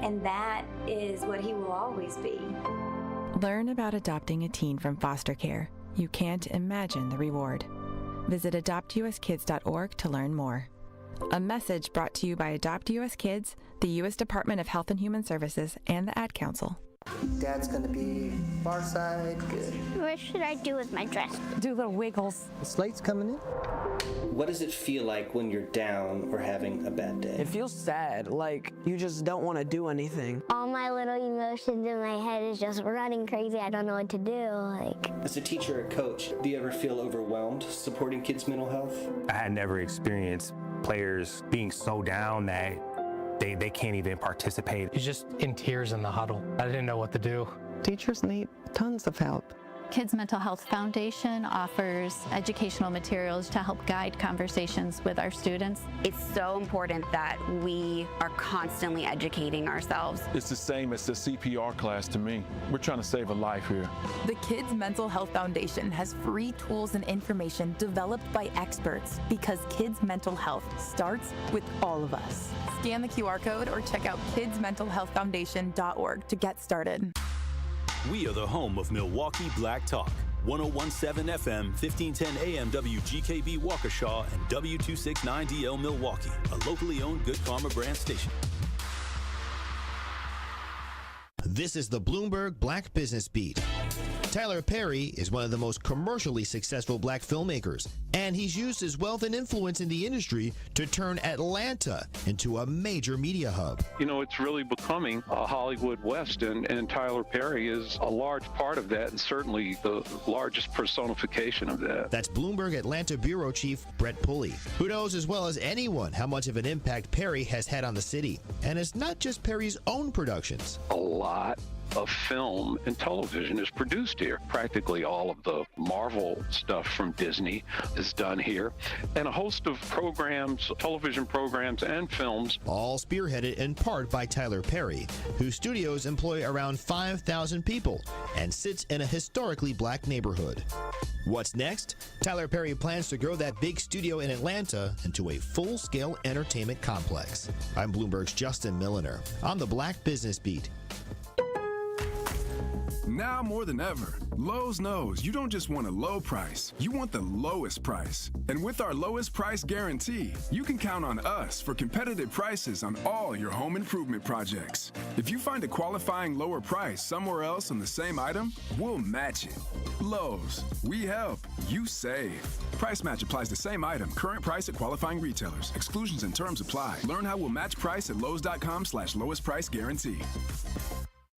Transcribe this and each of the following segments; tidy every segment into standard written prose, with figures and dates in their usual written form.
and that is what he will always be. Learn about adopting a teen from foster care. You can't imagine the reward. Visit adoptuskids.org to learn more. A message brought to you by Adopt US Kids, the U.S. Department of Health and Human Services, and the Ad Council. Dad's gonna be far side, good. What should I do with my dress? Do little wiggles. The slate's coming in. What does it feel like when you're down or having a bad day? It feels sad, like you just don't want to do anything. All my little emotions in my head is just running crazy. I don't know what to do. As a teacher or coach, do you ever feel overwhelmed supporting kids' mental health? I had never experienced players being so down that they can't even participate. He's just in tears in the huddle. I didn't know what to do. Teachers need tons of help. Kids Mental Health Foundation offers educational materials to help guide conversations with our students. It's so important that we are constantly educating ourselves. It's the same as the CPR class to me. We're trying to save a life here. The Kids Mental Health Foundation has free tools and information developed by experts because kids' mental health starts with all of us. Scan the QR code or check out kidsmentalhealthfoundation.org to get started. We are the home of Milwaukee Black Talk. 101.7 FM, 1510 AM WGKB Waukesha, and W269DL Milwaukee, a locally owned Good Karma brand station. This is the Bloomberg Black Business Beat. Tyler Perry is one of the most commercially successful black filmmakers, and he's used his wealth and influence in the industry to turn Atlanta into a major media hub. You know, it's really becoming a Hollywood West, and Tyler Perry is a large part of that, and certainly the largest personification of that. That's Bloomberg Atlanta Bureau Chief Brett Pulley, who knows as well as anyone how much of an impact Perry has had on the city. And it's not just Perry's own productions. A lot of film and television is produced here. Practically all of the Marvel stuff from Disney is done here, and a host of programs, television programs and films. All spearheaded in part by Tyler Perry, whose studios employ around 5,000 people and sits in a historically black neighborhood. What's next? Tyler Perry plans to grow that big studio in Atlanta into a full-scale entertainment complex. I'm Bloomberg's Justin Milliner on the Black Business Beat. Now more than ever, Lowe's knows you don't just want a low price, you want the lowest price. And with our lowest price guarantee, you can count on us for competitive prices on all your home improvement projects. If you find a qualifying lower price somewhere else on the same item, we'll match it. Lowe's, we help, you save. Price match applies to same item, current price at qualifying retailers. Exclusions and terms apply. Learn how we'll match price at lowes.com/lowest price guarantee.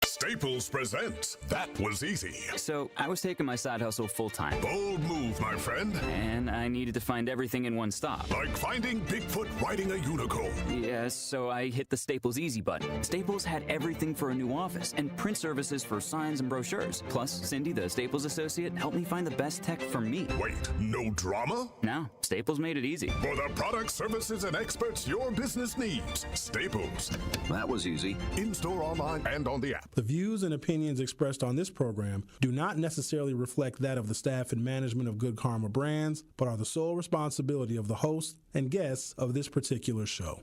Staples presents That Was Easy. So, I was taking my side hustle full-time. Bold move, my friend. And I needed to find everything in one stop. Like finding Bigfoot riding a unicorn. Yes, so I hit the Staples Easy button. Staples had everything for a new office and print services for signs and brochures. Plus, Cindy, the Staples associate, helped me find the best tech for me. Wait, no drama? No, Staples made it easy. For the products, services, and experts your business needs. Staples. That was easy. In-store, online, and on the app. The views and opinions expressed on this program do not necessarily reflect that of the staff and management of Good Karma Brands, but are the sole responsibility of the host and guests of this particular show.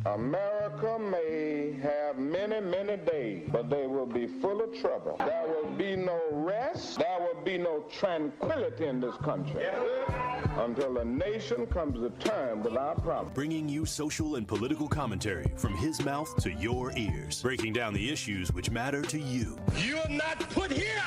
America may have many, many days, but they will be full of trouble. There will be no rest. There will be no tranquility in this country until the nation comes to terms with our problems. Bringing you social and political commentary from his mouth to your ears. Breaking down the issues which matter to you. You are not put here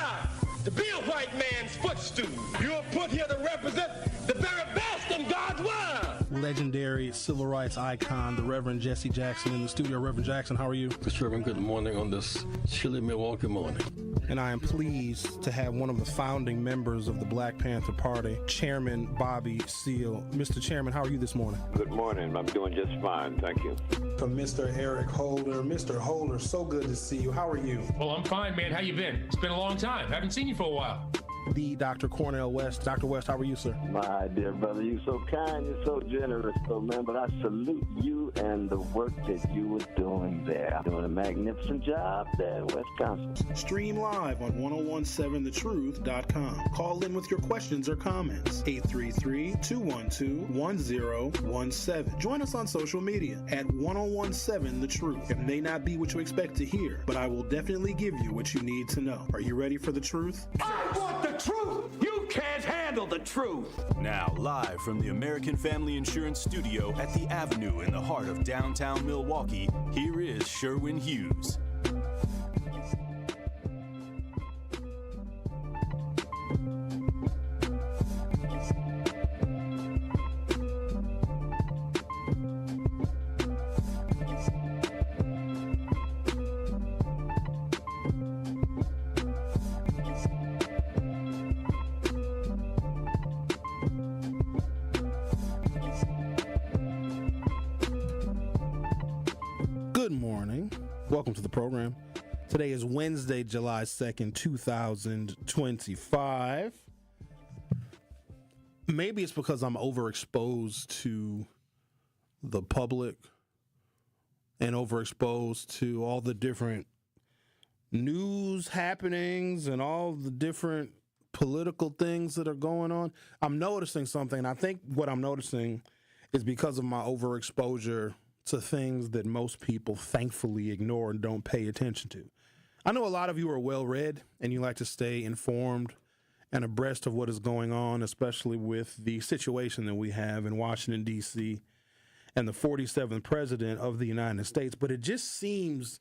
to be a white man's footstool. You are put here to represent the very best in God's word. Legendary civil rights icon, the Reverend Jesse Jackson in the studio. Reverend Jackson, how are you? Mr. Reverend, good morning on this chilly Milwaukee morning. And I am pleased to have one of the founding members of the Black Panther Party, Chairman Bobby Seale. Mr. Chairman, how are you this morning? Good morning. I'm doing just fine. Thank you. From Mr. Eric Holder. Mr. Holder, so good to see you. How are you? Well, I'm fine, man. How you been? It's been a long time. Haven't seen you for a while. the Dr. Cornell West. Dr. West, how are you, sir? My dear brother, you're so kind, you're so generous, though, man. But I salute you and the work that you were doing there. Doing a magnificent job there in Wisconsin. Stream live on 1017thetruth.com. Call in with your questions or comments. 833-212-1017. Join us on social media at 1017 The Truth. It may not be what you expect to hear, but I will definitely give you what you need to know. Are you ready for the truth? I want the truth! You can't handle the truth! Now, live from the American Family Insurance Studio at the Avenue in the heart of downtown Milwaukee, here is Sherwin Hughes. Good morning. Welcome to the program. Today is Wednesday, July 2nd, 2025. Maybe it's because I'm overexposed to the public and overexposed to all the different news happenings and all the different political things that are going on. I'm noticing something, and I think what I'm noticing is because of my overexposure to things that most people thankfully ignore and don't pay attention to. I know a lot of you are well-read and you like to stay informed and abreast of what is going on, especially with the situation that we have in Washington, D.C. and the 47th president of the United States. But it just seems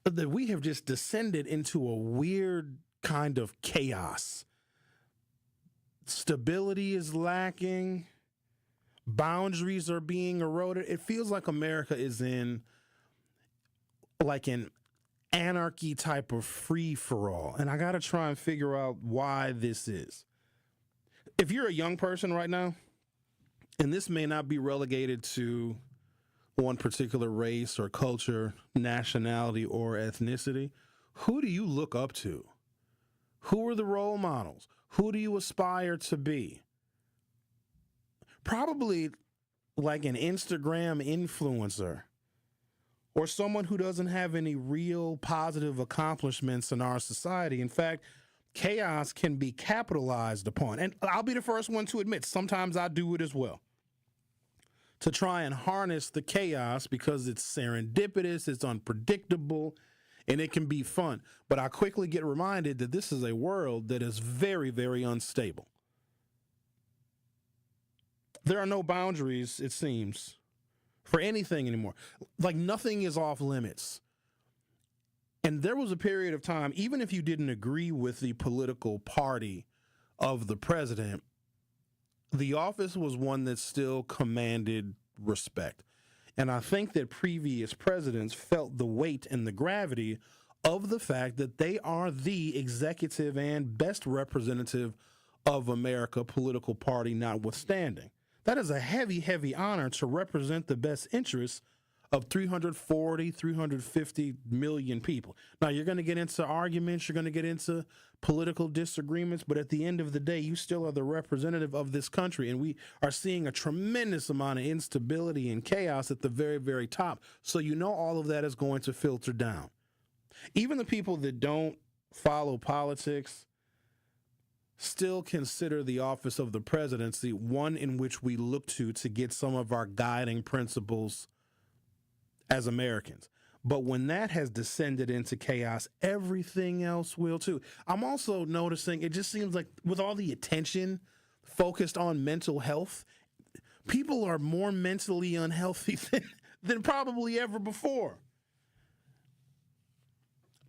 that we have just descended into a weird kind of chaos. Stability is lacking. Boundaries are being eroded. It feels like America is in like an anarchy type of free-for-all. And I got to try and figure out why this is. If you're a young person right now, and this may not be relegated to one particular race or culture, nationality, or ethnicity, who do you look up to? Who are the role models? Who do you aspire to be? Probably like an Instagram influencer or someone who doesn't have any real positive accomplishments in our society. In fact, chaos can be capitalized upon. And I'll be the first one to admit, sometimes I do it as well. To try and harness the chaos because it's serendipitous, it's unpredictable, and it can be fun. But I quickly get reminded that this is a world that is very, very unstable. There are no boundaries, it seems, for anything anymore. Like nothing is off limits. And there was a period of time, even if you didn't agree with the political party of the president, the office was one that still commanded respect. And I think that previous presidents felt the weight and the gravity of the fact that they are the executive and best representative of America, political party notwithstanding. That is a heavy, heavy honor to represent the best interests of 340, 350 million people. Now, you're going to get into arguments, you're going to get into political disagreements, but at the end of the day, you still are the representative of this country, and we are seeing a tremendous amount of instability and chaos at the very, very top. So you know all of that is going to filter down. Even the people that don't follow politics still consider the office of the presidency one in which we look to get some of our guiding principles as Americans. But when that has descended into chaos, everything else will too. I'm also noticing it just seems like with all the attention focused on mental health, people are more mentally unhealthy than probably ever before.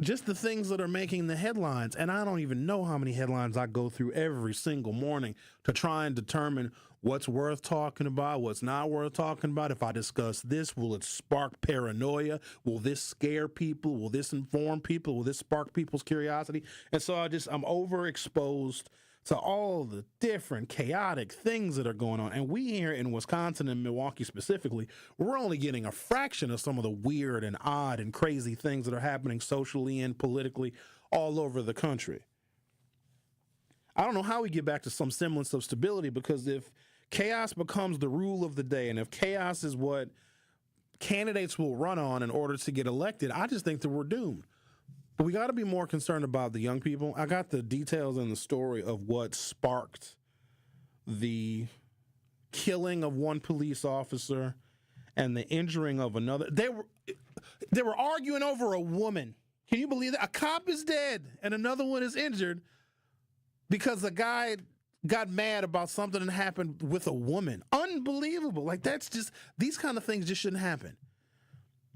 Just the things that are making the headlines. And I don't even know how many headlines I go through every single morning to try and determine what's worth talking about, what's not worth talking about. If I discuss this, will it spark paranoia? Will this scare people? Will this inform people? Will this spark people's curiosity? And so I'm overexposed to all the different chaotic things that are going on. And we here in Wisconsin and Milwaukee specifically, we're only getting a fraction of some of the weird and odd and crazy things that are happening socially and politically all over the country. I don't know how we get back to some semblance of stability, because if chaos becomes the rule of the day, and if chaos is what candidates will run on in order to get elected, I just think that we're doomed. But we got to be more concerned about the young people. I got the details in the story of what sparked the killing of one police officer and the injuring of another. They were arguing over a woman. Can you believe that? A cop is dead and another one is injured because a guy got mad about something that happened with a woman. Unbelievable. Like, that's just, these kind of things just shouldn't happen.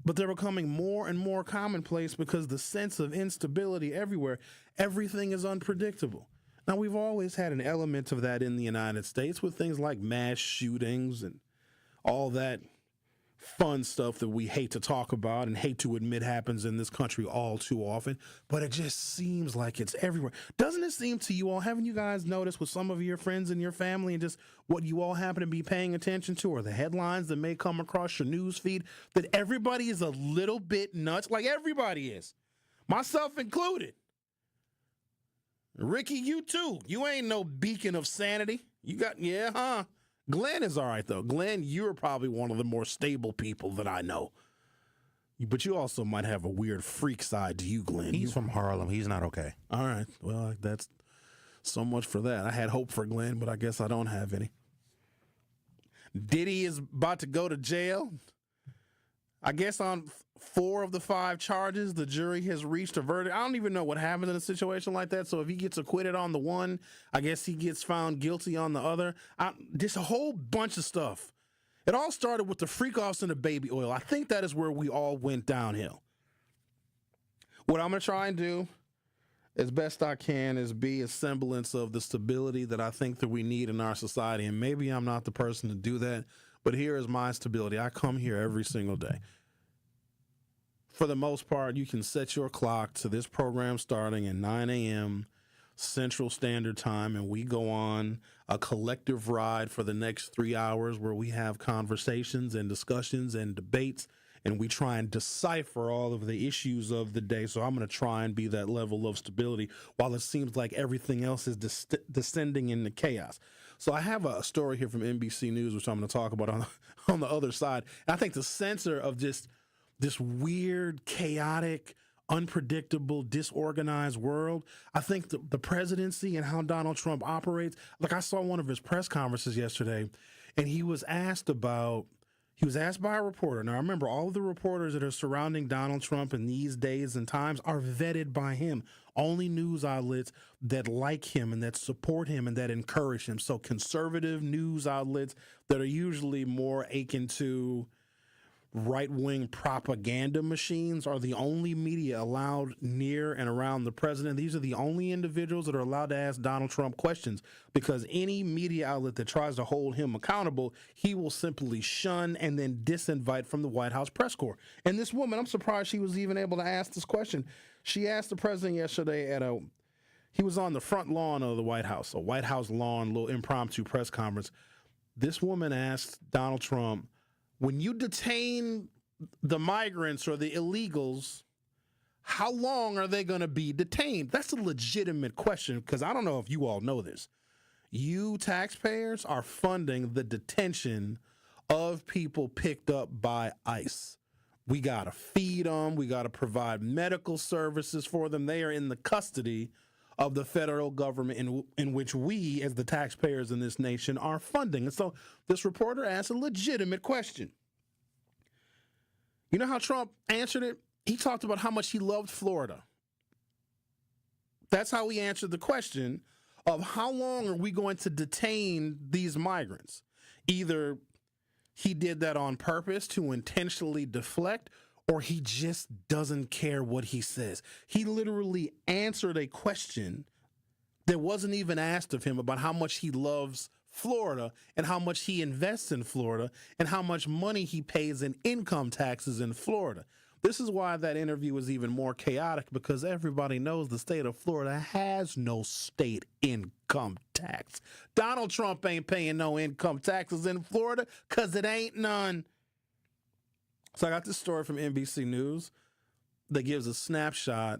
But they're becoming more and more commonplace because the sense of instability everywhere, everything is unpredictable. Now, we've always had an element of that in the United States with things like mass shootings and all that fun stuff that we hate to talk about and hate to admit happens in this country all too often, but it just seems like it's everywhere. Doesn't it seem to you all, haven't you guys noticed with some of your friends and your family and just what you all happen to be paying attention to, or the headlines that may come across your news feed, that everybody is a little bit nuts? Like, everybody is, myself included. Ricky, you too. You ain't no beacon of sanity. You got, Glenn is all right, though. Glenn, you're probably one of the more stable people that I know. But you also might have a weird freak side to you, Glenn. He's from Harlem. He's not okay. All right. Well, that's so much for that. I had hope for Glenn, but I guess I don't have any. Diddy is about to go to jail. I guess on 4 of the 5 charges, the jury has reached a verdict. I don't even know what happens in a situation like that. So if he gets acquitted on the one, I guess he gets found guilty on the other. Just a whole bunch of stuff. It all started with the freak-offs and the baby oil. I think that is where we all went downhill. What I'm going to try and do as best I can is be a semblance of the stability that I think that we need in our society. And maybe I'm not the person to do that, but here is my stability. I come here every single day. For the most part, you can set your clock to this program starting at 9 a.m. Central Standard Time, and we go on a collective ride for the next 3 hours where we have conversations and discussions and debates, and we try and decipher all of the issues of the day. So I'm going to try and be that level of stability while it seems like everything else is descending into chaos. So I have a story here from NBC News, which I'm going to talk about on the other side. And I think the censor of just this weird, chaotic, unpredictable, disorganized world, I think the presidency and how Donald Trump operates, like I saw one of his press conferences yesterday, and he was asked by a reporter. Now, remember, all of the reporters that are surrounding Donald Trump in these days and times are vetted by him. Only news outlets that like him and that support him and that encourage him. So conservative news outlets that are usually more akin to right-wing propaganda machines are the only media allowed near and around the president. These are the only individuals that are allowed to ask Donald Trump questions, because any media outlet that tries to hold him accountable, he will simply shun and then disinvite from the White House press corps. And this woman, I'm surprised she was even able to ask this question. She asked the president yesterday he was on the front lawn of the White House, a White House lawn, little impromptu press conference. This woman asked Donald Trump, when you detain the migrants or the illegals, how long are they going to be detained? That's a legitimate question, because I don't know if you all know this. You taxpayers are funding the detention of people picked up by ICE. We got to feed them. We got to provide medical services for them. They are in the custody of the federal government in which we, as the taxpayers in this nation, are funding. And so this reporter asked a legitimate question. You know how Trump answered it? He talked about how much he loved Florida. That's how he answered the question of how long are we going to detain these migrants? Either he did that on purpose to intentionally deflect, or he just doesn't care what he says. He literally answered a question that wasn't even asked of him about how much he loves Florida and how much he invests in Florida and how much money he pays in income taxes in Florida. This is why that interview is even more chaotic, because everybody knows the state of Florida has no state income tax. Donald Trump ain't paying no income taxes in Florida because it ain't none. So I got this story from NBC News that gives a snapshot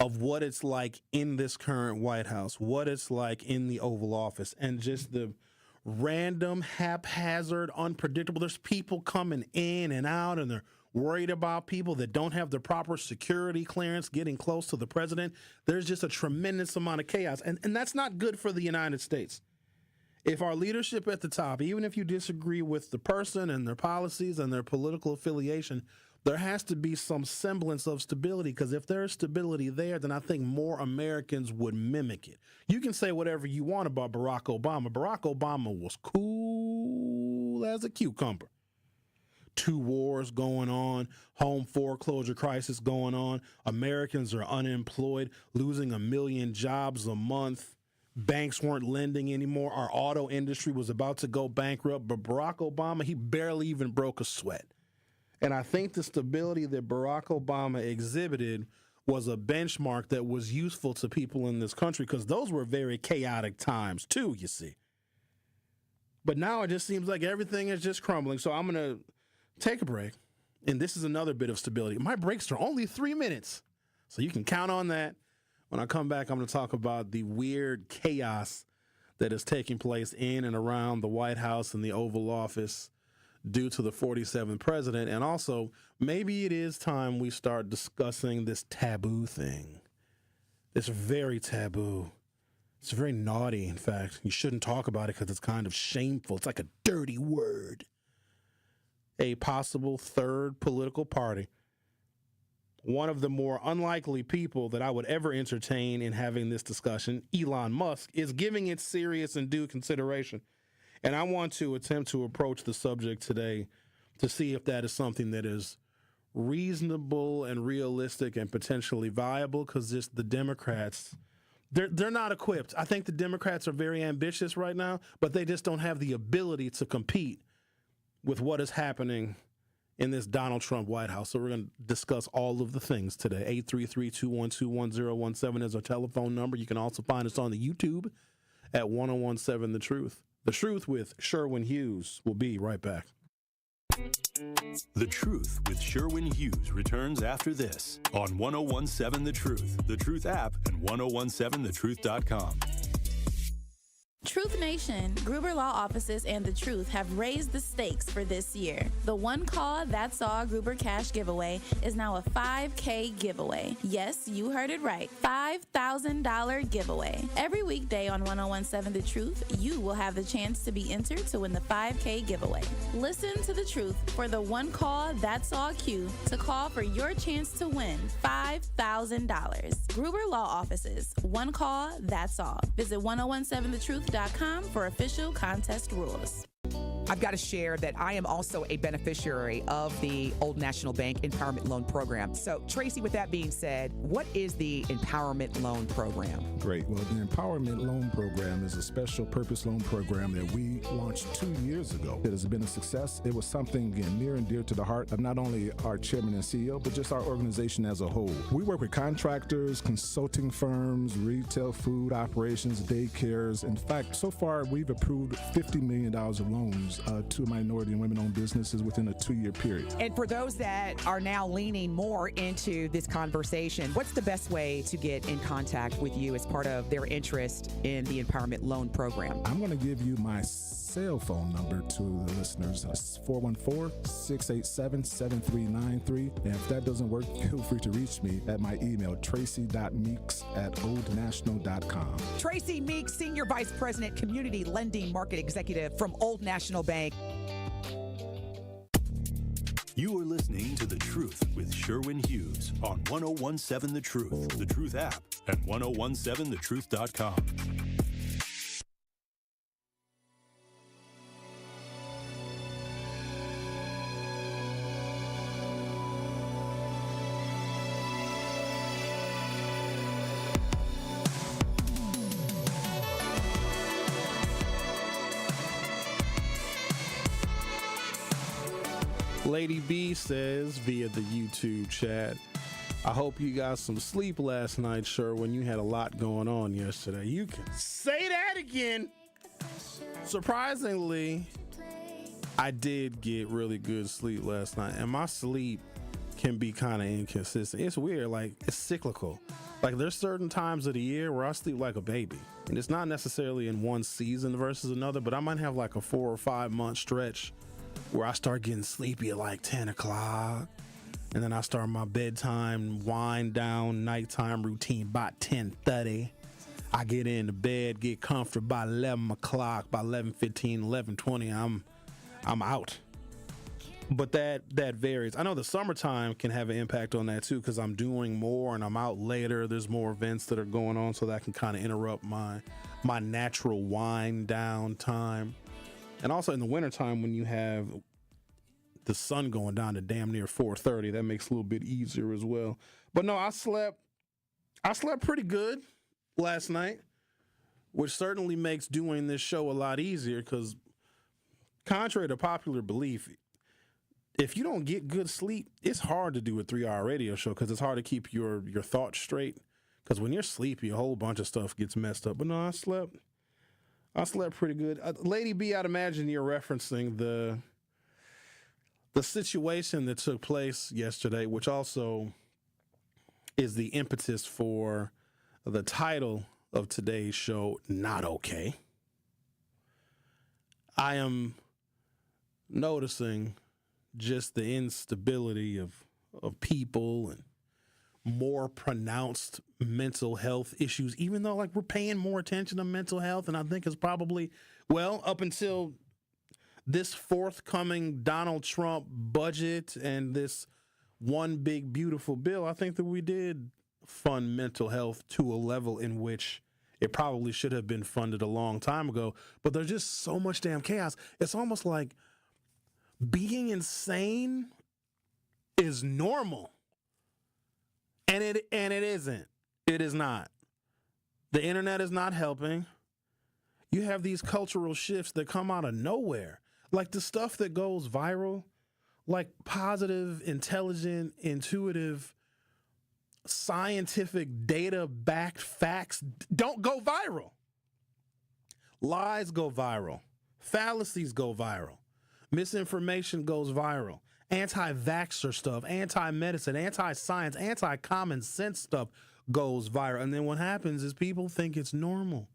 of what it's like in this current White House, what it's like in the Oval Office, and just the random, haphazard, unpredictable. There's people coming in and out, and they're worried about people that don't have the proper security clearance getting close to the president. There's just a tremendous amount of chaos, and that's not good for the United States. If our leadership at the top, even if you disagree with the person and their policies and their political affiliation, there has to be some semblance of stability, because if there's stability there, then I think more Americans would mimic it. You can say whatever you want about Barack Obama. Barack Obama was cool as a cucumber. 2 wars going on, home foreclosure crisis going on, Americans are unemployed, losing 1 million jobs a month. Banks weren't lending anymore. Our auto industry was about to go bankrupt, but Barack Obama, he barely even broke a sweat. And I think the stability that Barack Obama exhibited was a benchmark that was useful to people in this country, because those were very chaotic times too, you see. But now it just seems like everything is just crumbling. So I'm going to take a break, and this is another bit of stability. My breaks are only 3 minutes, so you can count on that. When I come back, I'm going to talk about the weird chaos that is taking place in and around the White House and the Oval Office due to the 47th president. And also, maybe it is time we start discussing this taboo thing. It's very taboo. It's very naughty, in fact. You shouldn't talk about it because it's kind of shameful. It's like a dirty word. A possible third political party, one of the more unlikely people that I would ever entertain in having this discussion, Elon Musk, is giving it serious and due consideration. And I want to attempt to approach the subject today to see if that is something that is reasonable and realistic and potentially viable, because just the Democrats, they're not equipped. I think the Democrats are very ambitious right now, but they just don't have the ability to compete with what is happening in this Donald Trump White House. So we're going to discuss all of the things today. 833-212-1017 is our telephone number. You can also find us on the YouTube at 1017 The Truth. The Truth with Sherwin Hughes. We'll be right back. The Truth with Sherwin Hughes returns after this on 1017 The Truth app, and 1017thetruth.com. Truth Nation, Gruber Law Offices and The Truth have raised the stakes for this year. The One Call, That's All Gruber Cash Giveaway is now a $5K giveaway. Yes, you heard it right. $5,000 giveaway. Every weekday on 1017 The Truth, you will have the chance to be entered to win the $5K giveaway. Listen to The Truth for the One Call, That's All cue to call for your chance to win $5,000. Gruber Law Offices, One Call, That's All. Visit 1017thetruth.com for official contest rules. I've got to share that I am also a beneficiary of the Old National Bank Empowerment Loan Program. So, Tracy, with that being said, what is the Empowerment Loan Program? Great. Well, the Empowerment Loan Program is a special purpose loan program that we launched 2 years ago. It has been a success. It was something near and dear to the heart of not only our chairman and CEO, but just our organization as a whole. We work with contractors, consulting firms, retail food operations, daycares. In fact, so far, we've approved $50 million of loans to minority and women-owned businesses within a 2-year period. And for those that are now leaning more into this conversation, what's the best way to get in contact with you as part of their interest in the Empowerment Loan Program? I'm going to give you my cell phone number to the listeners. It's 414-687-7393. And if that doesn't work, feel free to reach me at my email, tracy.meeks@oldnational.com. Tracy Meeks, Senior Vice President, Community Lending Market Executive from Old National Bank. You are listening to The Truth with Sherwin Hughes on 1017 The Truth, The Truth app, and 1017thetruth.com. Lady B says via the YouTube chat, I hope you got some sleep last night, Sherwin. You had a lot going on yesterday. You can say that again. Surprisingly, I did get really good sleep last night, and my sleep can be kind of inconsistent. It's weird, like it's cyclical. Like there's certain times of the year where I sleep like a baby, and it's not necessarily in one season versus another, but I might have like a 4 or 5 month stretch where I start getting sleepy at like 10 o'clock, and then I start my bedtime wind down nighttime routine by 10:30. I get into bed, get comfortable by 11 o'clock, by 11:15, 11:20, I'm out. But that varies. I know the summertime can have an impact on that too, because I'm doing more and I'm out later. There's more events that are going on, so that can kind of interrupt my natural wind down time. And also in the wintertime, when you have the sun going down to damn near 4:30, that makes it a little bit easier as well. But no, I slept pretty good last night, which certainly makes doing this show a lot easier, because contrary to popular belief, if you don't get good sleep, it's hard to do a 3-hour radio show, because it's hard to keep your thoughts straight. Because when you're sleepy, a whole bunch of stuff gets messed up. But no, I slept pretty good. Lady B, I'd imagine you're referencing the situation that took place yesterday, which also is the impetus for the title of today's show, Not Okay. I am noticing just the instability of people and more pronounced mental health issues, even though like we're paying more attention to mental health. And I think it's probably, well, up until this forthcoming Donald Trump budget and this one big beautiful bill, I think that we did fund mental health to a level in which it probably should have been funded a long time ago. But there's just so much damn chaos. It's almost like being insane is normal. And it isn't. It is not. The internet is not helping. You have these cultural shifts that come out of nowhere. Like the stuff that goes viral, like positive, intelligent, intuitive, scientific, data-backed facts don't go viral. Lies go viral. Fallacies go viral. Misinformation goes viral. Anti-vaxxer stuff, anti-medicine, anti-science, anti-common sense stuff goes viral. And then what happens is people think it's normal.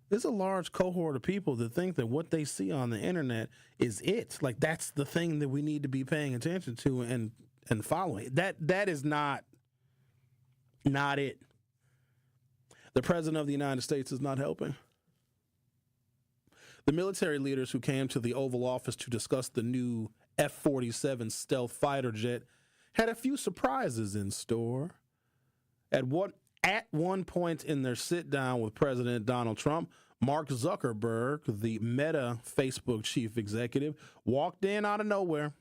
There's a large cohort of people that think that what they see on the internet is it. Like that's the thing that we need to be paying attention to and following. That is not it. The President of the United States is not helping. The military leaders who came to the Oval Office to discuss the new F-47 stealth fighter jet had a few surprises in store. At one point in their sit-down with President Donald Trump, Mark Zuckerberg, the Meta Facebook chief executive, walked in out of nowhere.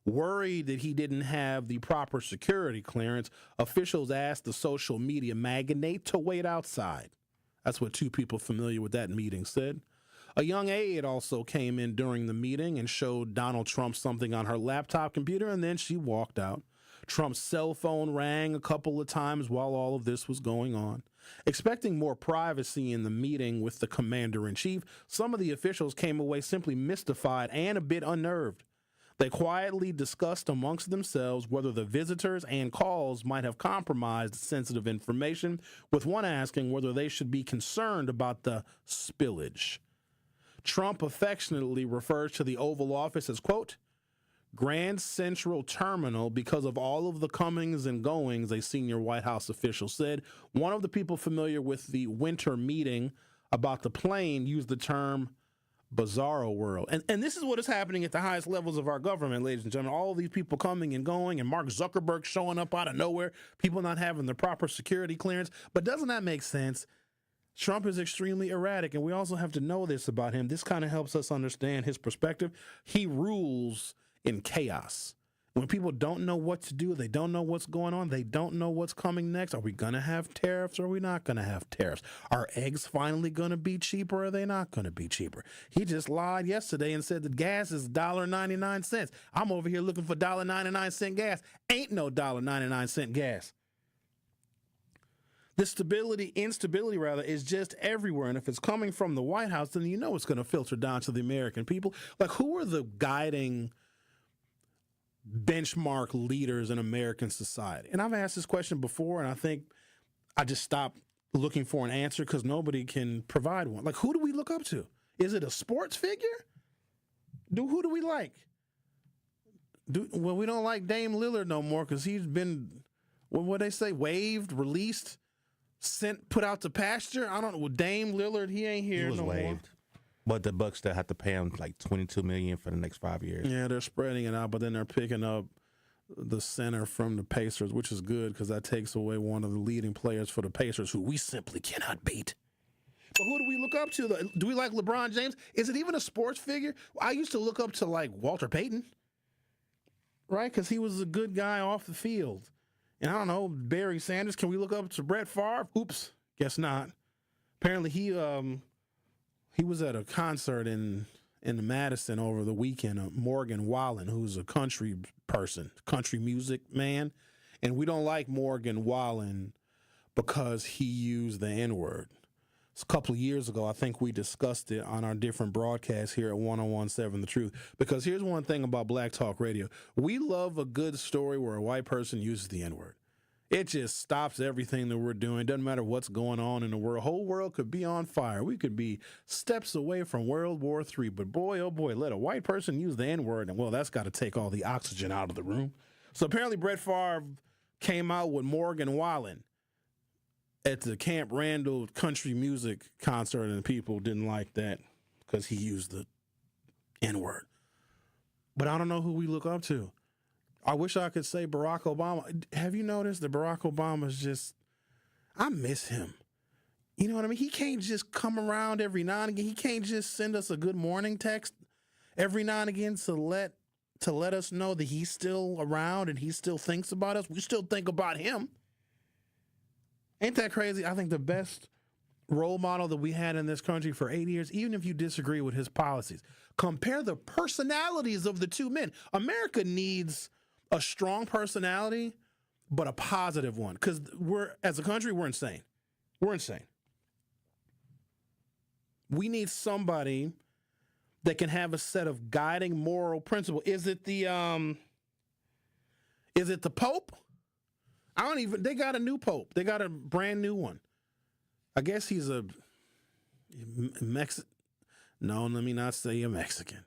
Worried that he didn't have the proper security clearance, officials asked the social media magnate to wait outside. That's what two people familiar with that meeting said. A young aide also came in during the meeting and showed Donald Trump something on her laptop computer, and then she walked out. Trump's cell phone rang a couple of times while all of this was going on. Expecting more privacy in the meeting with the commander-in-chief, some of the officials came away simply mystified and a bit unnerved. They quietly discussed amongst themselves whether the visitors and calls might have compromised sensitive information, with one asking whether they should be concerned about the spillage. Trump affectionately refers to the Oval Office as, quote, Grand Central Terminal because of all of the comings and goings, a senior White House official said. One of the people familiar with the winter meeting about the plane used the term bizarro world. And this is what is happening at the highest levels of our government, ladies and gentlemen. All of these people coming and going, and Mark Zuckerberg showing up out of nowhere, people not having the proper security clearance. But doesn't that make sense? Trump is extremely erratic, and we also have to know this about him. This kind of helps us understand his perspective. He rules in chaos. When people don't know what to do, they don't know what's going on, they don't know what's coming next. Are we going to have tariffs or are we not going to have tariffs? Are eggs finally going to be cheaper or are they not going to be cheaper? He just lied yesterday and said that gas is $1.99. I'm over here looking for $1.99 gas. Ain't no $1.99 gas. The instability is just everywhere. And if it's coming from the White House, then you know it's going to filter down to the American people. Like, who are the guiding benchmark leaders in American society? And I've asked this question before, and I think I just stopped looking for an answer because nobody can provide one. Like, who do we look up to? Is it a sports figure? Who do we like? Well, we don't like Dame Lillard no more because he's been, what they say, waived, released, put out to pasture. I don't know. With Dame Lillard, he ain't here He was no waived. more. But the Bucks still have to pay him like $22 million for the next 5 years. Yeah, they're spreading it out, but then they're picking up the center from the Pacers, which is good because that takes away one of the leading players for the Pacers, who we simply cannot beat. But who do we look up to? Do we like LeBron James? Is it even a sports figure? I used to look up to like Walter Payton, right? Because he was a good guy off the field. And I don't know, Barry Sanders. Can we look up to Brett Favre? Oops, guess not. Apparently he was at a concert in Madison over the weekend. Morgan Wallen, who's a country person, country music man, and we don't like Morgan Wallen because he used the N-word. A couple of years ago, I think we discussed it on our different broadcasts here at 101.7 The Truth. Because here's one thing about Black Talk Radio. We love a good story where a white person uses the N-word. It just stops everything that we're doing. Doesn't matter what's going on in the world. Whole world could be on fire. We could be steps away from World War III. But boy, oh boy, let a white person use the N-word, and well, that's got to take all the oxygen out of the room. So apparently Brett Favre came out with Morgan Wallen at the Camp Randall country music concert, and people didn't like that because he used the N-word. But I don't know who we look up to. I wish I could say Barack Obama. Have you noticed that Barack Obama's just, I miss him. You know what I mean? He can't just come around every now and again. He can't just send us a good morning text every now and again to let us know that he's still around and he still thinks about us. We still think about him. Ain't that crazy? I think the best role model that we had in this country for 8 years, even if you disagree with his policies, compare the personalities of the two men. America needs a strong personality, but a positive one. Because as a country, we're insane. We're insane. We need somebody that can have a set of guiding moral principles. Is it the Pope? They got a new Pope. They got a brand new one. I guess he's a Mexican. No, let me not say a Mexican.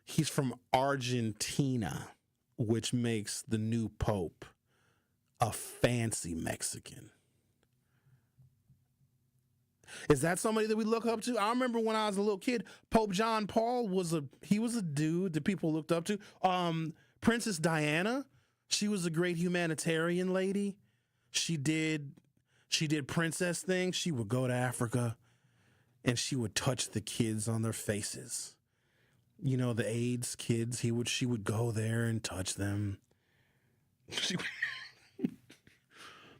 He's from Argentina, which makes the new Pope a fancy Mexican. Is that somebody that we look up to? I remember when I was a little kid, Pope John Paul was a dude that people looked up to. Princess Diana, she was a great humanitarian lady. She did princess things. She would go to Africa and she would touch the kids on their faces. You know, the AIDS kids, she would go there and touch them.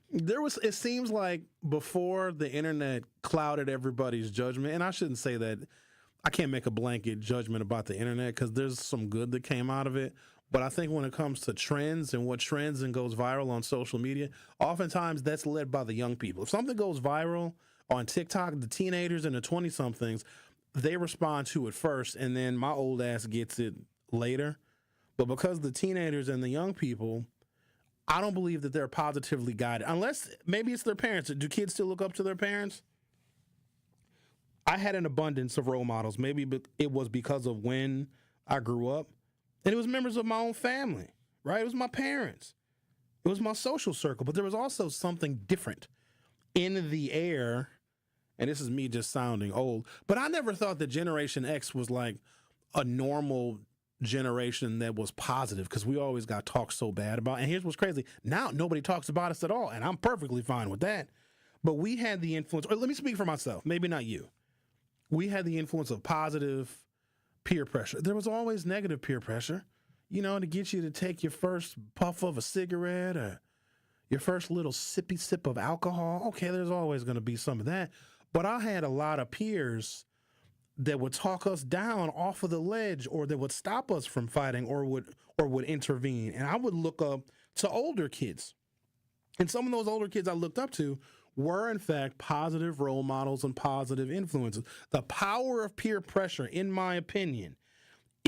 It seems like before the internet clouded everybody's judgment, and I shouldn't say that, I can't make a blanket judgment about the internet because there's some good that came out of it. But I think when it comes to trends and what trends and goes viral on social media, oftentimes that's led by the young people. If something goes viral on TikTok, the teenagers and the 20-somethings, they respond to it first, and then my old ass gets it later. But because the teenagers and the young people, I don't believe that they're positively guided. Unless maybe it's their parents. Do kids still look up to their parents? I had an abundance of role models. Maybe it was because of when I grew up. And it was members of my own family, right? It was my parents. It was my social circle. But there was also something different in the air. And this is me just sounding old. But I never thought that Generation X was like a normal generation that was positive, because we always got talked so bad about. And here's what's crazy. Now nobody talks about us at all. And I'm perfectly fine with that. But we had the influence, or let me speak for myself, maybe not you. We had the influence of positive peer pressure. There was always negative peer pressure, you know, to get you to take your first puff of a cigarette or your first little sippy sip of alcohol. Okay, there's always going to be some of that. But I had a lot of peers that would talk us down off of the ledge, or that would stop us from fighting, or would intervene. And I would look up to older kids. And some of those older kids I looked up to were, in fact, positive role models and positive influences. The power of peer pressure, in my opinion,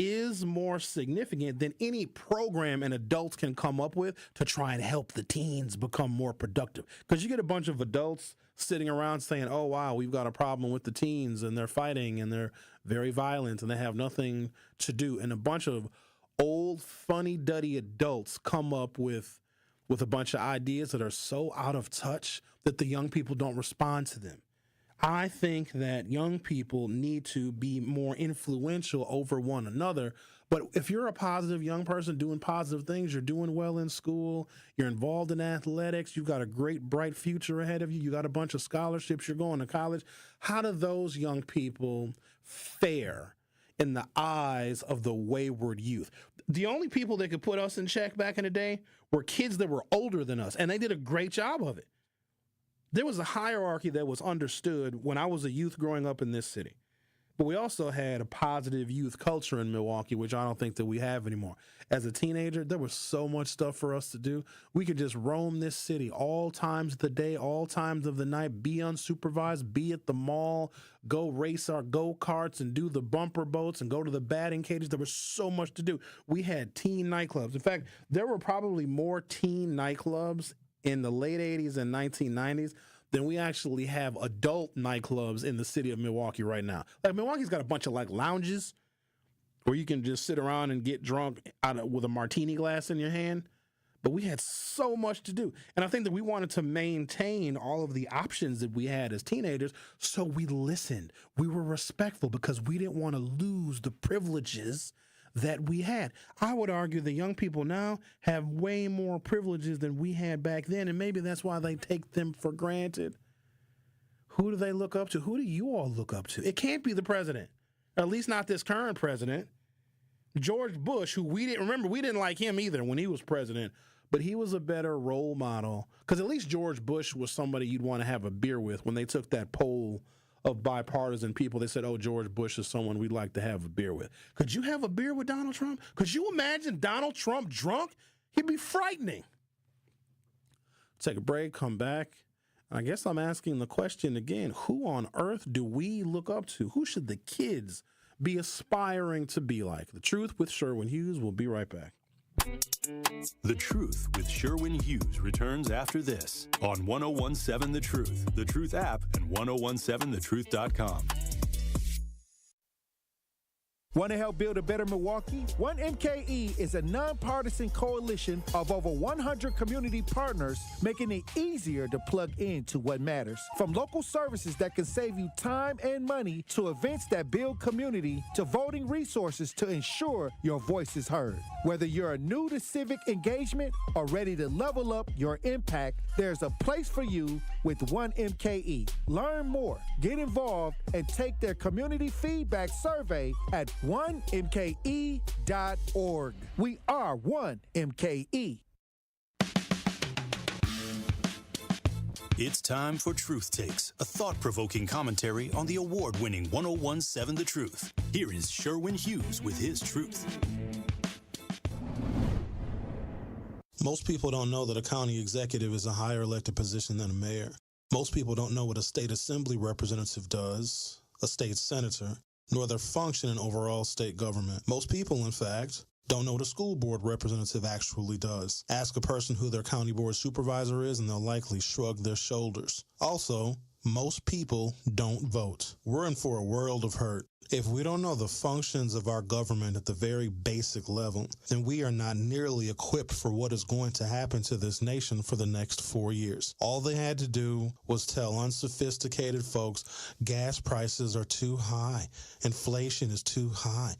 is more significant than any program an adult can come up with to try and help the teens become more productive. Because you get a bunch of adults sitting around saying, oh, wow, we've got a problem with the teens and they're fighting and they're very violent and they have nothing to do. And a bunch of old, funny-duddy adults come up with a bunch of ideas that are so out of touch that the young people don't respond to them. I think that young people need to be more influential over one another. But if you're a positive young person doing positive things, you're doing well in school, you're involved in athletics, you've got a great, bright future ahead of you, you got a bunch of scholarships, you're going to college, how do those young people fare in the eyes of the wayward youth? The only people that could put us in check back in the day were kids that were older than us, and they did a great job of it. There was a hierarchy that was understood when I was a youth growing up in this city. But we also had a positive youth culture in Milwaukee, which I don't think that we have anymore. As a teenager, there was so much stuff for us to do. We could just roam this city all times of the day, all times of the night, be unsupervised, be at the mall, go race our go-karts and do the bumper boats and go to the batting cages. There was so much to do. We had teen nightclubs. In fact, there were probably more teen nightclubs in the late 80s and 1990s than we actually have adult nightclubs in the city of Milwaukee right now. Like, Milwaukee's got a bunch of like lounges where you can just sit around and get drunk with a martini glass in your hand. But we had so much to do. And I think that we wanted to maintain all of the options that we had as teenagers, so we listened. We were respectful because we didn't want to lose the privileges that we had. I would argue the young people now have way more privileges than we had back then, and maybe that's why they take them for granted. Who do they look up to? Who do you all look up to? It can't be the president, or at least not this current president. George Bush, who we didn't like him either when he was president, but he was a better role model, because at least George Bush was somebody you'd want to have a beer with. When they took that poll of bipartisan people, they said, oh, George Bush is someone we'd like to have a beer with. Could you have a beer with Donald Trump? Could you imagine Donald Trump drunk? He'd be frightening. Take a break, come back. I guess I'm asking the question again, who on earth do we look up to? Who should the kids be aspiring to be like? The Truth with Sherwin Hughes. We'll be right back. The Truth with Sherwin Hughes returns after this on 1017 The Truth app, and 1017thetruth.com. Want to help build a better Milwaukee? 1MKE is a nonpartisan coalition of over 100 community partners, making it easier to plug into what matters. From local services that can save you time and money, to events that build community, to voting resources to ensure your voice is heard. Whether you're new to civic engagement or ready to level up your impact, there's a place for you with 1MKE. Learn more, get involved, and take their community feedback survey at 1mke.org. We are 1MKE. It's time for Truth Takes, a thought-provoking commentary on the award-winning 1017 The Truth. Here is Sherwin Hughes with his Truth. Most people don't know that a county executive is a higher elected position than a mayor. Most people don't know what a state assembly representative does, a state senator, nor their function in overall state government. Most people, in fact, don't know what a school board representative actually does. Ask a person who their county board supervisor is, and they'll likely shrug their shoulders. Also, most people don't vote. We're in for a world of hurt. If we don't know the functions of our government at the very basic level, then we are not nearly equipped for what is going to happen to this nation for the next 4 years. All they had to do was tell unsophisticated folks gas prices are too high, inflation is too high,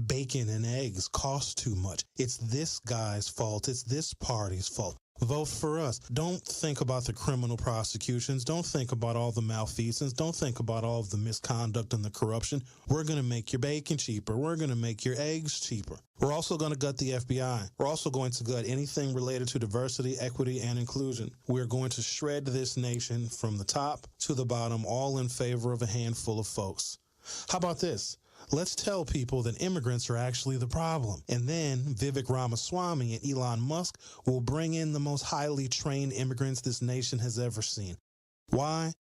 bacon and eggs cost too much. It's this guy's fault. It's this party's fault. Vote for us. Don't think about the criminal prosecutions. Don't think about all the malfeasance. Don't think about all of the misconduct and the corruption. We're going to make your bacon cheaper. We're going to make your eggs cheaper. We're also going to gut the FBI. We're also going to gut anything related to diversity, equity, and inclusion. We're going to shred this nation from the top to the bottom, all in favor of a handful of folks. How about this? Let's tell people that immigrants are actually the problem. And then Vivek Ramaswamy and Elon Musk will bring in the most highly trained immigrants this nation has ever seen. Why?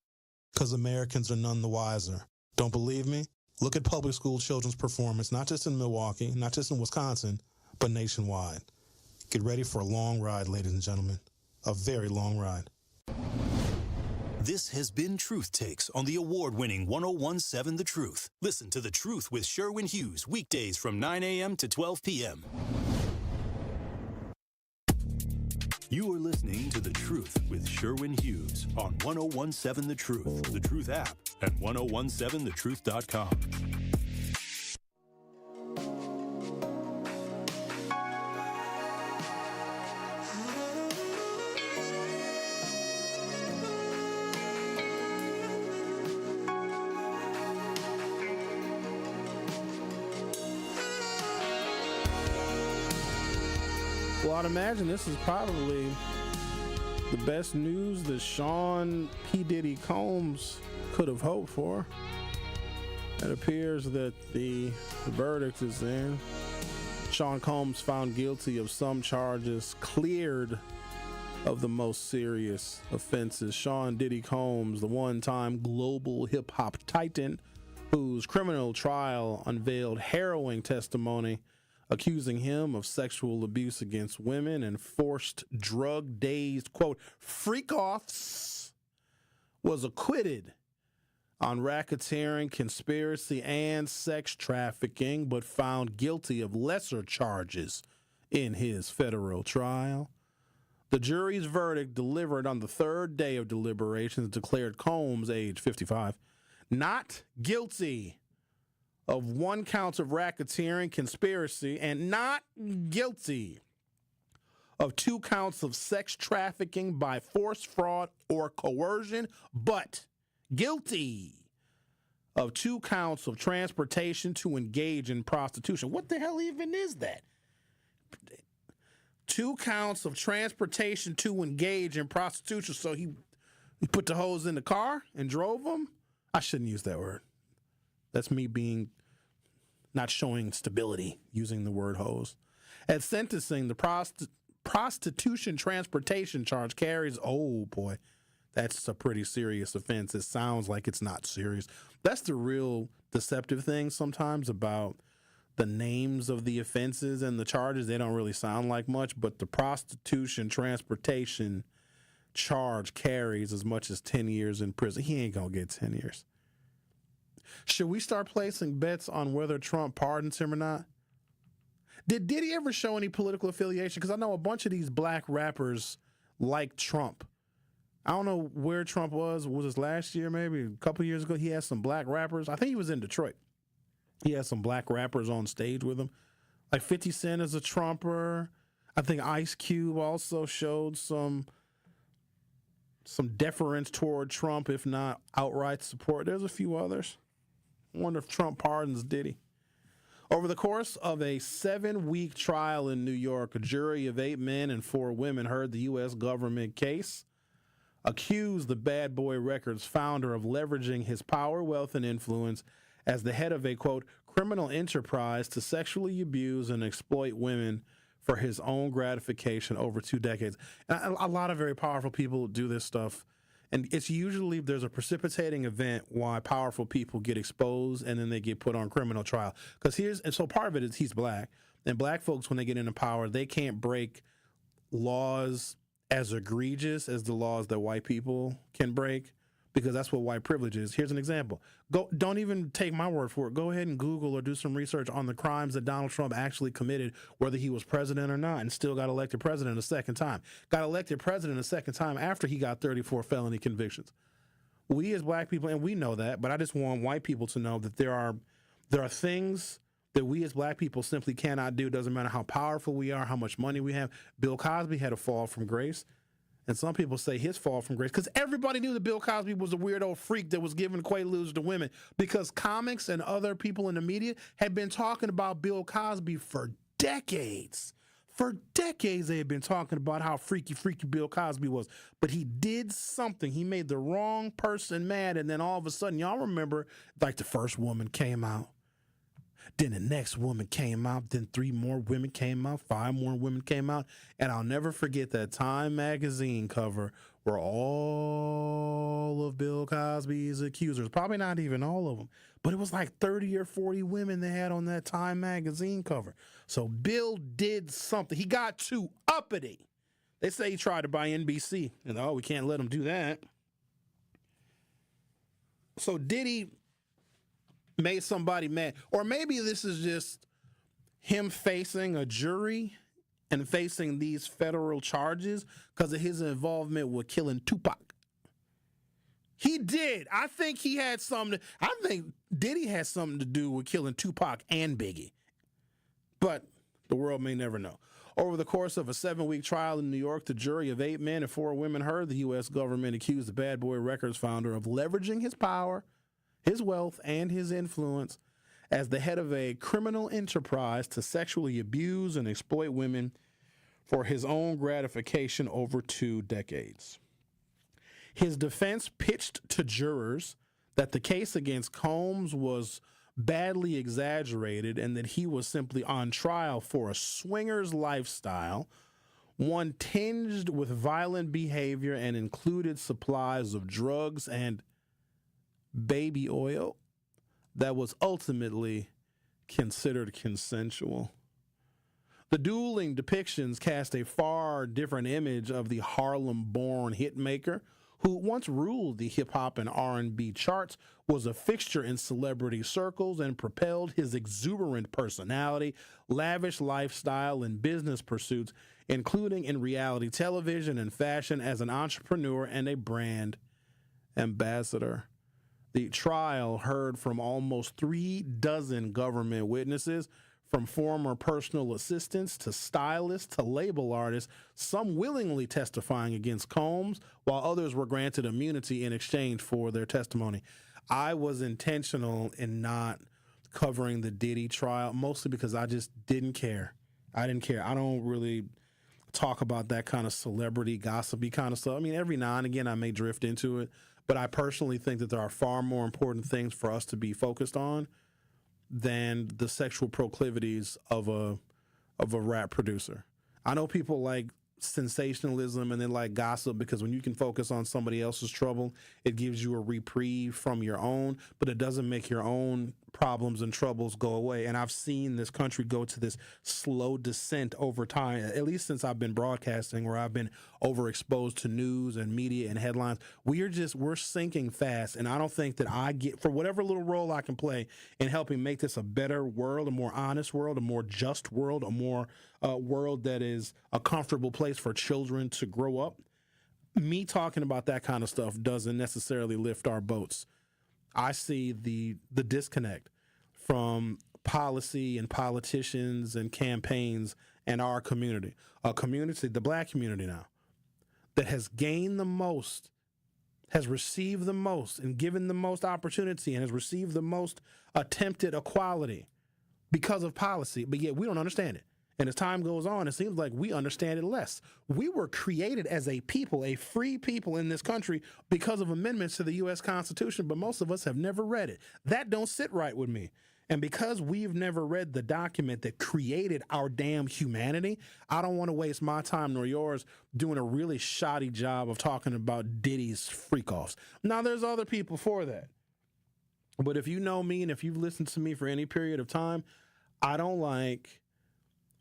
Because Americans are none the wiser. Don't believe me? Look at public school children's performance, not just in Milwaukee, not just in Wisconsin, but nationwide. Get ready for a long ride, ladies and gentlemen. A very long ride. This has been Truth Takes on the award-winning 1017 The Truth. Listen to The Truth with Sherwin Hughes weekdays from 9 a.m. to 12 p.m. You are listening to The Truth with Sherwin Hughes on 1017 The Truth, The Truth app, and 1017thetruth.com. Well, I'd imagine this is probably the best news that Sean P. Diddy Combs could have hoped for. It appears that the verdict is in. Sean Combs found guilty of some charges, cleared of the most serious offenses. Sean Diddy Combs, the one-time global hip-hop titan, whose criminal trial unveiled harrowing testimony accusing him of sexual abuse against women and forced drug-dazed, quote, freak-offs, was acquitted on racketeering, conspiracy, and sex trafficking, but found guilty of lesser charges in his federal trial. The jury's verdict, delivered on the third day of deliberations, declared Combs, age 55, not guilty of 1 count of racketeering, conspiracy, and not guilty of 2 counts of sex trafficking by force, fraud, or coercion, but guilty of 2 counts of transportation to engage in prostitution. What the hell even is that? 2 counts of transportation to engage in prostitution. So he put the hoes in the car and drove them? I shouldn't use that word. That's me being not showing stability, using the word hose. At sentencing, the prostitution transportation charge carries, oh boy, that's a pretty serious offense. It sounds like it's not serious. That's the real deceptive thing sometimes about the names of the offenses and the charges. They don't really sound like much, but the prostitution transportation charge carries as much as 10 years in prison. He ain't gonna get 10 years. Should we start placing bets on whether Trump pardons him or not? Did Diddy ever show any political affiliation? Because I know a bunch of these black rappers like Trump. I don't know where Trump was. Was this last year, maybe a couple years ago? He had some black rappers. I think he was in Detroit. He had some black rappers on stage with him. Like 50 Cent is a Trumper. I think Ice Cube also showed some deference toward Trump, if not outright support. There's a few others. I wonder if Trump pardons Diddy. Over the course of a 7-week trial in New York, a jury of 8 men and 4 women heard the U.S. government case, accused the Bad Boy Records founder of leveraging his power, wealth, and influence as the head of a, quote, criminal enterprise to sexually abuse and exploit women for his own gratification over 2 decades. And a lot of very powerful people do this stuff. And it's usually there's a precipitating event why powerful people get exposed and then they get put on criminal trial. So part of it is he's black. And black folks, when they get into power, they can't break laws as egregious as the laws that white people can break, because that's what white privilege is. Here's an example. Don't even take my word for it. Go ahead and Google or do some research on the crimes that Donald Trump actually committed, whether he was president or not, and still got elected president a second time. Got elected president a second time after he got 34 felony convictions. We as black people, and we know that, but I just want white people to know that there are things that we as black people simply cannot do. Doesn't matter how powerful we are, how much money we have. Bill Cosby had a fall from grace. And some people say his fall from grace, because everybody knew that Bill Cosby was a weirdo freak that was giving quaaludes to women, because comics and other people in the media had been talking about Bill Cosby for decades. For decades, they had been talking about how freaky Bill Cosby was. But he did something. He made the wrong person mad, and then all of a sudden, y'all remember, like the first woman came out. Then the next woman came out. Then 3 more women came out. 5 more women came out. And I'll never forget that Time magazine cover where all of Bill Cosby's accusers, probably not even all of them, But it was like 30 or 40 women they had on that Time magazine cover. So Bill did something. He got too uppity. They say he tried to buy NBC. And we can't let him do that. So Diddy made somebody mad. Or maybe this is just him facing a jury and facing these federal charges because of his involvement with killing Tupac. He did. I think he had something. I think Diddy had something to do with killing Tupac and Biggie. But the world may never know. Over the course of a 7-week trial in New York, the jury of 8 men and 4 women heard the U.S. government accused the Bad Boy Records founder of leveraging his power, his wealth, and his influence as the head of a criminal enterprise to sexually abuse and exploit women for his own gratification over 2 decades. His defense pitched to jurors that the case against Combs was badly exaggerated and that he was simply on trial for a swinger's lifestyle, one tinged with violent behavior and included supplies of drugs and baby oil that was ultimately considered consensual. The dueling depictions cast a far different image of the Harlem-born hitmaker who once ruled the hip-hop and R&B charts, was a fixture in celebrity circles, and propelled his exuberant personality, lavish lifestyle, and business pursuits, including in reality television and fashion, as an entrepreneur and a brand ambassador. The trial heard from almost 36 government witnesses, from former personal assistants to stylists to label artists, some willingly testifying against Combs, while others were granted immunity in exchange for their testimony. I was intentional in not covering the Diddy trial, mostly because I just didn't care. I don't really talk about that kind of celebrity, gossipy kind of stuff. I mean, every now and again I may drift into it, but I personally think that there are far more important things for us to be focused on than the sexual proclivities of a rap producer. I know people like sensationalism and they like gossip because when you can focus on somebody else's trouble, it gives you a reprieve from your own, but it doesn't make your own problems and troubles go away. And I've seen this country go to this slow descent over time, at least since I've been broadcasting, where I've been overexposed to news and media and headlines. We're sinking fast. And I don't think that I get, for whatever little role I can play in helping make this a better world, a more honest world, a more just world, a more world that is a comfortable place for children to grow up. Me talking about that kind of stuff doesn't necessarily lift our boats. I see the disconnect from policy and politicians and campaigns and our community, a community, the black community now, that has gained the most, has received the most and given the most opportunity and has received the most attempted equality because of policy, but yet we don't understand it. And as time goes on, it seems like we understand it less. We were created as a people, a free people in this country because of amendments to the U.S. Constitution, but most of us have never read it. That don't sit right with me. And because we've never read the document that created our damn humanity, I don't want to waste my time nor yours doing a really shoddy job of talking about Diddy's freak-offs. Now, there's other people for that. But if you know me and if you've listened to me for any period of time, I don't like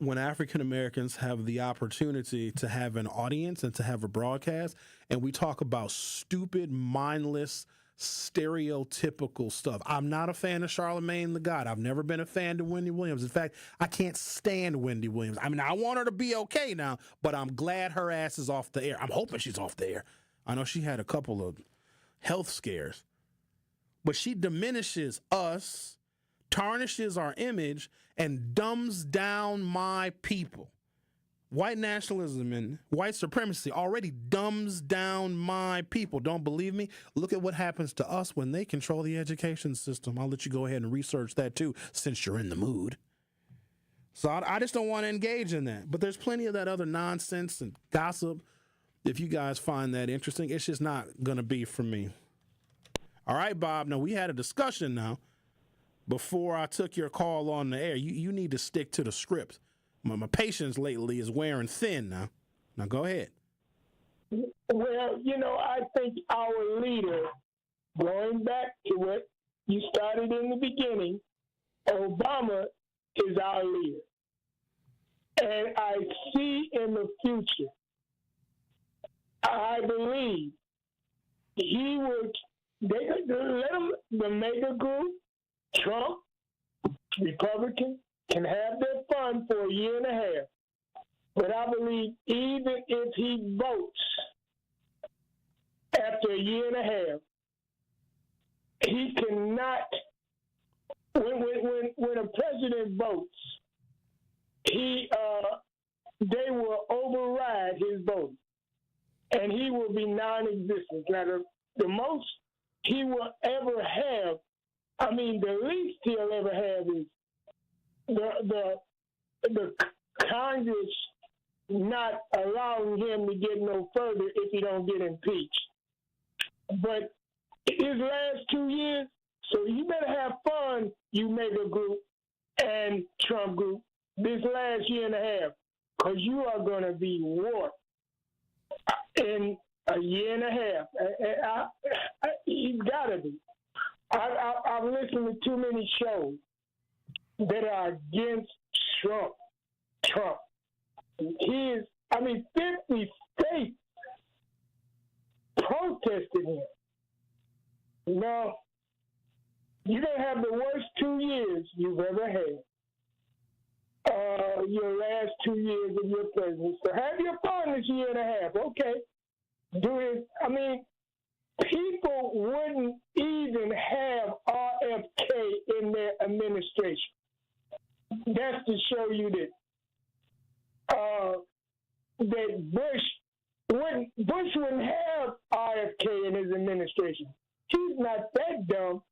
when African Americans have the opportunity to have an audience and to have a broadcast, and we talk about stupid, mindless, stereotypical stuff. I'm not a fan of Charlamagne the God. I've never been a fan of Wendy Williams. In fact, I can't stand Wendy Williams. I mean, I want her to be okay now, but I'm glad her ass is off the air. I'm hoping she's off the air. I know she had a couple of health scares, but she diminishes us, tarnishes our image, and dumbs down my people. White nationalism and white supremacy already dumbs down my people. Don't believe me? Look at what happens to us when they control the education system. I'll let you go ahead and research that too, since you're in the mood. So I just don't want to engage in that. But there's plenty of that other nonsense and gossip. If you guys find that interesting, it's just not going to be for me. All right, Bob. Now, we had a discussion now before I took your call on the air. You need to stick to the script. My patience lately is wearing thin now. Now go ahead. Well, I think our leader, going back to it, you started in the beginning. Obama is our leader. And I see in the future, I believe he would, let him, the mega group, Trump, Republican, can have their fun for a year and a half. But I believe even if he votes after a year and a half, he cannot, when a president votes, they will override his vote, and he will be non-existent. Now, the most he will ever have, the least he'll ever have is the Congress not allowing him to get no further if he don't get impeached. But his last 2 years, so you better have fun, you mega group and Trump group, this last year and a half, because you are going to be warped in a year and a half. He's got to be. I've listened to too many shows that are against Trump. He is, 50 states protested him. No, you're going to have the worst 2 years you've ever had. Your last 2 years of your presidency. So have your fun this year and a half. Okay. Do it. People wouldn't even have RFK in their administration. That's to show you that Bush wouldn't have RFK in his administration. He's not that dumb.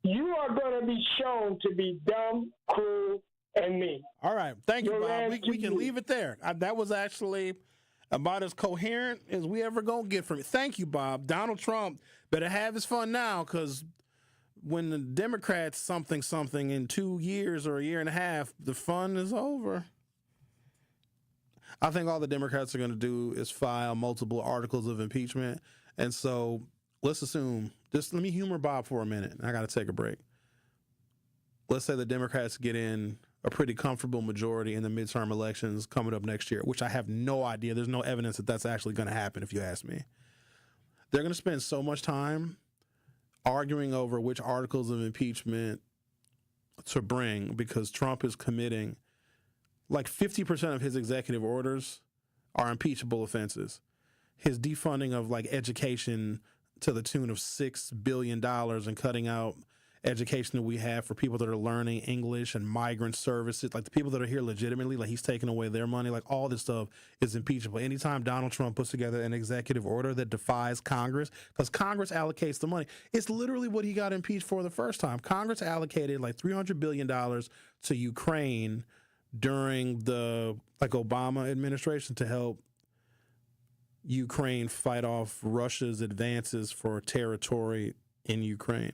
You are going to be shown to be dumb, cruel, and mean. All right. Thank you, Bob. We can leave it there. That was actually about as coherent as we ever going to get from it. Thank you, Bob. Donald Trump better have his fun now, because when the Democrats something in 2 years or a year and a half, the fun is over. I think all the Democrats are going to do is file multiple articles of impeachment. And so let's assume, just let me humor Bob for a minute. I got to take a break. Let's say the Democrats get in a pretty comfortable majority in the midterm elections coming up next year, which I have no idea. There's no evidence that that's actually going to happen, if you ask me. They're going to spend so much time arguing over which articles of impeachment to bring, because Trump is committing like 50% of his executive orders are impeachable offenses. His defunding of like education to the tune of $6 billion and cutting out education that we have for people that are learning English and migrant services, like the people that are here legitimately, like he's taking away their money, like all this stuff is impeachable. Anytime Donald Trump puts together an executive order that defies Congress, because Congress allocates the money, it's literally what he got impeached for the first time. Congress allocated like $300 billion to Ukraine during the Obama administration to help Ukraine fight off Russia's advances for territory in Ukraine.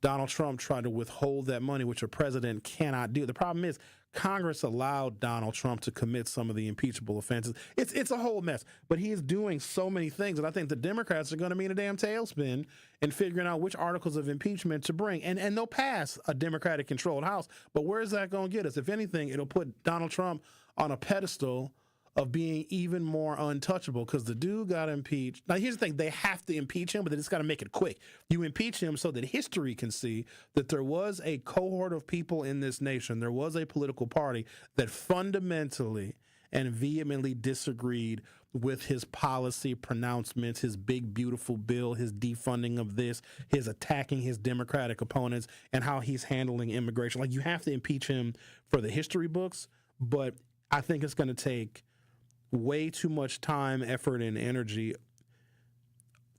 Donald Trump tried to withhold that money, which a president cannot do. The problem is Congress allowed Donald Trump to commit some of the impeachable offenses. It's a whole mess, but he is doing so many things, and I think the Democrats are going to be in a damn tailspin in figuring out which articles of impeachment to bring. And they'll pass a Democratic-controlled House, but where is that going to get us? If anything, it'll put Donald Trump on a pedestal of being even more untouchable, because the dude got impeached. Now, here's the thing. They have to impeach him, but they just got to make it quick. You impeach him so that history can see that there was a cohort of people in this nation, there was a political party that fundamentally and vehemently disagreed with his policy pronouncements, his big, beautiful bill, his defunding of this, his attacking his Democratic opponents, and how he's handling immigration. Like, you have to impeach him for the history books, but I think it's going to take way too much time, effort, and energy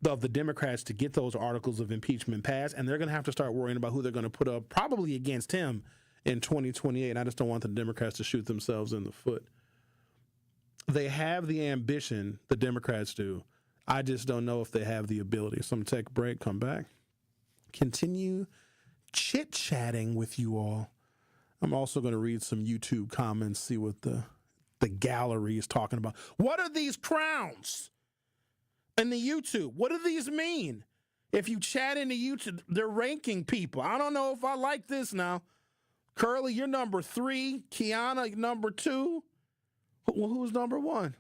of the Democrats to get those articles of impeachment passed, and they're going to have to start worrying about who they're going to put up probably against him in 2028. I just don't want the Democrats to shoot themselves in the foot. They have the ambition, the Democrats do. I just don't know if they have the ability. So I'm going to take a break, come back, continue chit-chatting with you all. I'm also going to read some YouTube comments, see what the gallery is talking about. What are these crowns in the YouTube? What do these mean? If you chat into YouTube, they're ranking people. I don't know if I like this now. Curly, you're number 3. Kiana, number 2. Well, who's number 1?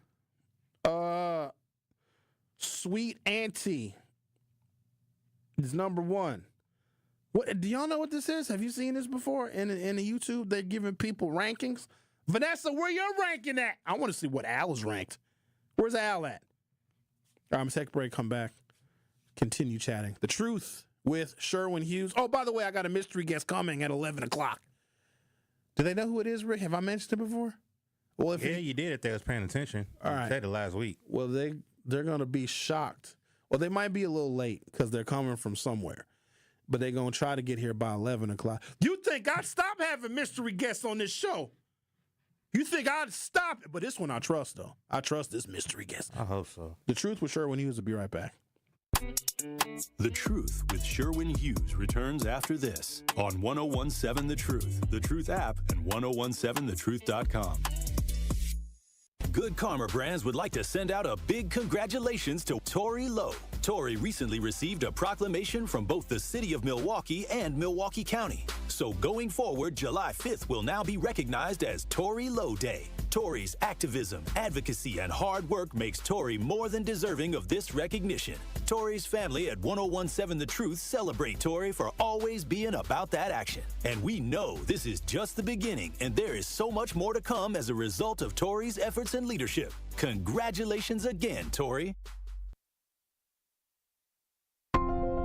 Sweet Auntie is number 1. What do y'all know what this is? Have you seen this before in the YouTube? They're giving people rankings. Vanessa, where your ranking at? I want to see what Al's ranked. Where's Al at? All right, I'm take a break. Come back. Continue chatting. The Truth with Sherwin Hughes. Oh, by the way, I got a mystery guest coming at 11 o'clock. Do they know who it is, Rick? Have I mentioned it before? Well, if you did if they was paying attention. All right. You said it last week. Well, they're going to be shocked. Well, they might be a little late because they're coming from somewhere. But they're going to try to get here by 11 o'clock. You think I'd stop having mystery guests on this show? You think I'd stop it? But this one I trust, though. I trust this mystery guest. I hope so. The Truth with Sherwin Hughes will be right back. The Truth with Sherwin Hughes returns after this on 1017 The Truth app, and 1017thetruth.com. Good Karma Brands would like to send out a big congratulations to Tori Lowe. Tori recently received a proclamation from both the city of Milwaukee and Milwaukee County. So going forward, July 5th will now be recognized as Tori Lowe Day. Tori's activism, advocacy, and hard work makes Tori more than deserving of this recognition. Tori's family at 1017 The Truth celebrate Tori for always being about that action. And we know this is just the beginning, and there is so much more to come as a result of Tori's efforts and leadership. Congratulations again, Tori.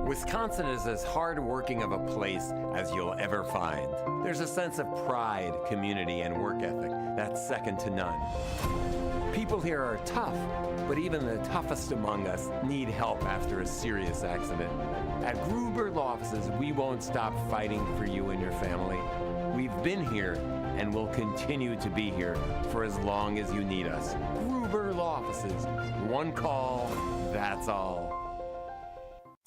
Wisconsin is as hard-working of a place as you'll ever find. There's a sense of pride, community, and work ethic that's second to none. People here are tough, but even the toughest among us need help after a serious accident. At Gruber Law Offices, we won't stop fighting for you and your family. We've been here and will continue to be here for as long as you need us. Gruber Law Offices. One call, that's all.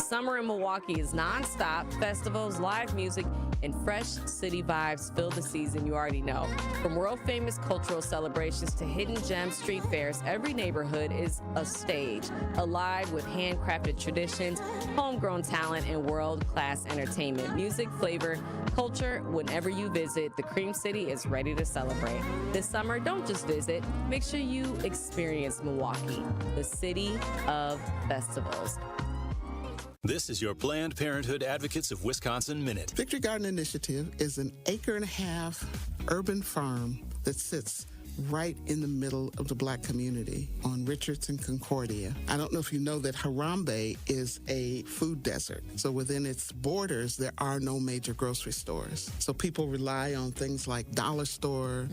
Summer in Milwaukee is nonstop. Festivals, live music, and fresh city vibes fill the season you already know. From world-famous cultural celebrations to hidden gem street fairs, every neighborhood is a stage, alive with handcrafted traditions, homegrown talent, and world-class entertainment. Music, flavor, culture, whenever you visit, the Cream City is ready to celebrate. This summer, don't just visit. Make sure you experience Milwaukee, the city of festivals. This is your Planned Parenthood Advocates of Wisconsin Minute. Victory Garden Initiative is an 1.5-acre urban farm that sits right in the middle of the Black community on Richards and Concordia. I don't know if you know that Harambe is a food desert. So within its borders, there are no major grocery stores. So people rely on things like dollar store,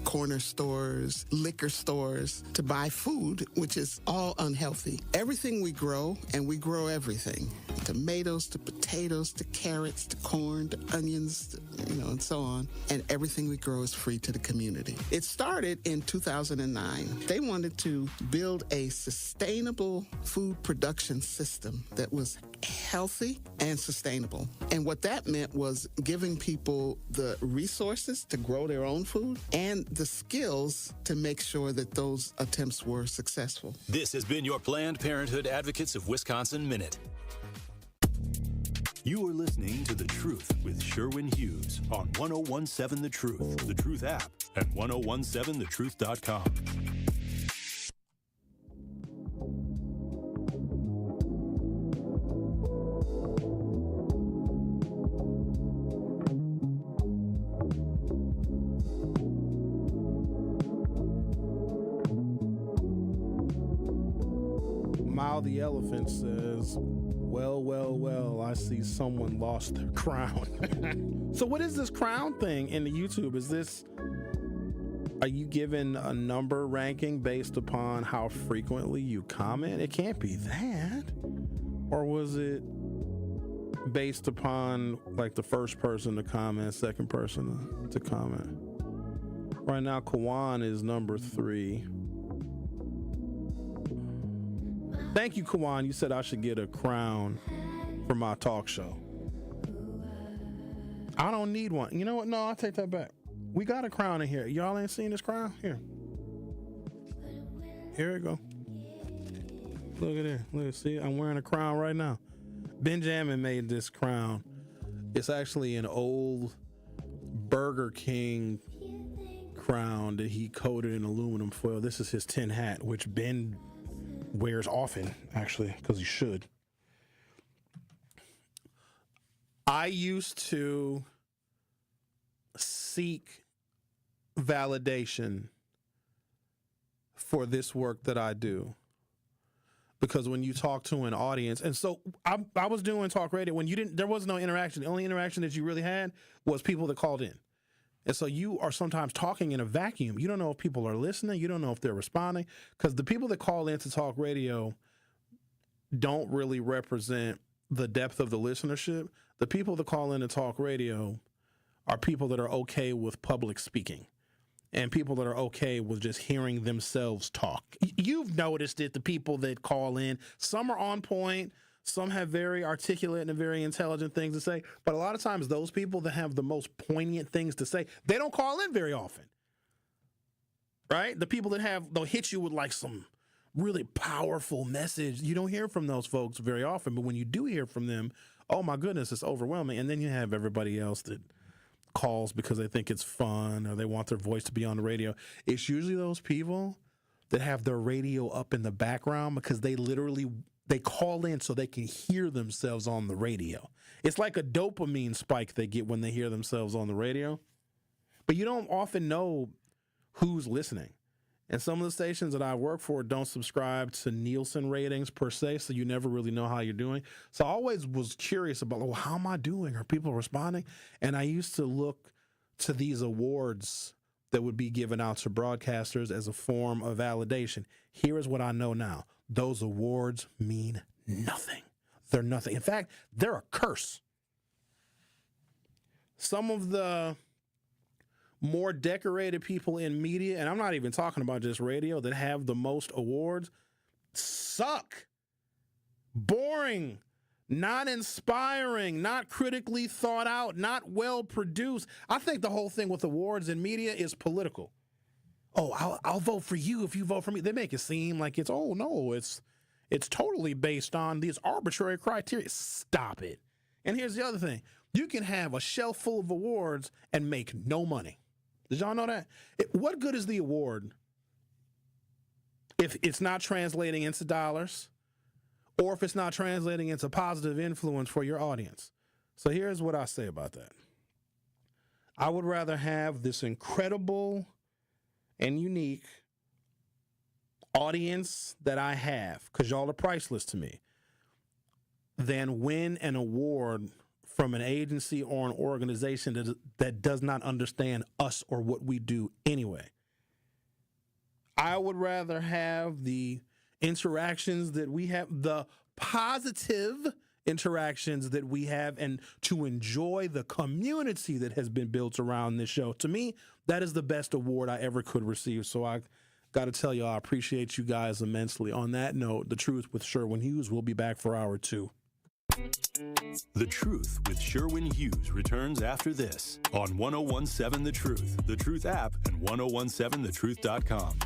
corner stores, liquor stores to buy food, which is all unhealthy. Everything we grow, and we grow everything, tomatoes to potatoes to carrots to corn to onions, to, and so on. And everything we grow is free to the community. It started in 2009. They wanted to build a sustainable food production system that was healthy and sustainable. And what that meant was giving people the resources to grow their own food and the skills to make sure that those attempts were successful. This has been your Planned Parenthood Advocates of Wisconsin Minute. You are listening to The Truth with Sherwin Hughes on 1017 The Truth, The Truth app, and 1017thetruth.com. Mile the Elephant says, well, I see someone lost their crown. So what is this crown thing in the YouTube? Are you given a number ranking based upon how frequently you comment? It can't be that. Or was it based upon like the first person to comment, second person to comment? Right now, Kawan is number 3. Thank you, Kawan. You said I should get a crown for my talk show. I don't need one. You know what? No, I'll take that back. We got a crown in here. Y'all ain't seen this crown? Here we go. Look at it. Look, see, I'm wearing a crown right now. Benjamin made this crown. It's actually an old Burger King crown that he coated in aluminum foil. This is his tin hat, which Ben wears often, actually, because he should. I used to seek validation for this work that I do. Because when you talk to an audience, and so I was doing talk radio when there was no interaction. The only interaction that you really had was people that called in. And so you are sometimes talking in a vacuum. You don't know if people are listening. You don't know if they're responding. Because the people that call in to talk radio don't really represent the depth of the listenership. The people that call in to talk radio are people that are okay with public speaking. And people that are okay with just hearing themselves talk. You've noticed it, the people that call in. Some are on point. Some have very articulate and very intelligent things to say. But a lot of times those people that have the most poignant things to say, they don't call in very often. Right? The people that they'll hit you with like some really powerful message. You don't hear from those folks very often. But when you do hear from them, oh my goodness, it's overwhelming. And then you have everybody else that calls because they think it's fun or they want their voice to be on the radio. It's usually those people that have their radio up in the background because they call in so they can hear themselves on the radio. It's like a dopamine spike they get when they hear themselves on the radio. But you don't often know who's listening. And some of the stations that I work for don't subscribe to Nielsen ratings per se, so you never really know how you're doing. So I always was curious about, well, how am I doing? Are people responding? And I used to look to these awards that would be given out to broadcasters as a form of validation. Here is what I know now. Those awards mean nothing. They're nothing. In fact, they're a curse. Some of the more decorated people in media, and I'm not even talking about just radio, that have the most awards, suck. Boring. Not inspiring. Not critically thought out. Not well produced. I think the whole thing with awards in media is political. Oh, I'll vote for you if you vote for me. They make it seem like it's totally based on these arbitrary criteria. Stop it. And here's the other thing. You can have a shelf full of awards and make no money. Did y'all know that? What good is the award if it's not translating into dollars or if it's not translating into positive influence for your audience? So here's what I say about that. I would rather have this incredible and unique audience that I have, because y'all are priceless to me, than win an award from an agency or an organization that does not understand us or what we do anyway. I would rather have the interactions that we have, the positive interactions that we have, and to enjoy the community that has been built around this show. To me, that is the best award I ever could receive. So I got to tell you, I appreciate you guys immensely. On that note, The Truth with Sherwin Hughes will be back for hour 2. The Truth with Sherwin Hughes returns after this on 1017 The Truth app, and 1017thetruth.com.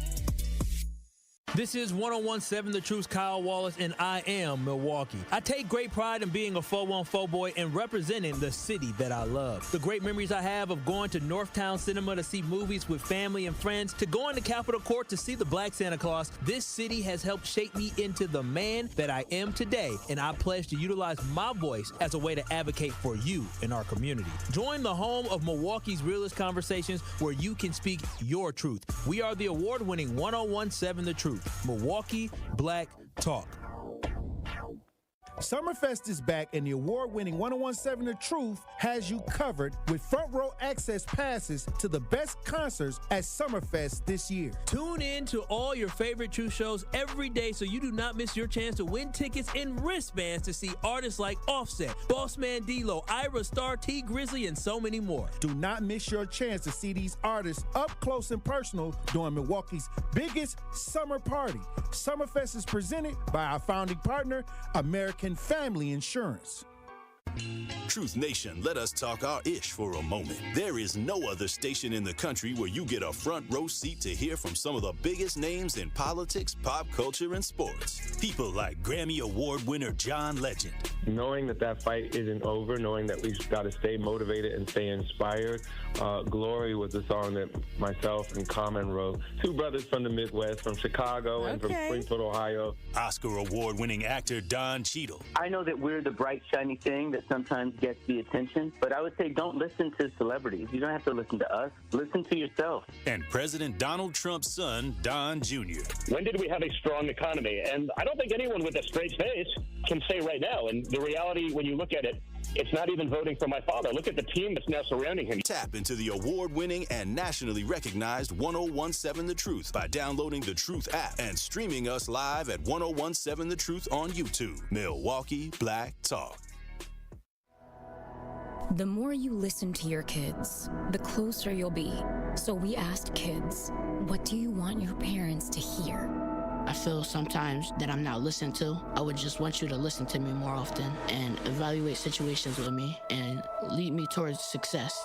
This is 1017 The Truth's Kyle Wallace, and I am Milwaukee. I take great pride in being a 414 boy and representing the city that I love. The great memories I have of going to Northtown Cinema to see movies with family and friends, to going to Capitol Court to see the Black Santa Claus, this city has helped shape me into the man that I am today, and I pledge to utilize my voice as a way to advocate for you in our community. Join the home of Milwaukee's realest conversations, where you can speak your truth. We are the award-winning 1017 The Truth. Milwaukee Black Talk. Summerfest is back, and the award-winning 1017 The Truth has you covered with front row access passes to the best concerts at Summerfest this year. Tune in to all your favorite Truth shows every day so you do not miss your chance to win tickets and wristbands to see artists like Offset, Bossman D-Lo, Ira Star, T Grizzly, and so many more. Do not miss your chance to see these artists up close and personal during Milwaukee's biggest summer party. Summerfest is presented by our founding partner, American Family Insurance. Truth Nation, let us talk our ish for a moment. There is no other station in the country where you get a front row seat to hear from some of the biggest names in politics, pop culture, and sports. People like Grammy Award winner John Legend, knowing that fight isn't over, knowing that we've got to stay motivated and stay inspired. Glory was a song that myself and Common wrote. Two brothers from the Midwest, from Chicago and from Springfield, Ohio. Oscar award-winning actor Don Cheadle. I know that we're the bright, shiny thing that sometimes gets the attention, but I would say don't listen to celebrities. You don't have to listen to us. Listen to yourself. And President Donald Trump's son, Don Jr. When did we have a strong economy? And I don't think anyone with a straight face can say right now. And the reality, when you look at it, it's not even voting for my father. Look at the team that's now surrounding him. Tap into the award-winning and nationally recognized 1017 The Truth by downloading the Truth app and streaming us live at 1017 The Truth on YouTube. Milwaukee Black Talk. The more you listen to your kids, the closer you'll be. So we asked kids, what do you want your parents to hear? I feel sometimes that I'm not listened to. I would just want you to listen to me more often and evaluate situations with me and lead me towards success.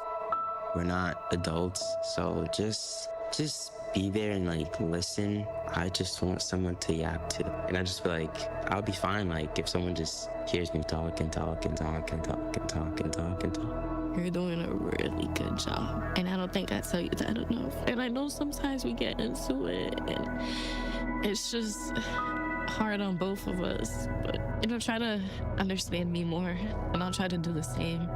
We're not adults, so just be there and listen. I just want someone to yap to. And I just feel like I'll be fine if someone just hears me talk and talk and talk and talk and talk and talk and talk. You're doing a really good job. And I don't think I tell you that enough. And I know sometimes we get into it and it's just hard on both of us. But, try to understand me more and I'll try to do the same.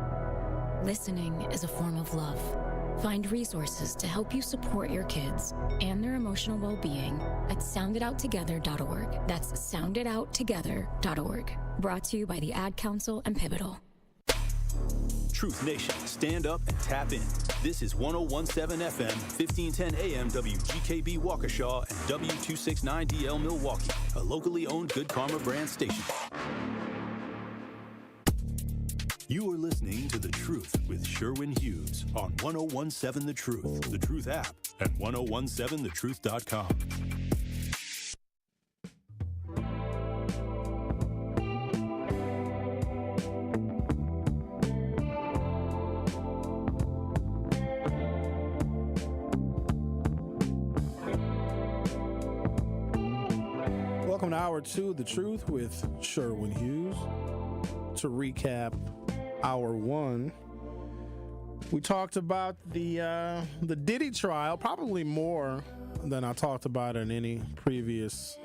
Listening is a form of love. Find resources to help you support your kids and their emotional well-being at sounditouttogether.org. That's sounditouttogether.org. Brought to you by the Ad Council and Pivotal. Truth Nation, stand up and tap in. This is 1017 FM, 1510 AM WGKB Waukesha and W269DL Milwaukee, a locally owned Good Karma brand station. You are listening to The Truth with Sherwin Hughes on 1017 The Truth, The Truth app, and 1017thetruth.com. Welcome to Hour 2, The Truth with Sherwin Hughes. To recap Hour 1, we talked about the Diddy trial, probably more than I talked about in any previous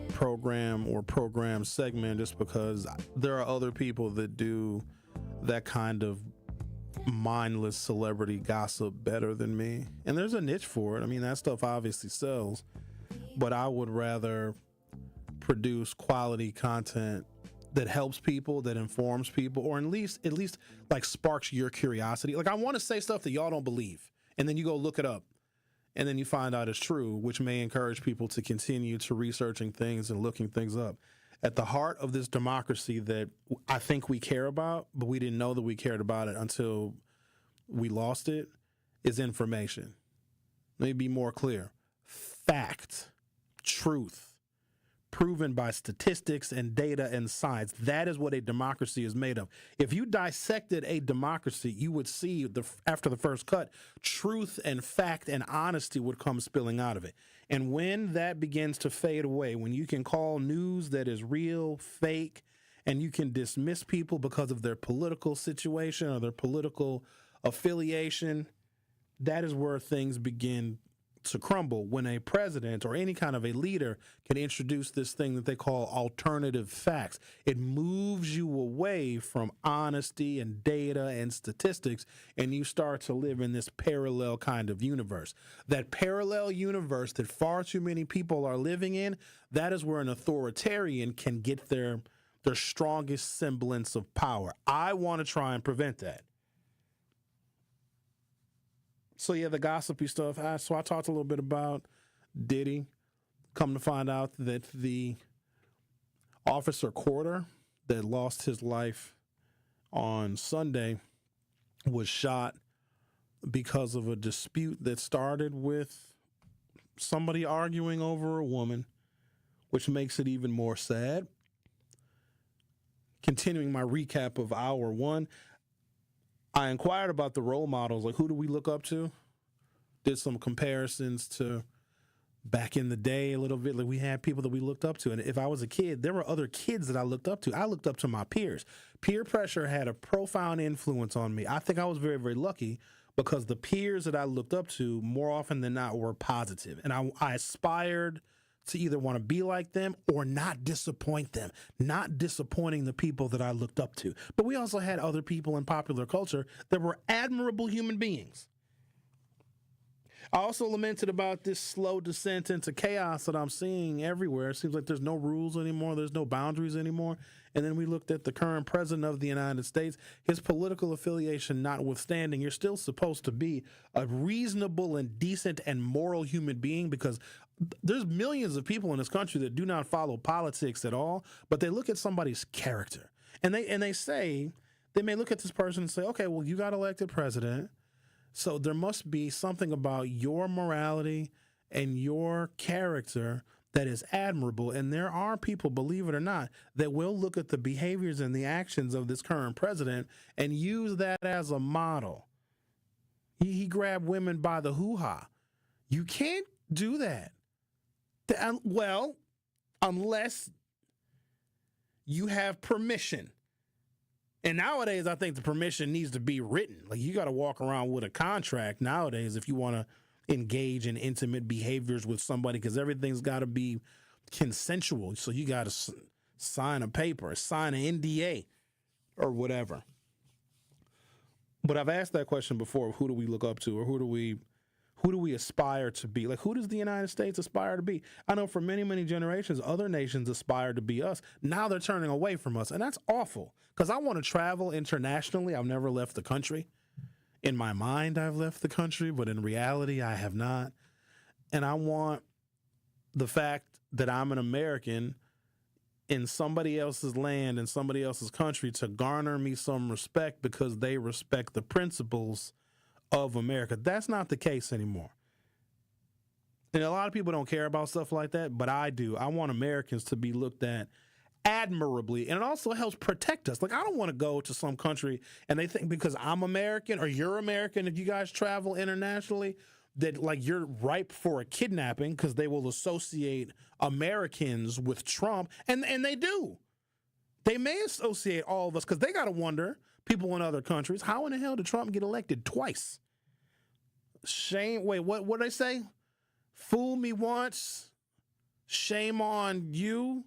program or program segment, just because there are other people that do that kind of mindless celebrity gossip better than me. And there's a niche for it. I mean, that stuff obviously sells, but I would rather produce quality content that helps people, that informs people, or at least sparks your curiosity. I want to say stuff that y'all don't believe, and then you go look it up, and then you find out it's true, which may encourage people to continue to researching things and looking things up. At the heart of this democracy that I think we care about, but we didn't know that we cared about it until we lost it, is information. Let me be more clear. Fact, truth, proven by statistics and data and science. That is what a democracy is made of. If you dissected a democracy, you would see after the first cut, truth and fact and honesty would come spilling out of it. And when that begins to fade away, when you can call news that is real, fake, and you can dismiss people because of their political situation or their political affiliation, that is where things begin to crumble. When a president or any kind of a leader can introduce this thing that they call alternative facts, it moves you away from honesty and data and statistics, and you start to live in this parallel kind of universe. That parallel universe that far too many people are living in, that is where an authoritarian can get their strongest semblance of power. I want to try and prevent that. So, yeah, the gossipy stuff. So I talked a little bit about Diddy. Come to find out that the Officer Corder that lost his life on Sunday was shot because of a dispute that started with somebody arguing over a woman, which makes it even more sad. Continuing my recap of Hour 1, I inquired about the role models, who do we look up to? Did some comparisons to Back in the day, a little bit, like we had people that we looked up to. And if I was a kid, there were other kids that I looked up to. I looked up to my peers. Peer pressure had a profound influence on me. I think I was very, very lucky because the peers that I looked up to more often than not were positive. And I aspired to either want to be like them or not disappoint them, not disappointing the people that I looked up to. But we also had other people in popular culture that were admirable human beings. I also lamented about this slow descent into chaos that I'm seeing everywhere. It seems like there's no rules anymore. There's no boundaries anymore. And then we looked at the current president of the United States, his political affiliation notwithstanding, you're still supposed to be a reasonable and decent and moral human being because there's millions of people in this country that do not follow politics at all, but they look at somebody's character. And they say, they may look at this person and say, okay, well, you got elected president. So there must be something about your morality and your character that is admirable. And there are people, believe it or not, that will look at the behaviors and the actions of this current president and use that as a model. He grabbed women by the hoo-ha. You can't do that. Well, unless you have permission. And nowadays, I think the permission needs to be written. Like, you got to walk around with a contract nowadays if you want to engage in intimate behaviors with somebody because everything's got to be consensual. So you got to sign a paper, sign an NDA or whatever. But I've asked that question before. Who do we look up to or who do we aspire to be? Like, who does the United States aspire to be? I know for many, many generations, other nations aspired to be us. Now they're turning away from us, and that's awful because I want to travel internationally. I've never left the country. In my mind, I've left the country, but in reality, I have not. And I want the fact that I'm an American in somebody else's land, in somebody else's country, to garner me some respect because they respect the principles of America. That's not the case anymore. And a lot of people don't care about stuff like that, but I do. I want Americans to be looked at admirably, and it also helps protect us. Like, I don't want to go to some country and they think because I'm American or you're American, if you guys travel internationally, that like you're ripe for a kidnapping because they will associate Americans with Trump, and they do. They may associate all of us because they got to wonder, people in other countries, how in the hell did Trump get elected twice? Shame. Wait, what did they say? Fool me once, shame on you.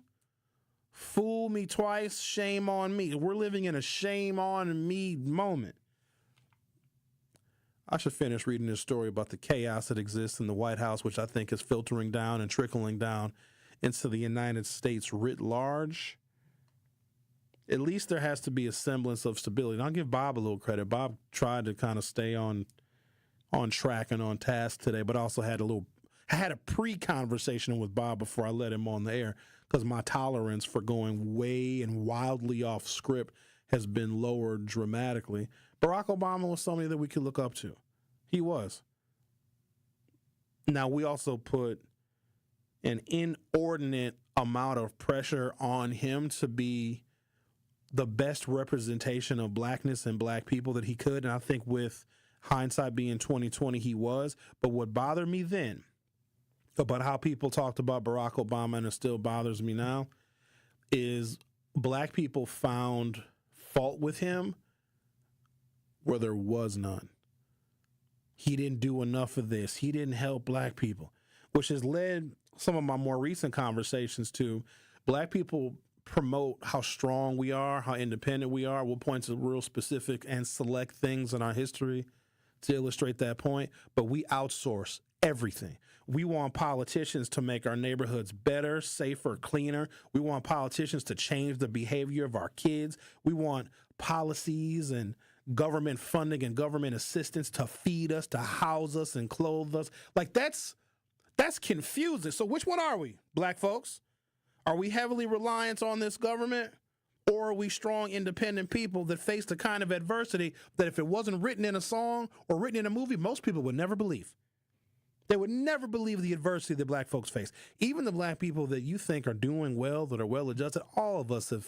Fool me twice, shame on me. We're living in a shame on me moment. I should finish reading this story about the chaos that exists in the White House, which I think is filtering down and trickling down into the United States writ large. At least there has to be a semblance of stability. And I'll give Bob a little credit. Bob tried to kind of stay on track and on task today, but also had a pre-conversation with Bob before I let him on the air because my tolerance for going way and wildly off script has been lowered dramatically. Barack Obama was somebody that we could look up to. He was. Now, we also put an inordinate amount of pressure on him to be the best representation of blackness and black people that he could. And I think with hindsight being 2020, he was. But what bothered me then about how people talked about Barack Obama, and it still bothers me now, is black people found fault with him where there was none. He didn't do enough of this. He didn't help black people, which has led some of my more recent conversations to black people promote how strong we are, how independent we are. We'll point to real specific and select things in our history to illustrate that point, but we outsource everything. We want politicians to make our neighborhoods better, safer, cleaner. We want politicians to change the behavior of our kids. We want policies and government funding and government assistance to feed us, to house us and clothe us. Like, that's confusing. So which one are we, black folks? Are we heavily reliant on this government, or are we strong, independent people that face the kind of adversity that if it wasn't written in a song or written in a movie, most people would never believe? They would never believe the adversity that black folks face. Even the black people that you think are doing well, that are well-adjusted, all of us have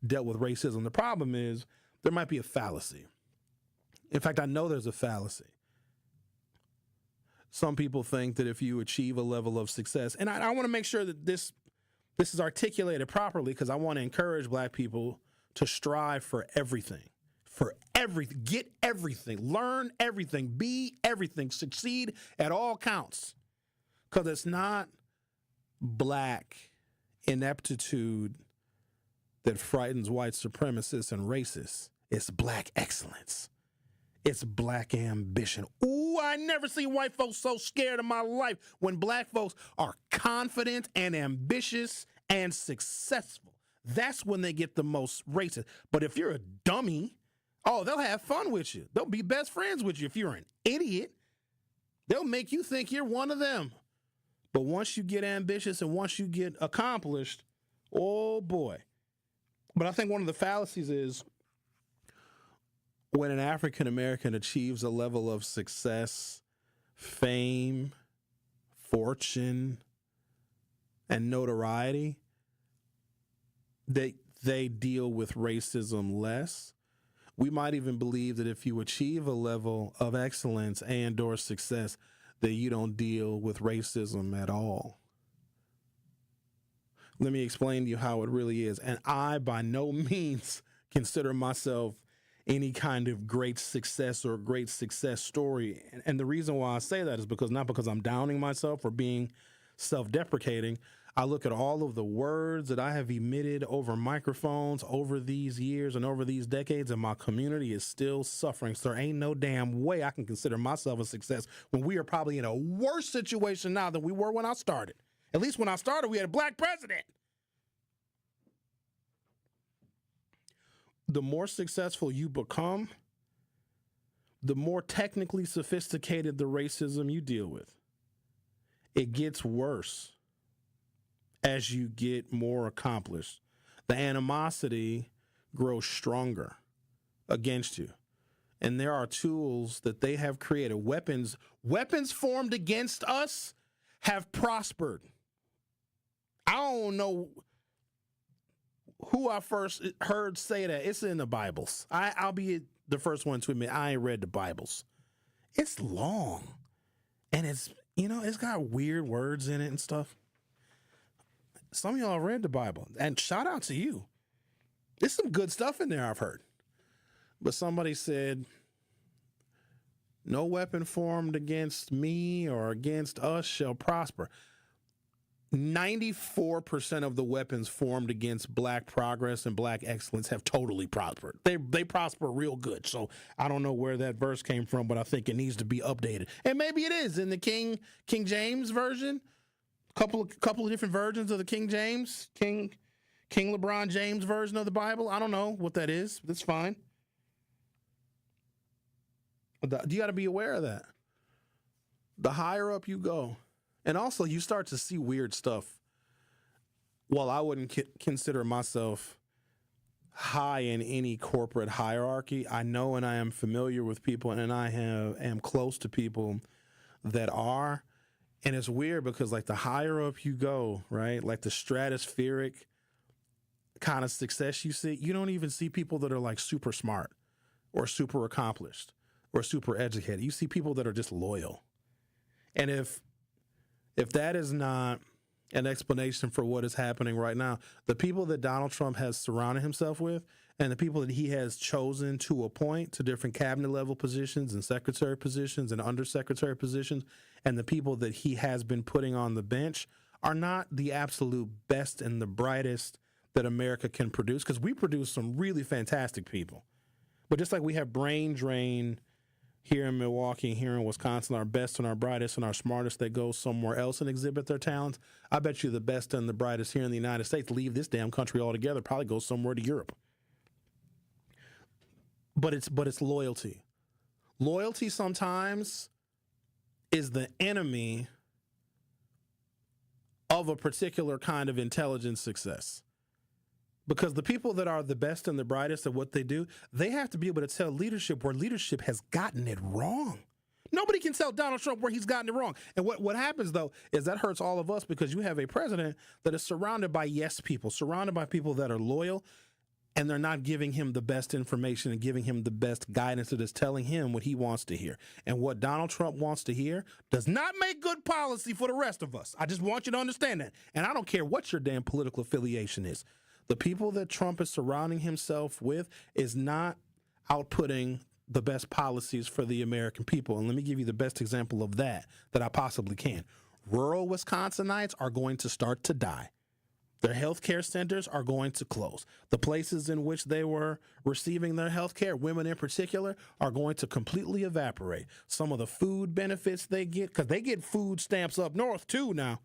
dealt with racism. The problem is there might be a fallacy. In fact, I know there's a fallacy. Some people think that if you achieve a level of success, and I want to make sure that this is articulated properly, because I want to encourage black people to strive for everything. Get everything, learn everything, be everything, succeed at all counts. Because it's not black ineptitude that frightens white supremacists and racists. It's black excellence. It's black ambition. Ooh, I never seen white folks so scared in my life when black folks are confident and ambitious and successful. That's when they get the most racist. But if you're a dummy, oh, they'll have fun with you. They'll be best friends with you. If you're an idiot, they'll make you think you're one of them. But once you get ambitious and once you get accomplished, oh boy. But I think one of the fallacies is when an African American achieves a level of success, fame, fortune, and notoriety, they deal with racism less. We might even believe that if you achieve a level of excellence and or success, that you don't deal with racism at all. Let me explain to you how it really is. And I, by no means, consider myself any kind of great success or great success story. And the reason why I say that is not because I'm downing myself or being self-deprecating. I look at all of the words that I have emitted over microphones over these years and over these decades, and my community is still suffering. So there ain't no damn way I can consider myself a success when we are probably in a worse situation now than we were when I started. At least when I started, we had a black president. The more successful you become, the more technically sophisticated the racism you deal with. It gets worse as you get more accomplished. The animosity grows stronger against you. And there are tools that they have created. Weapons formed against us have prospered. I don't know who I first heard say that. It's in the Bibles. I'll be the first one to admit I ain't read the Bibles. It's long. And it's got weird words in it and stuff. Some of y'all read the Bible, and shout out to you. There's some good stuff in there, I've heard. But somebody said, no weapon formed against me or against us shall prosper. 94% of the weapons formed against black progress and black excellence have totally prospered. They prosper real good. So I don't know where that verse came from, but I think it needs to be updated. And maybe it is in the King James version. Couple of different versions of the King James, King LeBron James version of the Bible. I don't know what that is. That's fine. But you got to be aware of that. The higher up you go, and also you start to see weird stuff. While I wouldn't consider myself high in any corporate hierarchy, I know and I am familiar with people, and I am close to people that are. And it's weird because, like, the higher up you go, right, like the stratospheric kind of success you see, you don't even see people that are, like, super smart or super accomplished or super educated. You see people that are just loyal. And if that is not an explanation for what is happening right now, the people that Donald Trump has surrounded himself with and the people that he has chosen to appoint to different cabinet level positions and secretary positions and undersecretary positions, and the people that he has been putting on the bench are not the absolute best and the brightest that America can produce, because we produce some really fantastic people. But just like we have brain drain here in Milwaukee and here in Wisconsin, our best and our brightest and our smartest that go somewhere else and exhibit their talents, I bet you the best and the brightest here in the United States leave this damn country altogether, probably go somewhere to Europe. But it's loyalty. Loyalty sometimes is the enemy of a particular kind of intelligent success. Because the people that are the best and the brightest at what they do, they have to be able to tell leadership where leadership has gotten it wrong. Nobody can tell Donald Trump where he's gotten it wrong. And what happens, though, is that hurts all of us, because you have a president that is surrounded by yes people, surrounded by people that are loyal. and they're not giving him the best information and giving him the best guidance that is telling him what he wants to hear. And what Donald Trump wants to hear does not make good policy for the rest of us. I just want you to understand that. And I don't care what your damn political affiliation is. The people that Trump is surrounding himself with is not outputting the best policies for the American people. And let me give you the best example of that I possibly can. Rural Wisconsinites are going to start to die. Their health care centers are going to close. The places in which they were receiving their health care, women in particular, are going to completely evaporate. Some of the food benefits they get, because they get food stamps up north too now.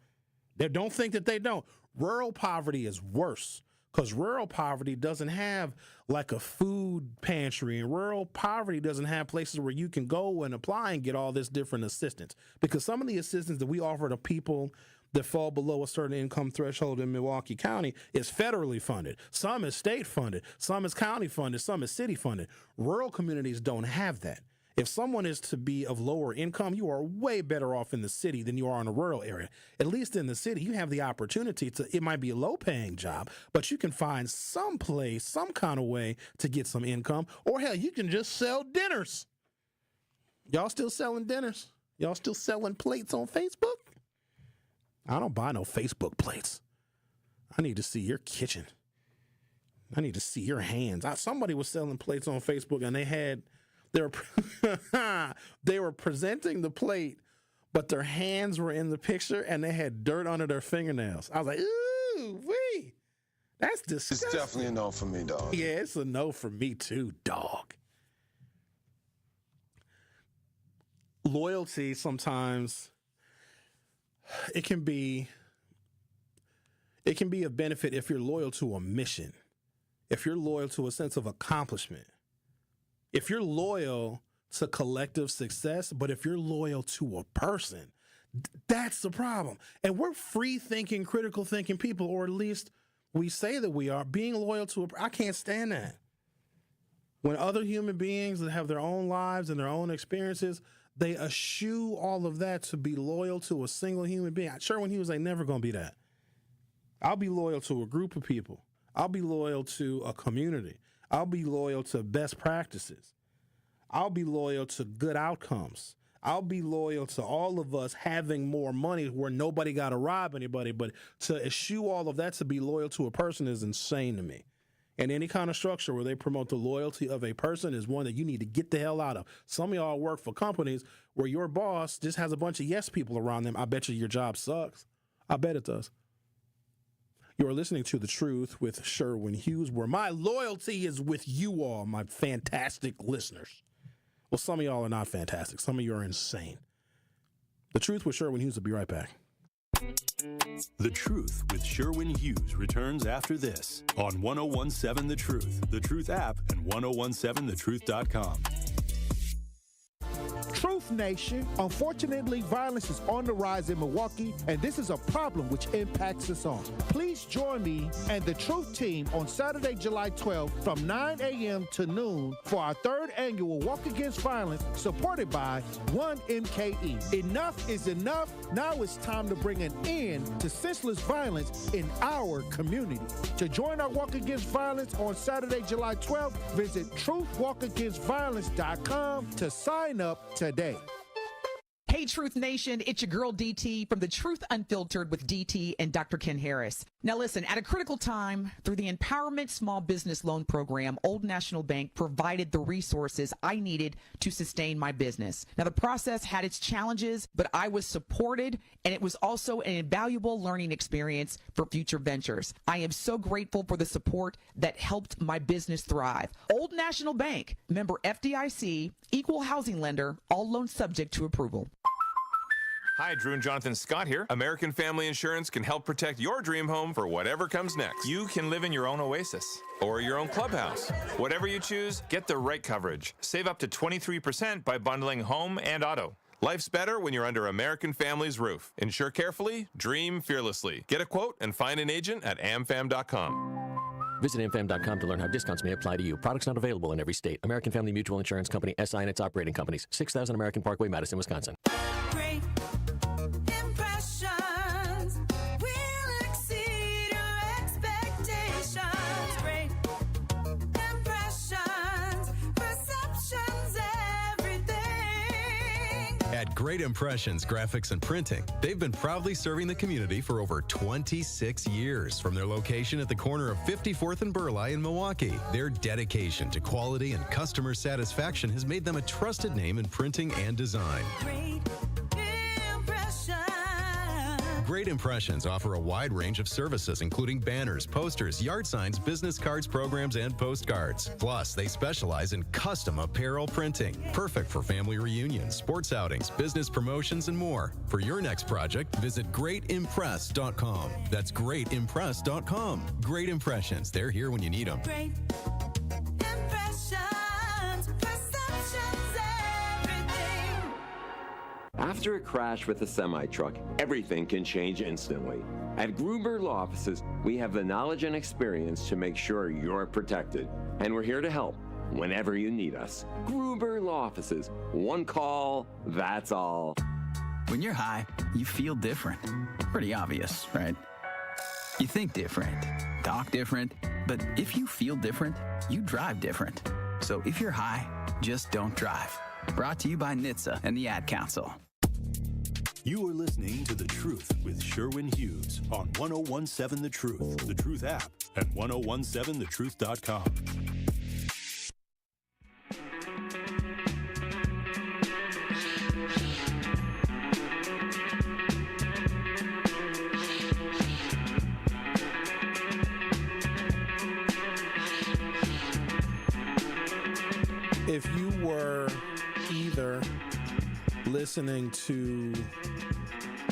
They don't think that they don't. Rural poverty is worse because rural poverty doesn't have like a food pantry, and rural poverty doesn't have places where you can go and apply and get all this different assistance. Because some of the assistance that we offer to people that fall below a certain income threshold in Milwaukee County is federally funded. Some is state funded. Some is county funded. Some is city funded. Rural communities don't have that. If someone is to be of lower income, you are way better off in the city than you are in a rural area. At least in the city, you have the opportunity to, it might be a low-paying job, but you can find some place, some kind of way to get some income. Or hell, you can just sell dinners. Y'all still selling dinners? Y'all still selling plates on Facebook? I don't buy no Facebook plates. I need to see your kitchen. I need to see your hands. Somebody was selling plates on Facebook, and they were presenting the plate, but their hands were in the picture, and they had dirt under their fingernails. I was like, ooh, wee. That's disgusting. It's definitely a no for me, dog. Yeah, it's a no for me too, dog. Loyalty sometimes... It can be a benefit if you're loyal to a mission, if you're loyal to a sense of accomplishment, if you're loyal to collective success, but if you're loyal to a person, that's the problem. And we're free-thinking, critical-thinking people, or at least we say that we are. Being loyal to I can't stand that. When other human beings that have their own lives and their own experiences, they eschew all of that to be loyal to a single human being. Sherwin Hughes ain't never going to be that. I'll be loyal to a group of people. I'll be loyal to a community. I'll be loyal to best practices. I'll be loyal to good outcomes. I'll be loyal to all of us having more money where nobody got to rob anybody. But to eschew all of that to be loyal to a person is insane to me. And any kind of structure where they promote the loyalty of a person is one that you need to get the hell out of. Some of y'all work for companies where your boss just has a bunch of yes people around them. I bet you your job sucks. I bet it does. You're listening to The Truth with Sherwin Hughes, where my loyalty is with you all, my fantastic listeners. Well, some of y'all are not fantastic. Some of you are insane. The Truth with Sherwin Hughes will be right back. The Truth with Sherwin Hughes returns after this on 1017 The Truth app, and 1017thetruth.com. Truth Nation, unfortunately, violence is on the rise in Milwaukee, and this is a problem which impacts us all. Please join me and the Truth team on Saturday, July 12th from 9 a.m. to noon for our third annual Walk Against Violence, supported by 1MKE. Enough is enough. Now it's time to bring an end to senseless violence in our community. To join our Walk Against Violence on Saturday, July 12th, visit truthwalkagainstviolence.com to sign up today. Hey, Truth Nation, it's your girl DT from The Truth Unfiltered with DT and Dr. Ken Harris. Now listen, at a critical time, through the Empowerment Small Business Loan Program, Old National Bank provided the resources I needed to sustain my business. Now the process had its challenges, but I was supported, and it was also an invaluable learning experience for future ventures. I am so grateful for the support that helped my business thrive. Old National Bank, member FDIC, equal housing lender, all loans subject to approval. Hi, Drew and Jonathan Scott here. American Family Insurance can help protect your dream home for whatever comes next. You can live in your own oasis or your own clubhouse. Whatever you choose, get the right coverage. Save up to 23% by bundling home and auto. Life's better when you're under American Family's roof. Insure carefully, dream fearlessly. Get a quote and find an agent at amfam.com. Visit amfam.com to learn how discounts may apply to you. Products not available in every state. American Family Mutual Insurance Company, SI and its operating companies. 6000 American Parkway, Madison, Wisconsin. Great impressions will exceed your expectations. Great Great Impressions Graphics and Printing. They've been proudly serving the community for over 26 years from their location at the corner of 54th and Burleigh in Milwaukee. Their dedication to quality and customer satisfaction has made them a trusted name in printing and design. Great Impressions offer a wide range of services, including banners, posters, yard signs, business cards, programs, and postcards. Plus, they specialize in custom apparel printing, perfect for family reunions, sports outings, business promotions, and more. For your next project, visit greatimpress.com. That's greatimpress.com. Great Impressions. They're here when you need them. Great Impressions, perceptions, everything. After a crash with a semi-truck, everything can change instantly. At Gruber Law Offices, we have the knowledge and experience to make sure you're protected. And we're here to help whenever you need us. Gruber Law Offices. One call, that's all. When you're high, you feel different. Pretty obvious, right? You think different, talk different, but if you feel different, you drive different. So if you're high, just don't drive. Brought to you by NHTSA and the Ad Council. You are listening to The Truth with Sherwin Hughes on 1017 The Truth, The Truth app, and 1017thetruth.com. If you were either listening to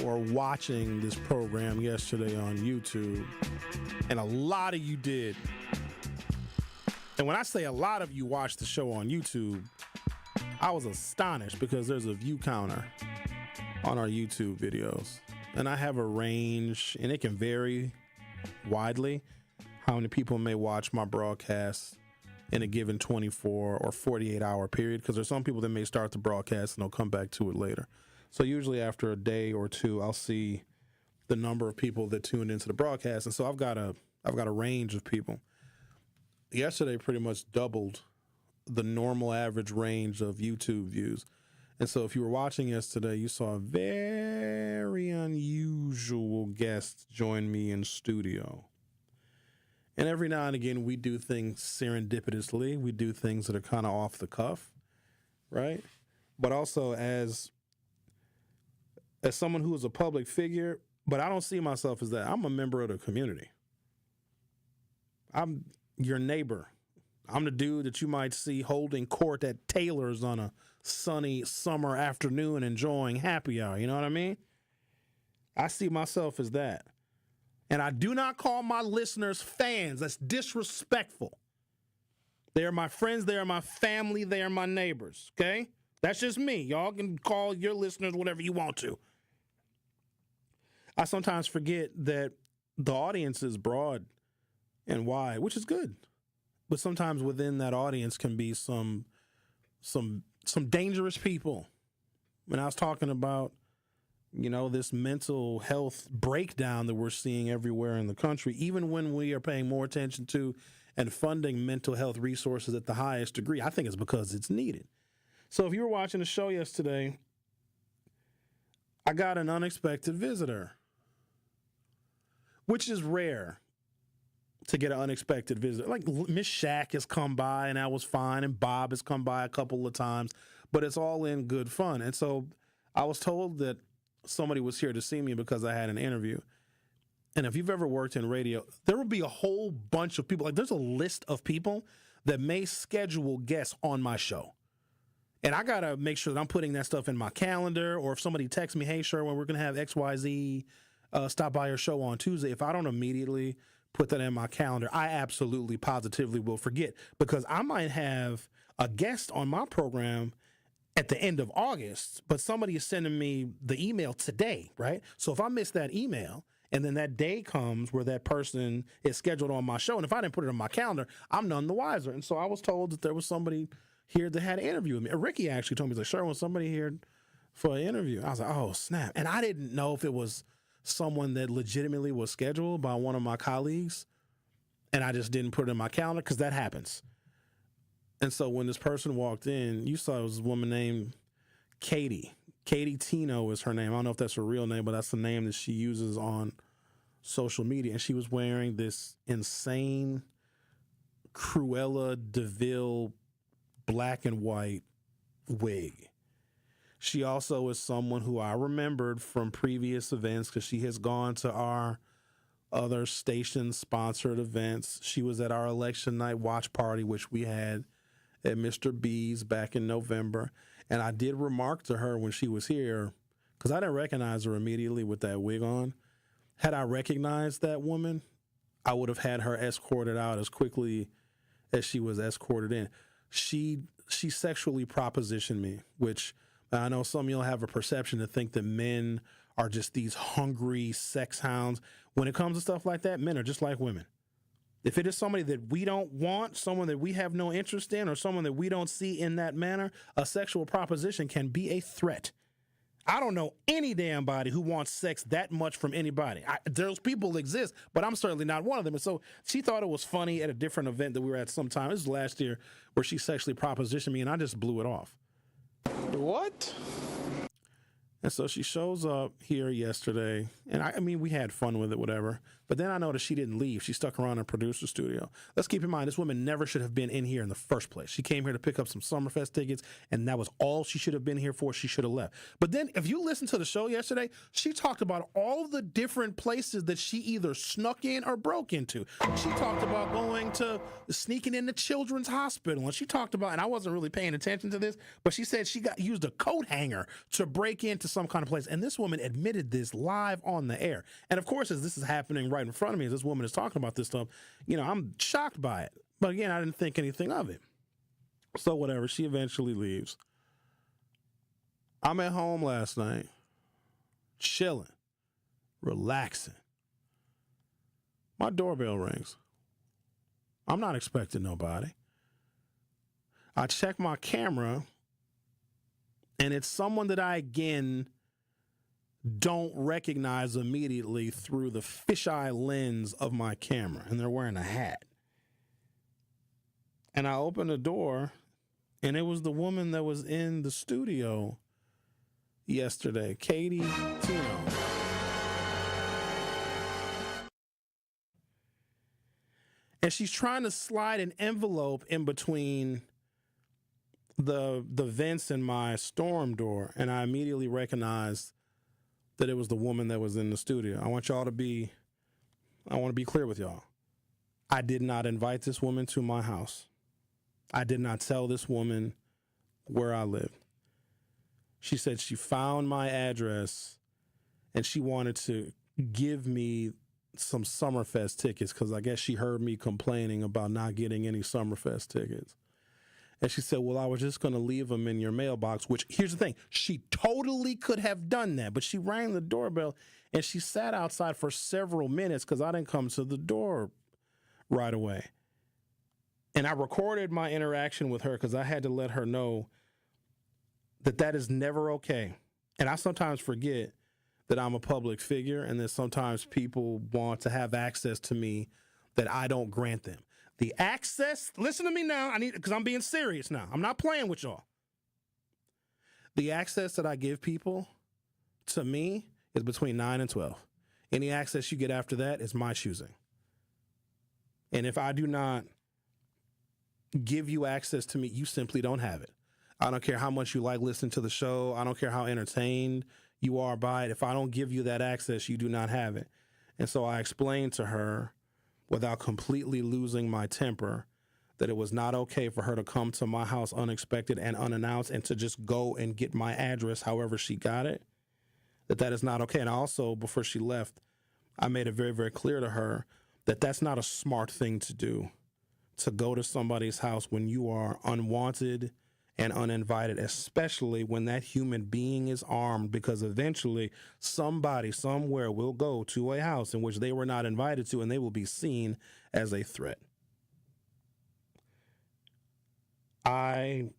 or watching this program yesterday on YouTube, and a lot of you did, and when I say a lot of you watched the show on YouTube, I was astonished because there's a view counter on our YouTube videos, and I have a range, and it can vary widely how many people may watch my broadcast in a given 24 or 48 hour period, because there's some people that may start the broadcast and they'll come back to it later. So usually after a day or two, I'll see the number of people that tuned into the broadcast. And so I've got a range of people. Yesterday pretty much doubled the normal average range of YouTube views. And so if you were watching yesterday, you saw a very unusual guest join me in studio. And every now and again, we do things serendipitously. We do things that are kind of off the cuff, right? But also as someone who is a public figure, but I don't see myself as that. I'm a member of the community. I'm your neighbor. I'm the dude that you might see holding court at Taylor's on a sunny summer afternoon enjoying happy hour. You know what I mean? I see myself as that. And I do not call my listeners fans. That's disrespectful. They are my friends. They are my family. They are my neighbors. Okay? That's just me. Y'all can call your listeners whatever you want to. I sometimes forget that the audience is broad and wide, which is good. But sometimes within that audience can be some dangerous people. When I was talking about, you know, this mental health breakdown that we're seeing everywhere in the country, even when we are paying more attention to and funding mental health resources at the highest degree, I think it's because it's needed. So if you were watching the show yesterday, I got an unexpected visitor, which is rare to get an unexpected visitor. Like Miss Shack has come by and that was fine, and Bob has come by a couple of times, but it's all in good fun. And so I was told that somebody was here to see me because I had an interview. And if you've ever worked in radio, there will be a whole bunch of people. Like there's a list of people that may schedule guests on my show. And I got to make sure that I'm putting that stuff in my calendar, or if somebody texts me, hey, Sherwin, we're going to have XYZ stop by your show on Tuesday. If I don't immediately put that in my calendar, I absolutely positively will forget, because I might have a guest on my program at the end of August, but somebody is sending me the email today, right? So if I miss that email and then that day comes where that person is scheduled on my show, and if I didn't put it on my calendar, I'm none the wiser. And so I was told that there was somebody here that had an interview with me. Ricky actually told me, he's like, Sherwin, somebody here for an interview. I was like, oh, snap. And I didn't know if it was someone that legitimately was scheduled by one of my colleagues, and I just didn't put it in my calendar, because that happens. And so when this person walked in, you saw it was a woman named Katie Katie Tino is her name. I don't know if that's her real name, but that's the name that she uses on social media. And she was wearing this insane Cruella DeVille black and white wig. She also is someone who I remembered from previous events because she has gone to our other station-sponsored events. She was at our election night watch party, which we had at Mr. B's back in November. And I did remark to her when she was here, because I didn't recognize her immediately with that wig on. Had I recognized that woman, I would have had her escorted out as quickly as she was escorted in. She sexually propositioned me, which I know some of y'all have a perception to think that men are just these hungry sex hounds. When it comes to stuff like that, men are just like women. If it is somebody that we don't want, someone that we have no interest in, or someone that we don't see in that manner, a sexual proposition can be a threat. I don't know any damn body who wants sex that much from anybody. Those people exist, but I'm certainly not one of them. And so she thought it was funny at a different event that we were at sometime. This was last year where she sexually propositioned me, and I just blew it off. What? And so she shows up here yesterday, and I mean, we had fun with it, whatever. But then I noticed she didn't leave. She stuck around in the producer studio. Let's keep in mind, this woman never should have been in here in the first place. She came here to pick up some Summerfest tickets, and that was all she should have been here for. She should have left. But then if you listen to the show yesterday, she talked about all the different places that she either snuck in or broke into. She talked about sneaking into Children's Hospital, and she talked about, and I wasn't really paying attention to this, but she said she used a coat hanger to break into some kind of place. And this woman admitted this live on the air. And of course, as this is happening right in front of me, as this woman is talking about this stuff, I'm shocked by it. But again, I didn't think anything of it. So whatever, she eventually leaves. I'm at home last night, chilling, relaxing. My doorbell rings. I'm not expecting nobody. I check my camera, and it's someone that I, again, don't recognize immediately through the fisheye lens of my camera, and they're wearing a hat. And I open the door, and it was the woman that was in the studio yesterday, Katie Tino. And she's trying to slide an envelope in between the vents in my storm door, and I immediately recognized that it was the woman that was in the studio. I want to be clear with y'all. I did not invite this woman to my house. I did not tell this woman where I lived. She said she found my address and she wanted to give me some Summerfest tickets because I guess she heard me complaining about not getting any Summerfest tickets. And she said, well, I was just going to leave them in your mailbox, which, here's the thing, she totally could have done that. But she rang the doorbell, and she sat outside for several minutes because I didn't come to the door right away. And I recorded my interaction with her because I had to let her know that is never okay. And I sometimes forget that I'm a public figure and that sometimes people want to have access to me that I don't grant them. The access, listen to me now, because I'm being serious now. I'm not playing with y'all. The access that I give people, to me, is between 9 and 12. Any access you get after that is my choosing. And if I do not give you access to me, you simply don't have it. I don't care how much you like listening to the show. I don't care how entertained you are by it. If I don't give you that access, you do not have it. And so I explained to her, without completely losing my temper, that it was not okay for her to come to my house unexpected and unannounced and to just go and get my address however she got it, that is not okay. And also, before she left, I made it very, very clear to her that that's not a smart thing to do, to go to somebody's house when you are unwanted and uninvited, especially when that human being is armed, because eventually somebody somewhere will go to a house in which they were not invited to, and they will be seen as a threat. I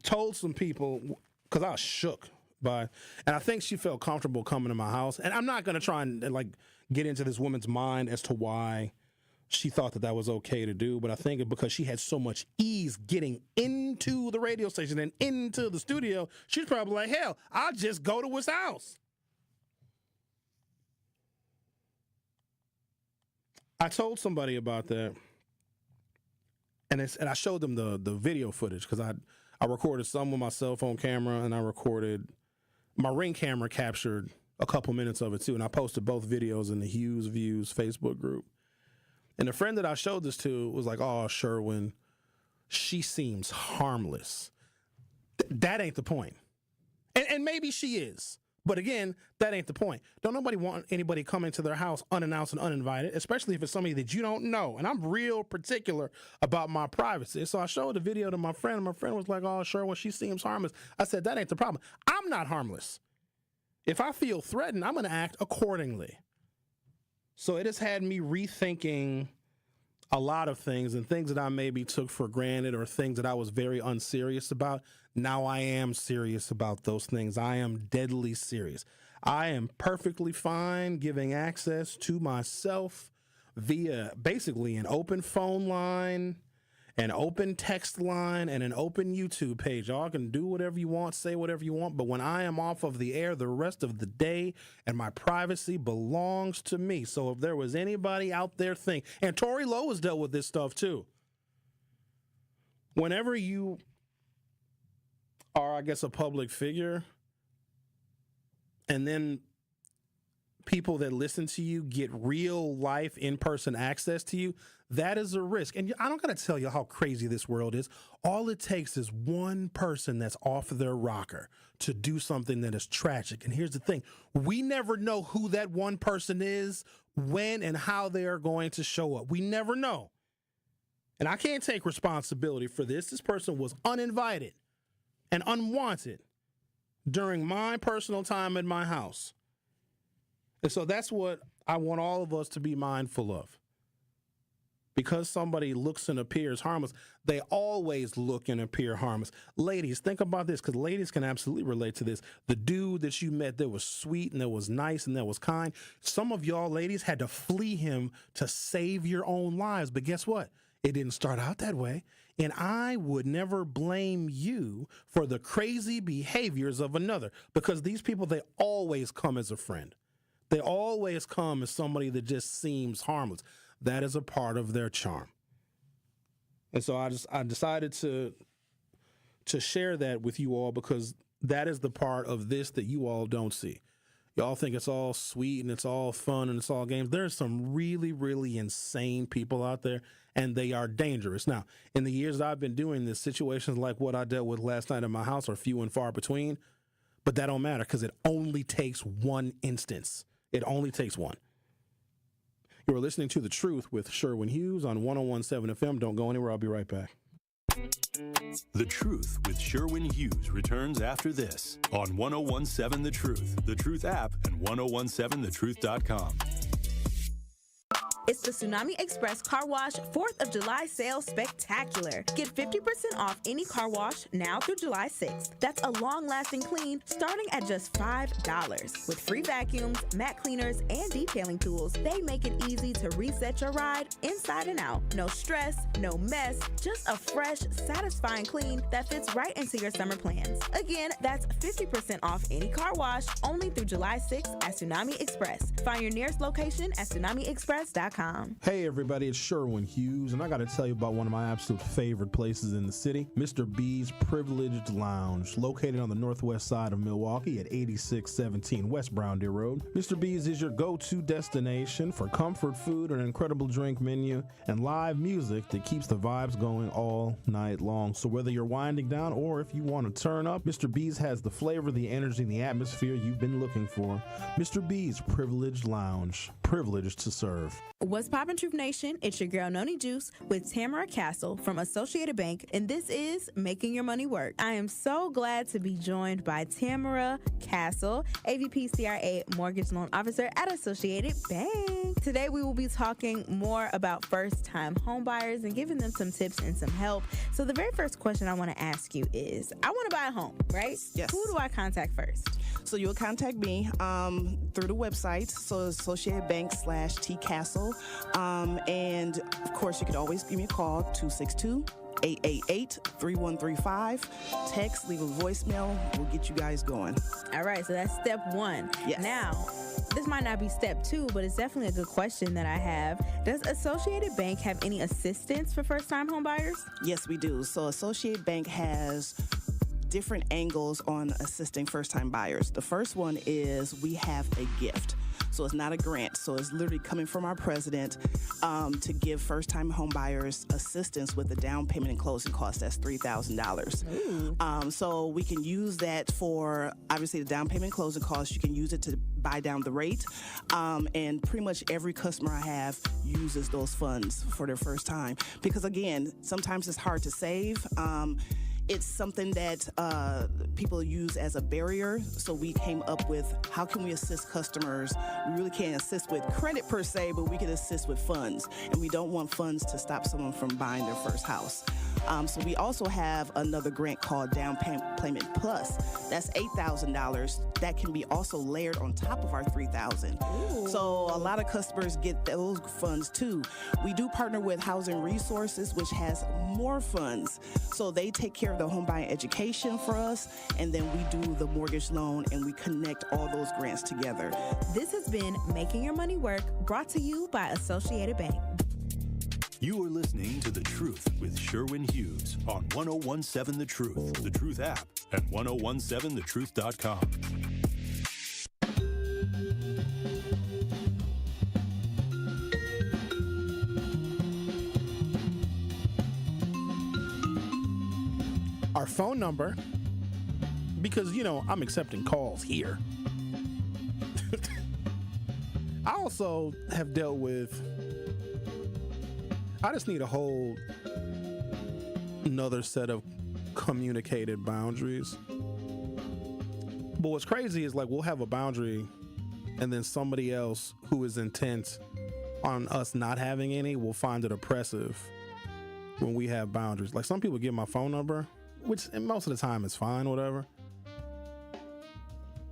told some people, because I was shook by, and I think she felt comfortable coming to my house, and I'm not going to try and get into this woman's mind as to why she thought that was okay to do. But I think because she had so much ease getting into the radio station and into the studio, she's probably like, hell, I'll just go to his house. I told somebody about that, and I showed them the video footage because I recorded some with my cell phone camera, and I recorded my Ring camera captured a couple minutes of it too, and I posted both videos in the Hughes Views Facebook group. And the friend that I showed this to was like, "Oh, Sherwin, she seems harmless." That ain't the point, and maybe she is. But again, that ain't the point. Don't nobody want anybody coming to their house unannounced and uninvited, especially if it's somebody that you don't know. And I'm real particular about my privacy. So I showed the video to my friend, and my friend was like, "Oh, sure, well, she seems harmless." I said, that ain't the problem. I'm not harmless. If I feel threatened, I'm going to act accordingly. So it has had me rethinking a lot of things, and things that I maybe took for granted or things that I was very unserious about. Now I am serious about those things. I am deadly serious. I am perfectly fine giving access to myself via basically an open phone line, an open text line, and an open YouTube page. Y'all can do whatever you want, say whatever you want, but when I am off of the air the rest of the day, and my privacy belongs to me. So if there was anybody out there and Tory Lowe has dealt with this stuff too. Whenever you are, I guess, a public figure, and then people that listen to you get real life in-person access to you, that is a risk. And I don't got to tell you how crazy this world is. All it takes is one person that's off their rocker to do something that is tragic. And here's the thing. We never know who that one person is, when and how they are going to show up. We never know. And I can't take responsibility for this. This person was uninvited and unwanted during my personal time in my house. And so that's what I want all of us to be mindful of. Because somebody looks and appears harmless, they always look and appear harmless. Ladies, think about this, because ladies can absolutely relate to this. The dude that you met that was sweet and that was nice and that was kind, some of y'all ladies had to flee him to save your own lives. But guess what? It didn't start out that way. And I would never blame you for the crazy behaviors of another, because these people, they always come as a friend. They always come as somebody that just seems harmless. That is a part of their charm. And so I decided to share that with you all, because that is the part of this that you all don't see. Y'all think it's all sweet and it's all fun and it's all games. There's some really, really insane people out there, and they are dangerous. Now, in the years that I've been doing this, situations like what I dealt with last night in my house are few and far between, but that don't matter, because it only takes one instance. It only takes one. You're listening to The Truth with Sherwin Hughes on 101.7 FM. Don't go anywhere. I'll be right back. The Truth with Sherwin Hughes returns after this on 101.7 The Truth app, and 1017thetruth.com. It's the Tsunami Express Car Wash 4th of July sale spectacular. Get 50% off any car wash now through July 6th. That's a long-lasting clean starting at just $5. With free vacuums, mat cleaners, and detailing tools, they make it easy to reset your ride inside and out. No stress, no mess, just a fresh, satisfying clean that fits right into your summer plans. Again, that's 50% off any car wash only through July 6th at Tsunami Express. Find your nearest location at tsunamiexpress.com. Hey everybody, it's Sherwin Hughes, and I got to tell you about one of my absolute favorite places in the city, Mr. B's Privileged Lounge, located on the northwest side of Milwaukee at 8617 West Brown Deer Road. Mr. B's is your go-to destination for comfort food, an incredible drink menu, and live music that keeps the vibes going all night long. So whether you're winding down or if you want to turn up, Mr. B's has the flavor, the energy, and the atmosphere you've been looking for. Mr. B's Privileged Lounge, privileged to serve. What's poppin', Truth Nation? It's your girl Noni Juice with Tamara Castle from Associated Bank, and this is Making Your Money Work. I am so glad to be joined by Tamara Castle, AVP CRA Mortgage Loan Officer at Associated Bank. Today we will be talking more about first-time homebuyers and giving them some tips and some help. So the very first question I want to ask you is, I want to buy a home, right? Yes. Who do I contact first? So you'll contact me through the website, so Associated Bank /TCastle. And of course, you could always give me a call, 262-888-3135. Text, leave a voicemail. We'll get you guys going. All right, so that's step one. Yes. Now, this might not be step two, but it's definitely a good question that I have. Does Associated Bank have any assistance for first-time home buyers? Yes, we do. So Associated Bank has different angles on assisting first-time buyers. The first one is we have a gift. So it's not a grant. So it's literally coming from our president to give first-time home buyers assistance with the down payment and closing costs. That's $3,000. So we can use that for, obviously, the down payment and closing costs. You can use it to buy down the rate. And pretty much every customer I have uses those funds for their first time. Because, again, sometimes it's hard to save. It's something that people use as a barrier. So we came up with, how can we assist customers? We really can't assist with credit per se, but we can assist with funds. And we don't want funds to stop someone from buying their first house. So we also have another grant called Down Payment Plus. That's $8,000. That can be also layered on top of our $3,000. So a lot of customers get those funds too. We do partner with Housing Resources, which has more funds. So they take care of the home buying education for us, and then we do the mortgage loan, and we connect all those grants together. This has been Making Your Money Work, brought to you by Associated Bank. You are listening to The Truth with Sherwin Hughes on 1017 The Truth, The Truth app, at 1017thetruth.com. Our phone number, because, I'm accepting calls here. I also have dealt with, I just need a whole another set of communicated boundaries. But what's crazy is, like, we'll have a boundary and then somebody else who is intent on us not having any will find it oppressive when we have boundaries. Like, some people get my phone number, which most of the time is fine, whatever.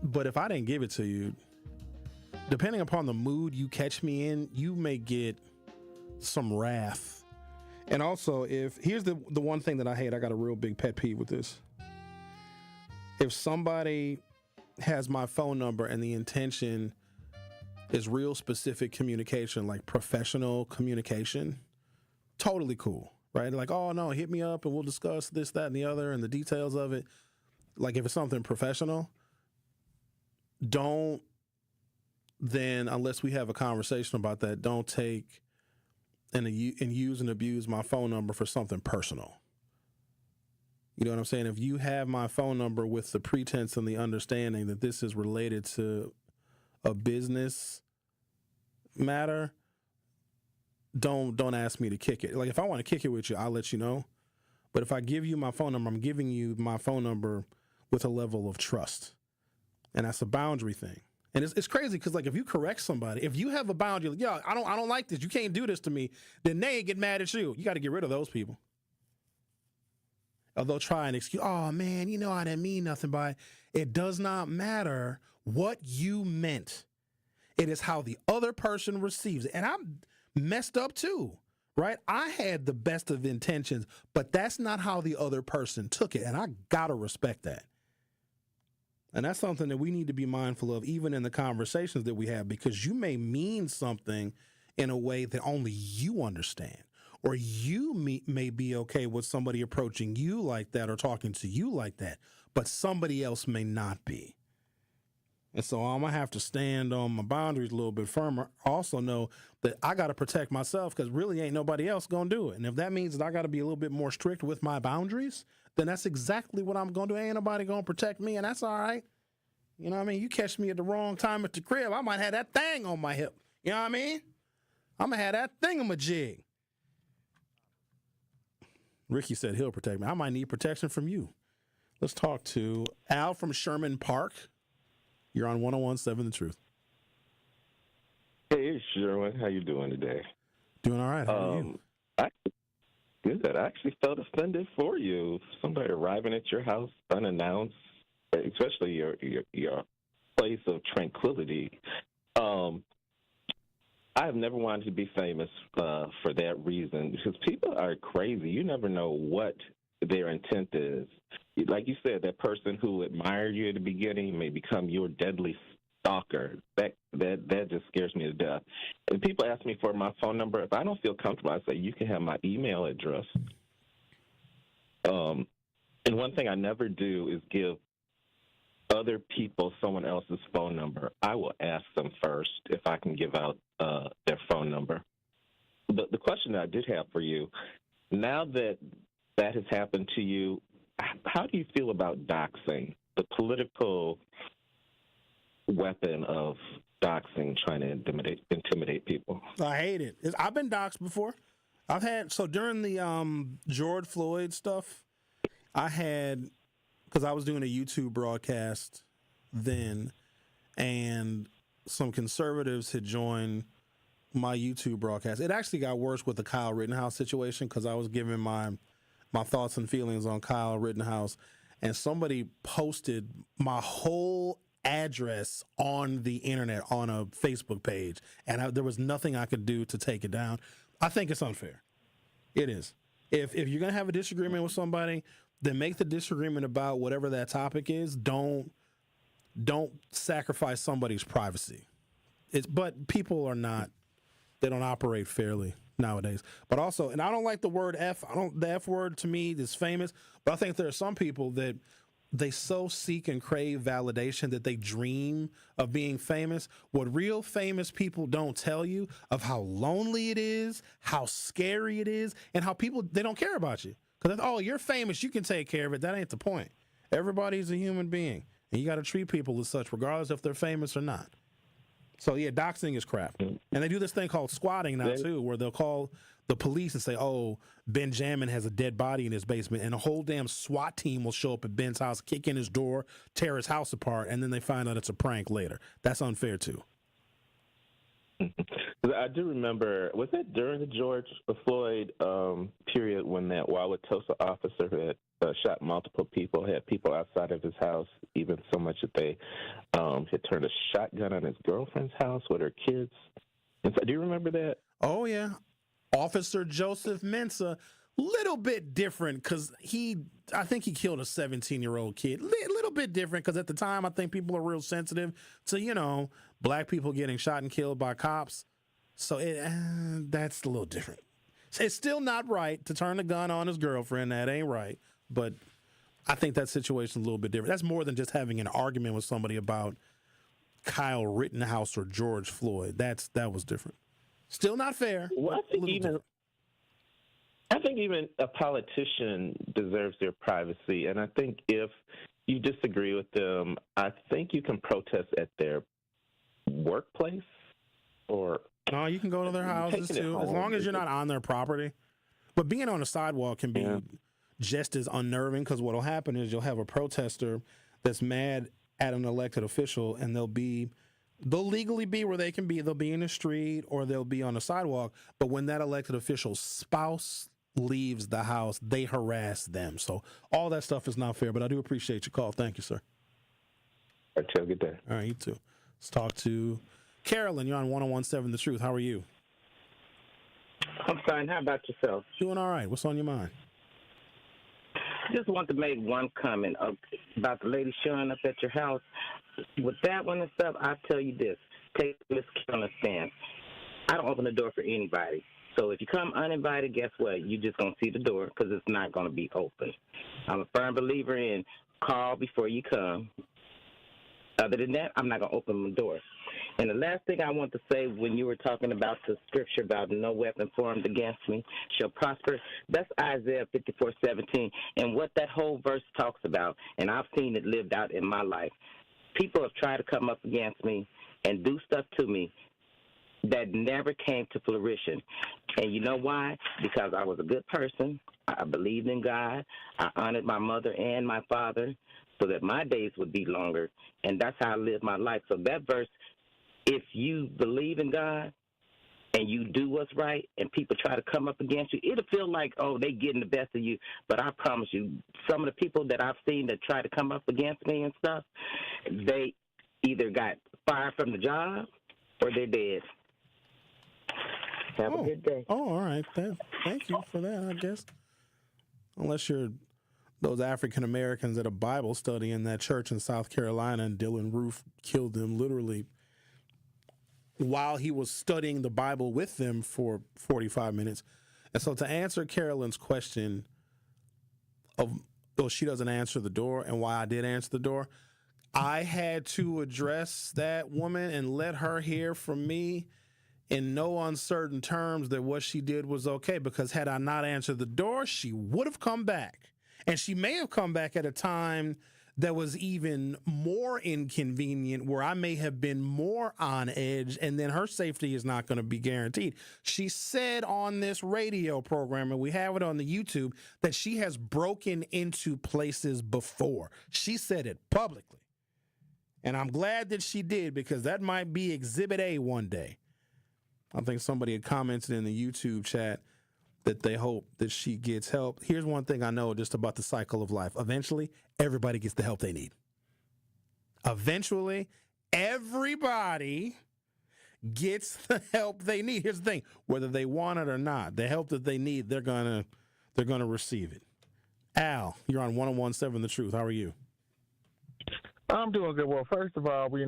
But if I didn't give it to you, depending upon the mood you catch me in, you may get some wrath. And also, here's the one thing that I hate, I got a real big pet peeve with this. If somebody has my phone number and the intention is real specific communication, like professional communication, totally cool, right? Like, oh no, hit me up and we'll discuss this, that, and the other and the details of it. Like, if it's something professional, don't then, unless we have a conversation about that, don't take and use and abuse my phone number for something personal. You know what I'm saying? If you have my phone number with the pretense and the understanding that this is related to a business matter, don't ask me to kick it. Like, if I want to kick it with you, I'll let you know. But if I give you my phone number, I'm giving you my phone number with a level of trust. And that's a boundary thing. And it's crazy because, like, if you correct somebody, if you have a boundary, like, yeah, I don't like this, you can't do this to me, then they get mad at you. You got to get rid of those people. Or they'll try and excuse, oh man, I didn't mean nothing by it. It does not matter what you meant. It is how the other person receives it. And I'm messed up too, right? I had the best of intentions, but that's not how the other person took it. And I got to respect that. And that's something that we need to be mindful of, even in the conversations that we have, because you may mean something in a way that only you understand, or you may be okay with somebody approaching you like that or talking to you like that, but somebody else may not be. And so I'm going to have to stand on my boundaries a little bit firmer. Also know that I got to protect myself, because really ain't nobody else going to do it. And if that means that I got to be a little bit more strict with my boundaries, then that's exactly what I'm going to do. Ain't nobody going to protect me, and that's all right. You know what I mean? You catch me at the wrong time at the crib, I might have that thing on my hip. You know what I mean? I'm going to have that thingamajig. Ricky said he'll protect me. I might need protection from you. Let's talk to Al from Sherman Park. You're on 1017 The Truth. Hey, it's Sherwin. How you doing today? Doing all right. How are you? Good. I actually felt offended for you. Somebody arriving at your house unannounced, especially your place of tranquility. I have never wanted to be famous for that reason, because people are crazy. You never know what their intent is. Like you said, that person who admired you at the beginning may become your deadly stalker. That just scares me to death. And people ask me for my phone number. If I don't feel comfortable, I say, you can have my email address. And one thing I never do is give other people someone else's phone number. I will ask them first if I can give out their phone number. The question that I did have for you, now that that has happened to you, how do you feel about doxing, the political weapon of doxing, trying to intimidate people? I hate it. I've been doxed before. During the George Floyd stuff, because I was doing a YouTube broadcast then, and some conservatives had joined my YouTube broadcast. It actually got worse with the Kyle Rittenhouse situation, because I was giving my thoughts and feelings on Kyle Rittenhouse, and somebody posted my whole address on the internet on a Facebook page, and there was nothing I could do to take it down. I think it's unfair. It is. If you're going to have a disagreement with somebody, then make the disagreement about whatever that topic is. Don't sacrifice somebody's privacy. But people are not, they don't operate fairly nowadays. But also, and I don't like the word F. The F word to me is famous, but I think there are some people that they so seek and crave validation that they dream of being famous. What real famous people don't tell you of how lonely it is, how scary it is, and how people, they don't care about you. Because, you're famous, you can take care of it. That ain't the point. Everybody's a human being, and you got to treat people as such, regardless if they're famous or not. So, yeah, doxing is crap. And they do this thing called squatting now, too, where they'll call the police and say, Benjamin has a dead body in his basement, and a whole damn SWAT team will show up at Ben's house, kick in his door, tear his house apart, and then they find out it's a prank later. That's unfair, too. I do remember, was that during the George Floyd period when that Wauwatosa officer had shot multiple people, had people outside of his house, even so much that they had turned a shotgun on his girlfriend's house with her kids? And so, do you remember that? Oh, yeah. Officer Joseph Mensah, little bit different because I think he killed a 17-year-old kid. Little bit different because at the time I think people are real sensitive to, black people getting shot and killed by cops. So that's a little different. It's still not right to turn a gun on his girlfriend. That ain't right. But I think that situation's a little bit different. That's more than just having an argument with somebody about Kyle Rittenhouse or George Floyd. That was different. Still not fair. Well, I think even a politician deserves their privacy, and I think if you disagree with them, I think you can protest at their workplace or. No, you can go to their houses too, as long as you're not on their property. But being on a sidewalk can be just as unnerving, because what will happen is you'll have a protester that's mad at an elected official, and they'll legally be where they can be. They'll be in the street or they'll be on the sidewalk. But when that elected official's spouse leaves the house, they harass them. So all that stuff is not fair. But I do appreciate your call. Thank you, sir. All right, have a good day. All right, you too. Let's talk to Carolyn. You're on 101.7 The Truth. How are you? I'm fine. How about yourself? Doing all right. What's on your mind? I just want to make one comment about the lady showing up at your house. With that one and stuff, I'll tell you this. Take Miss Carolyn's stance. I don't open the door for anybody. So if you come uninvited, guess what? You just going to see the door because it's not going to be open. I'm a firm believer in call before you come. Other than that, I'm not going to open the door. And the last thing I want to say, when you were talking about the scripture about no weapon formed against me shall prosper, that's Isaiah 54:17, and what that whole verse talks about, and I've seen it lived out in my life. People have tried to come up against me and do stuff to me that never came to fruition. And you know why? Because I was a good person. I believed in God. I honored my mother and my father so that my days would be longer, and that's how I lived my life. So that verse, if you believe in God, and you do what's right, and people try to come up against you, it'll feel like, oh, they getting the best of you. But I promise you, some of the people that I've seen that try to come up against me and stuff, they either got fired from the job or they're dead. Have a good day. Oh, all right. Thank you for that, I guess. Unless you're those African Americans at a Bible study in that church in South Carolina, and Dylan Roof killed them literally while he was studying the Bible with them for 45 minutes. And so to answer Carolyn's question of, she doesn't answer the door and why I did answer the door, I had to address that woman and let her hear from me in no uncertain terms that what she did was okay, because had I not answered the door, she would have come back. And she may have come back at a time that was even more inconvenient, where I may have been more on edge, and then her safety is not going to be guaranteed. She said on this radio program, and we have it on the YouTube, that she has broken into places before. She said it publicly. And I'm glad that she did, because that might be Exhibit A one day. I think somebody had commented in the YouTube chat that they hope that she gets help. Here's one thing I know just about the cycle of life. Eventually, everybody gets the help they need. Eventually, everybody gets the help they need. Here's the thing, whether they want it or not, the help that they need, they're gonna receive it. Al, you're on 101.7 The Truth. How are you? I'm doing good. Well, first of all, we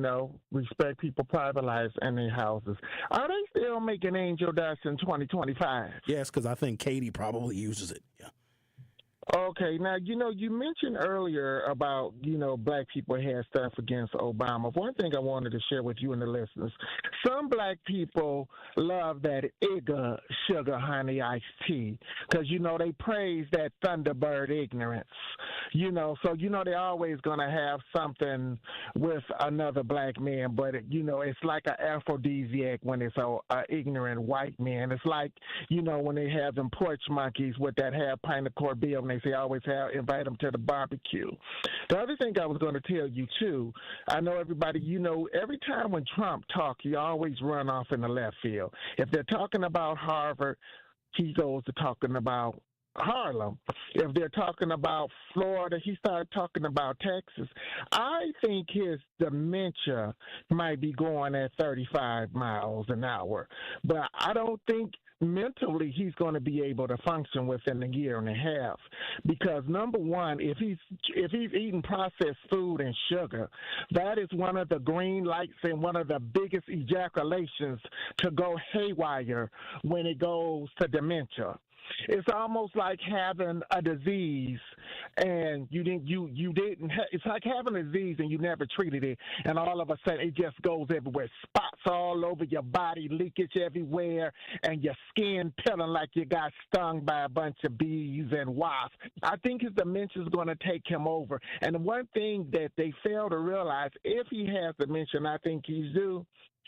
respect people's private lives and their houses. Are they still making angel dust in 2025? Yes, because I think Katie probably uses it. Yeah. Okay. Now, you mentioned earlier about, black people had stuff against Obama. One thing I wanted to share with you and the listeners, some black people love that Igga sugar honey iced tea because, they praise that Thunderbird ignorance. So, they're always going to have something with another black man, but, it's like an aphrodisiac when it's an ignorant white man. It's like, when they have them porch monkeys with that half pint of Cornmeal, and they say always invite them to the barbecue. The other thing I was going to tell you, too, I know everybody, every time when Trump talks, he always run off in the left field. If they're talking about Harvard, he goes to talking about Harlem. If they're talking about Florida, he started talking about Texas. I think his dementia might be going at 35 miles an hour, but I don't think mentally he's going to be able to function within a year and a half, because number one, if he's eating processed food and sugar, that is one of the green lights and one of the biggest ejaculations to go haywire when it goes to dementia. It's almost like having a disease and it's like having a disease and you never treated it, and all of a sudden it just goes everywhere. Spots all over your body, leakage everywhere, and your skin peeling like you got stung by a bunch of bees and wasps. I think his dementia is going to take him over. And the one thing that they fail to realize, if he has dementia, and I think he's due,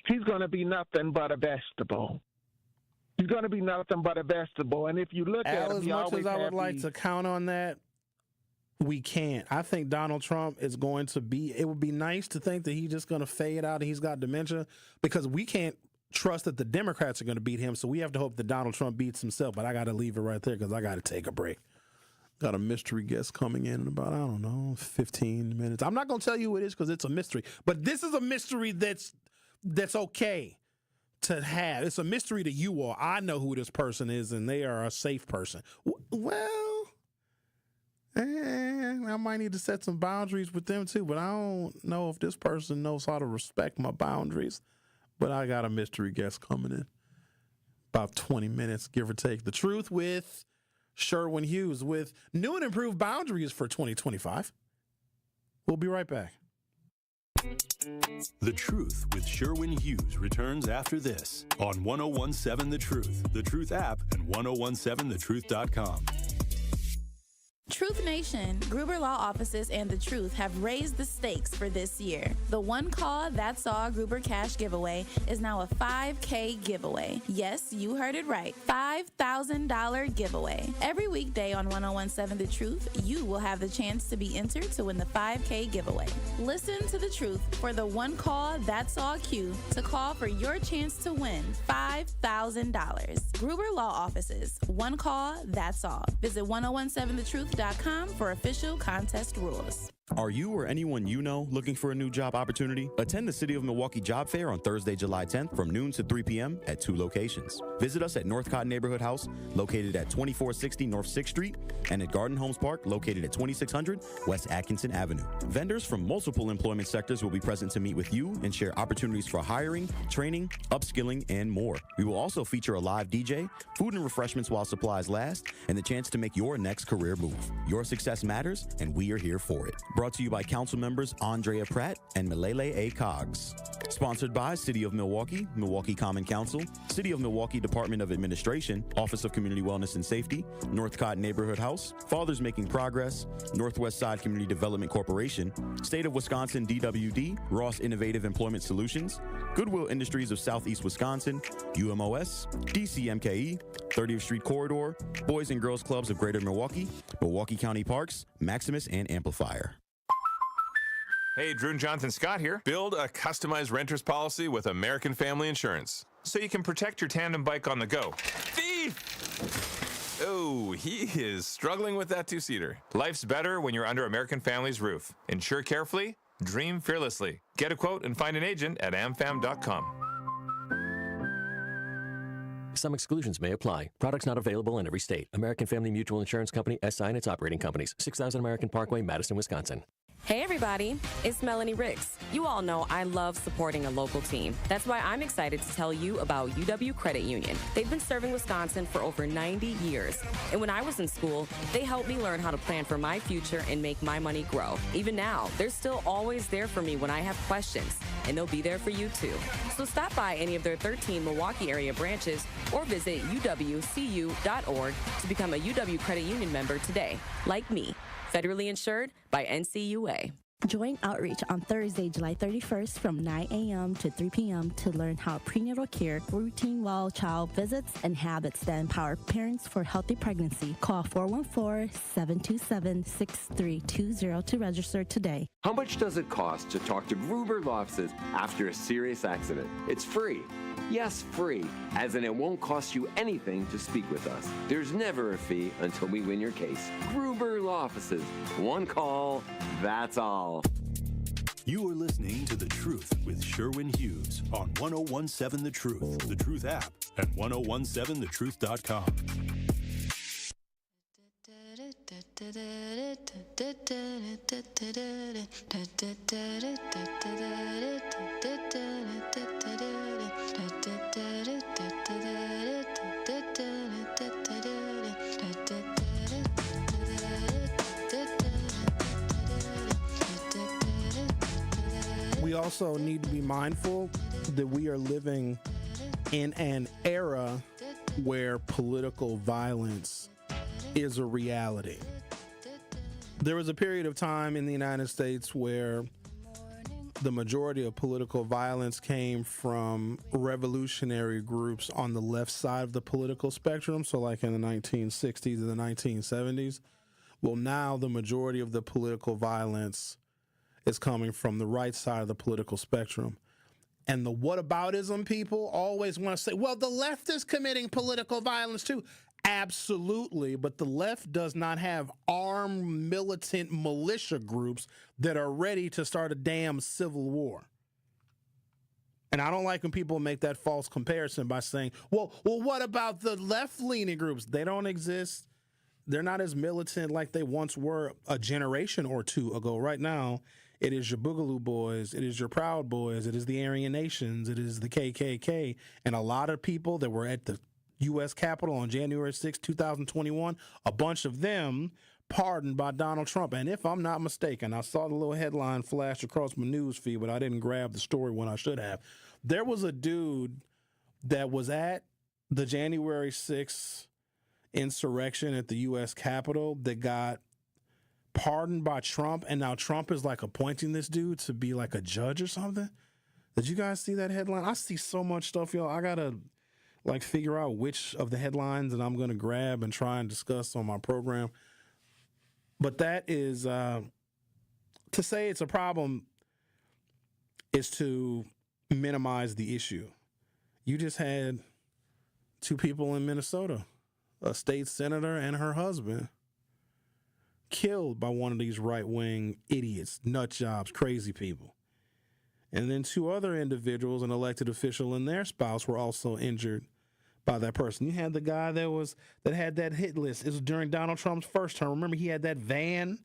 he's going to be nothing but a vegetable. He's going to be nothing but a vegetable. And if you look at him, as much as I would like to count on that, we can't. I think Donald Trump is going to be, it would be nice to think that he's just going to fade out and he's got dementia, because we can't trust that the Democrats are going to beat him. So we have to hope that Donald Trump beats himself. But I got to leave it right there because I got to take a break. Got a mystery guest coming in about, 15 minutes. I'm not going to tell you who it is because it's a mystery. But this is a mystery that's okay to have. It's a mystery to you all. I know who this person is, and they are a safe person. Well, I might need to set some boundaries with them too, but I don't know if this person knows how to respect my boundaries. But I got a mystery guest coming in about 20 minutes, give or take. The Truth with Sherwin Hughes with new and improved boundaries for 2025. We'll be right back. The Truth with Sherwin Hughes returns after this on 101.7 The Truth app, and 1017thetruth.com. Truth Nation, Gruber Law Offices and The Truth have raised the stakes for this year. The One Call That's All Gruber Cash giveaway is now a $5K giveaway. Yes, you heard it right. $5,000 giveaway. Every weekday on 1017 The Truth, you will have the chance to be entered to win the $5K giveaway. Listen to The Truth for the One Call That's All cue to call for your chance to win $5,000. Gruber Law Offices, One Call That's All. Visit 1017thetruth.com for official contest rules. Are you or anyone you know looking for a new job opportunity? Attend the City of Milwaukee Job Fair on Thursday, July 10th from noon to 3 p.m. at 2 locations. Visit us at Northcott Neighborhood House, located at 2460 North 6th Street, and at Garden Homes Park, located at 2600 West Atkinson Avenue. Vendors from multiple employment sectors will be present to meet with you and share opportunities for hiring, training, upskilling, and more. We will also feature a live DJ, food and refreshments while supplies last, and the chance to make your next career move. Your success matters, and we are here for it. Brought to you by council members Andrea Pratt and Malele A. Coggs. Sponsored by City of Milwaukee, Milwaukee Common Council, City of Milwaukee Department of Administration, Office of Community Wellness and Safety, Northcott Neighborhood House, Fathers Making Progress, Northwest Side Community Development Corporation, State of Wisconsin DWD, Ross Innovative Employment Solutions, Goodwill Industries of Southeast Wisconsin, UMOS, DCMKE, 30th Street Corridor, Boys and Girls Clubs of Greater Milwaukee, Milwaukee County Parks, Maximus, and Amplifier. Hey, Drew and Jonathan Scott here. Build a customized renter's policy with American Family Insurance so you can protect your tandem bike on the go. Thief! Oh, he is struggling with that two-seater. Life's better when you're under American Family's roof. Insure carefully, dream fearlessly. Get a quote and find an agent at amfam.com. Some exclusions may apply. Products not available in every state. American Family Mutual Insurance Company, SI and its operating companies. 6000 American Parkway, Madison, Wisconsin. Hey everybody, it's Melanie Ricks. You all know I love supporting a local team. That's why I'm excited to tell you about UW Credit Union. They've been serving Wisconsin for over 90 years. And when I was in school, they helped me learn how to plan for my future and make my money grow. Even now, they're still always there for me when I have questions. And they'll be there for you too. So stop by any of their 13 Milwaukee area branches or visit uwcu.org to become a UW Credit Union member today, like me. Federally insured by NCUA. Join Outreach on Thursday, July 31st from 9 a.m. to 3 p.m. to learn how prenatal care, routine well child visits, and habits that empower parents for healthy pregnancy. Call 414-727-6320 to register today. How much does it cost to talk to Gruber Law Offices after a serious accident? It's free. Yes, free, as in it won't cost you anything to speak with us. There's never a fee until we win your case. Gruber Law Offices. One call, that's all. You are listening to The Truth with Sherwin Hughes on 1017 The Truth, The Truth app, and 1017thetruth.com. We also need to be mindful that we are living in an era where political violence is a reality. There was a period of time in the United States where the majority of political violence came from revolutionary groups on the left side of the political spectrum, so like in the 1960s and the 1970s. Well, now the majority of the political violence is coming from the right side of the political spectrum. And the whataboutism people always want to say, well, the left is committing political violence too. Absolutely, but the left does not have armed militant militia groups that are ready to start a damn civil war. And I don't like when people make that false comparison by saying, well, what about the left-leaning groups? They don't exist. They're not as militant like they once were a generation or two ago. Right now, it is your Boogaloo Boys, it is your Proud Boys, it is the Aryan Nations, it is the KKK, and a lot of people that were at the U.S. Capitol on January 6, 2021, a bunch of them pardoned by Donald Trump. And if I'm not mistaken, I saw the little headline flash across my news feed, but I didn't grab the story when I should have. There was a dude that was at the January 6th insurrection at the U.S. Capitol that got pardoned by Trump, and now Trump is like appointing this dude to be like a judge or something. Did you guys see that headline? I see so much stuff, y'all. I gotta like figure out which of the headlines that I'm gonna grab and try and discuss on my program. But that is to say it's a problem is to minimize the issue. You just had two people in Minnesota, a state senator and her husband, killed by one of these right-wing idiots, nut jobs, crazy people. And then two other individuals, an elected official and their spouse, were also injured by that person. You had the guy that had that hit list. It was during Donald Trump's first term. Remember, he had that van,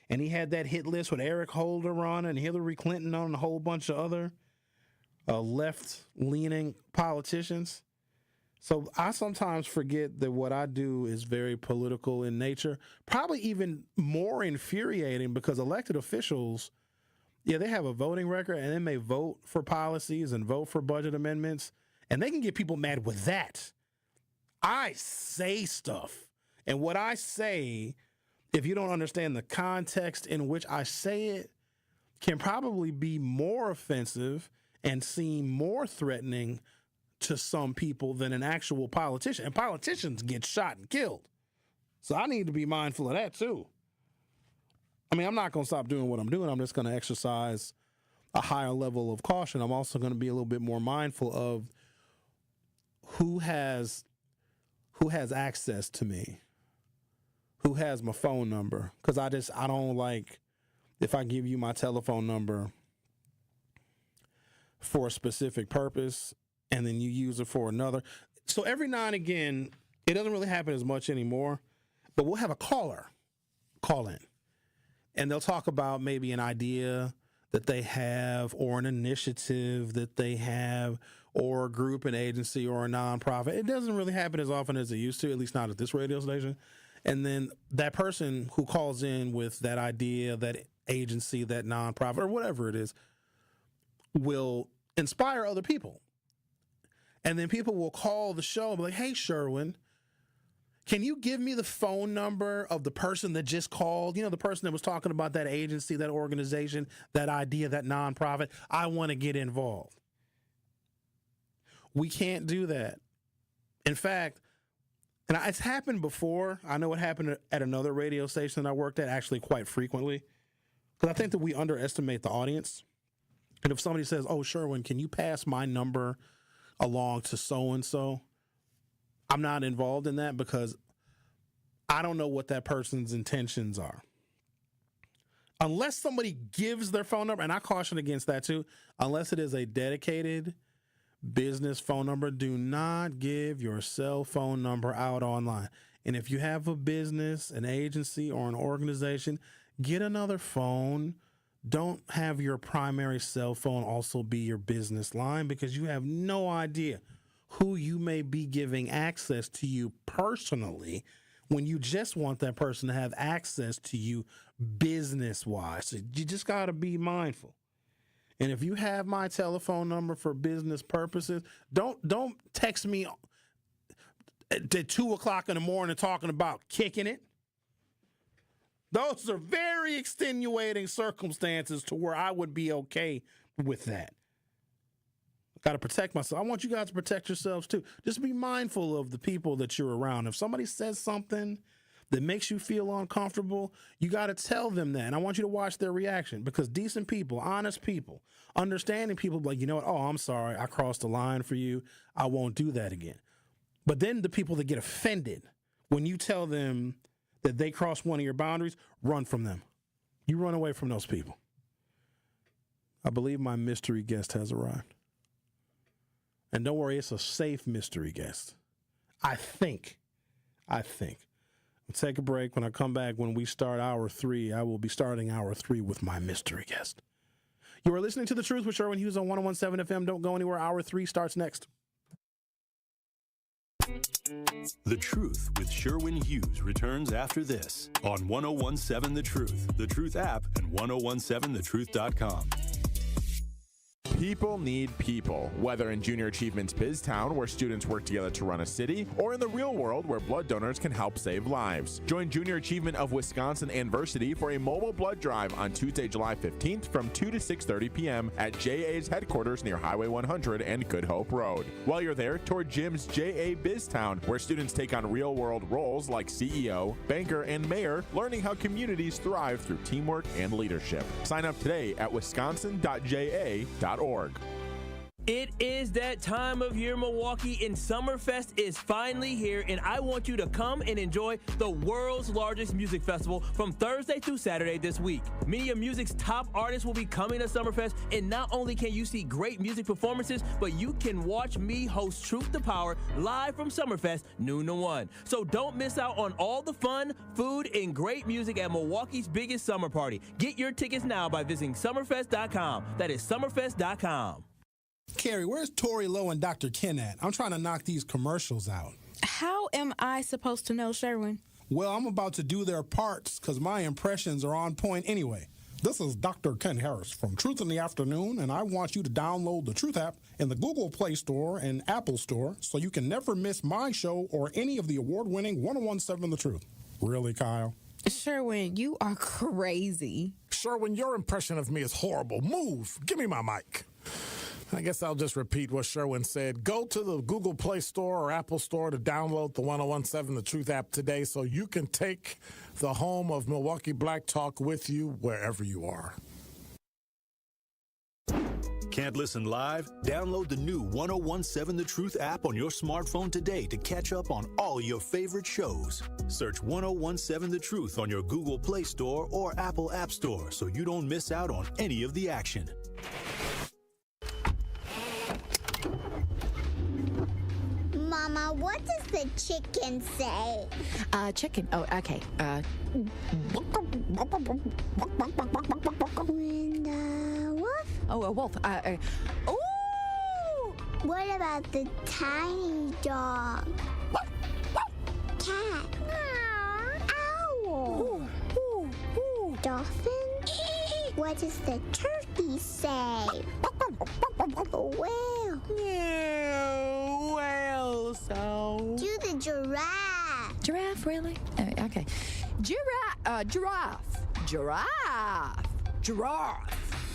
and he had that hit list with Eric Holder on and Hillary Clinton on and a whole bunch of other left-leaning politicians. So I sometimes forget that what I do is very political in nature, probably even more infuriating because elected officials, yeah, they have a voting record and they may vote for policies and vote for budget amendments, and they can get people mad with that. I say stuff, and what I say, if you don't understand the context in which I say it, can probably be more offensive and seem more threatening to some people than an actual politician. And politicians get shot and killed. So I need to be mindful of that too. I mean, I'm not going to stop doing what I'm doing. I'm just going to exercise a higher level of caution. I'm also going to be a little bit more mindful of who has access to me, who has my phone number. Because I don't like if I give you my telephone number for a specific purpose and then you use it for another. So every now and again, it doesn't really happen as much anymore, but we'll have a caller call in, and they'll talk about maybe an idea that they have or an initiative that they have or a group, an agency, or a nonprofit. It doesn't really happen as often as it used to, at least not at this radio station. And then that person who calls in with that idea, that agency, that nonprofit, or whatever it is, will inspire other people. And then people will call the show and be like, hey, Sherwin, can you give me the phone number of the person that just called? You know, the person that was talking about that agency, that organization, that idea, that nonprofit. I want to get involved. We can't do that. In fact, and it's happened before. I know it happened at another radio station that I worked at actually quite frequently. Because I think that we underestimate the audience. And if somebody says, oh, Sherwin, can you pass my number along to so-and-so? I'm not involved in that because I don't know what that person's intentions are. Unless somebody gives their phone number, and I caution against that too, unless it is a dedicated business phone number, do not give your cell phone number out online. And if you have a business, an agency, or an organization, get another phone. Don't have your primary cell phone also be your business line because you have no idea who you may be giving access to you personally when you just want that person to have access to you business-wise. So you just got to be mindful. And if you have my telephone number for business purposes, don't text me at 2 o'clock in the morning talking about kicking it. Those are very extenuating circumstances to where I would be okay with that. Got to protect myself. I want you guys to protect yourselves too. Just be mindful of the people that you're around. If somebody says something that makes you feel uncomfortable, you got to tell them that. And I want you to watch their reaction because decent people, honest people, understanding people, like, you know what? Oh, I'm sorry. I crossed the line for you. I won't do that again. But then the people that get offended when you tell them that they cross one of your boundaries, run from them. You run away from those people. I believe my mystery guest has arrived. And don't worry, it's a safe mystery guest. I think. We'll take a break. When I come back, when we start hour 3, I will be starting hour 3 with my mystery guest. You are listening to The Truth with Sherwin Hughes on 101.7 FM. Don't go anywhere. Hour 3 starts next. The Truth with Sherwin Hughes returns after this on 101.7 The Truth, The Truth app, and 1017thetruth.com. People need people, whether in Junior Achievements BizTown, where students work together to run a city, or in the real world, where blood donors can help save lives. Join Junior Achievement of Wisconsin University for a mobile blood drive on Tuesday, July 15th from 2 to 6:30 p.m. at JA's headquarters near Highway 100 and Good Hope Road. While you're there, tour Jim's JA BizTown, where students take on real-world roles like CEO, banker, and mayor, learning how communities thrive through teamwork and leadership. Sign up today at wisconsin.ja.org. It is that time of year, Milwaukee, and Summerfest is finally here, and I want you to come and enjoy the world's largest music festival from Thursday through Saturday this week. Many of music's top artists will be coming to Summerfest, and not only can you see great music performances, but you can watch me host Truth to Power live from Summerfest noon to 1. So don't miss out on all the fun, food, and great music at Milwaukee's biggest summer party. Get your tickets now by visiting summerfest.com. That is summerfest.com. Carrie, where's Tori, Lowe, and Dr. Ken at? I'm trying to knock these commercials out. How am I supposed to know, Sherwin? Well, I'm about to do their parts because my impressions are on point anyway. This is Dr. Ken Harris from Truth in the Afternoon, and I want you to download the Truth app in the Google Play Store and Apple Store so you can never miss my show or any of the award-winning 1017 The Truth. Really, Kyle? Sherwin, you are crazy. Sherwin, your impression of me is horrible. Move. Give me my mic. I guess I'll just repeat what Sherwin said. Go to the Google Play Store or Apple Store to download the 1017 The Truth app today so you can take the home of Milwaukee Black Talk with you wherever you are. Can't listen live? Download the new 1017 The Truth app on your smartphone today to catch up on all your favorite shows. Search 1017 The Truth on your Google Play Store or Apple App Store so you don't miss out on any of the action. Mama, what does the chicken say? Chicken. Oh, okay. And wolf? Oh, a wolf. Ooh! What about the tiny dog? Cat? Owl? Dolphin? What does the turkey say? Whale? Well, so. Do the giraffe. Giraffe, really? Okay. Giraffe.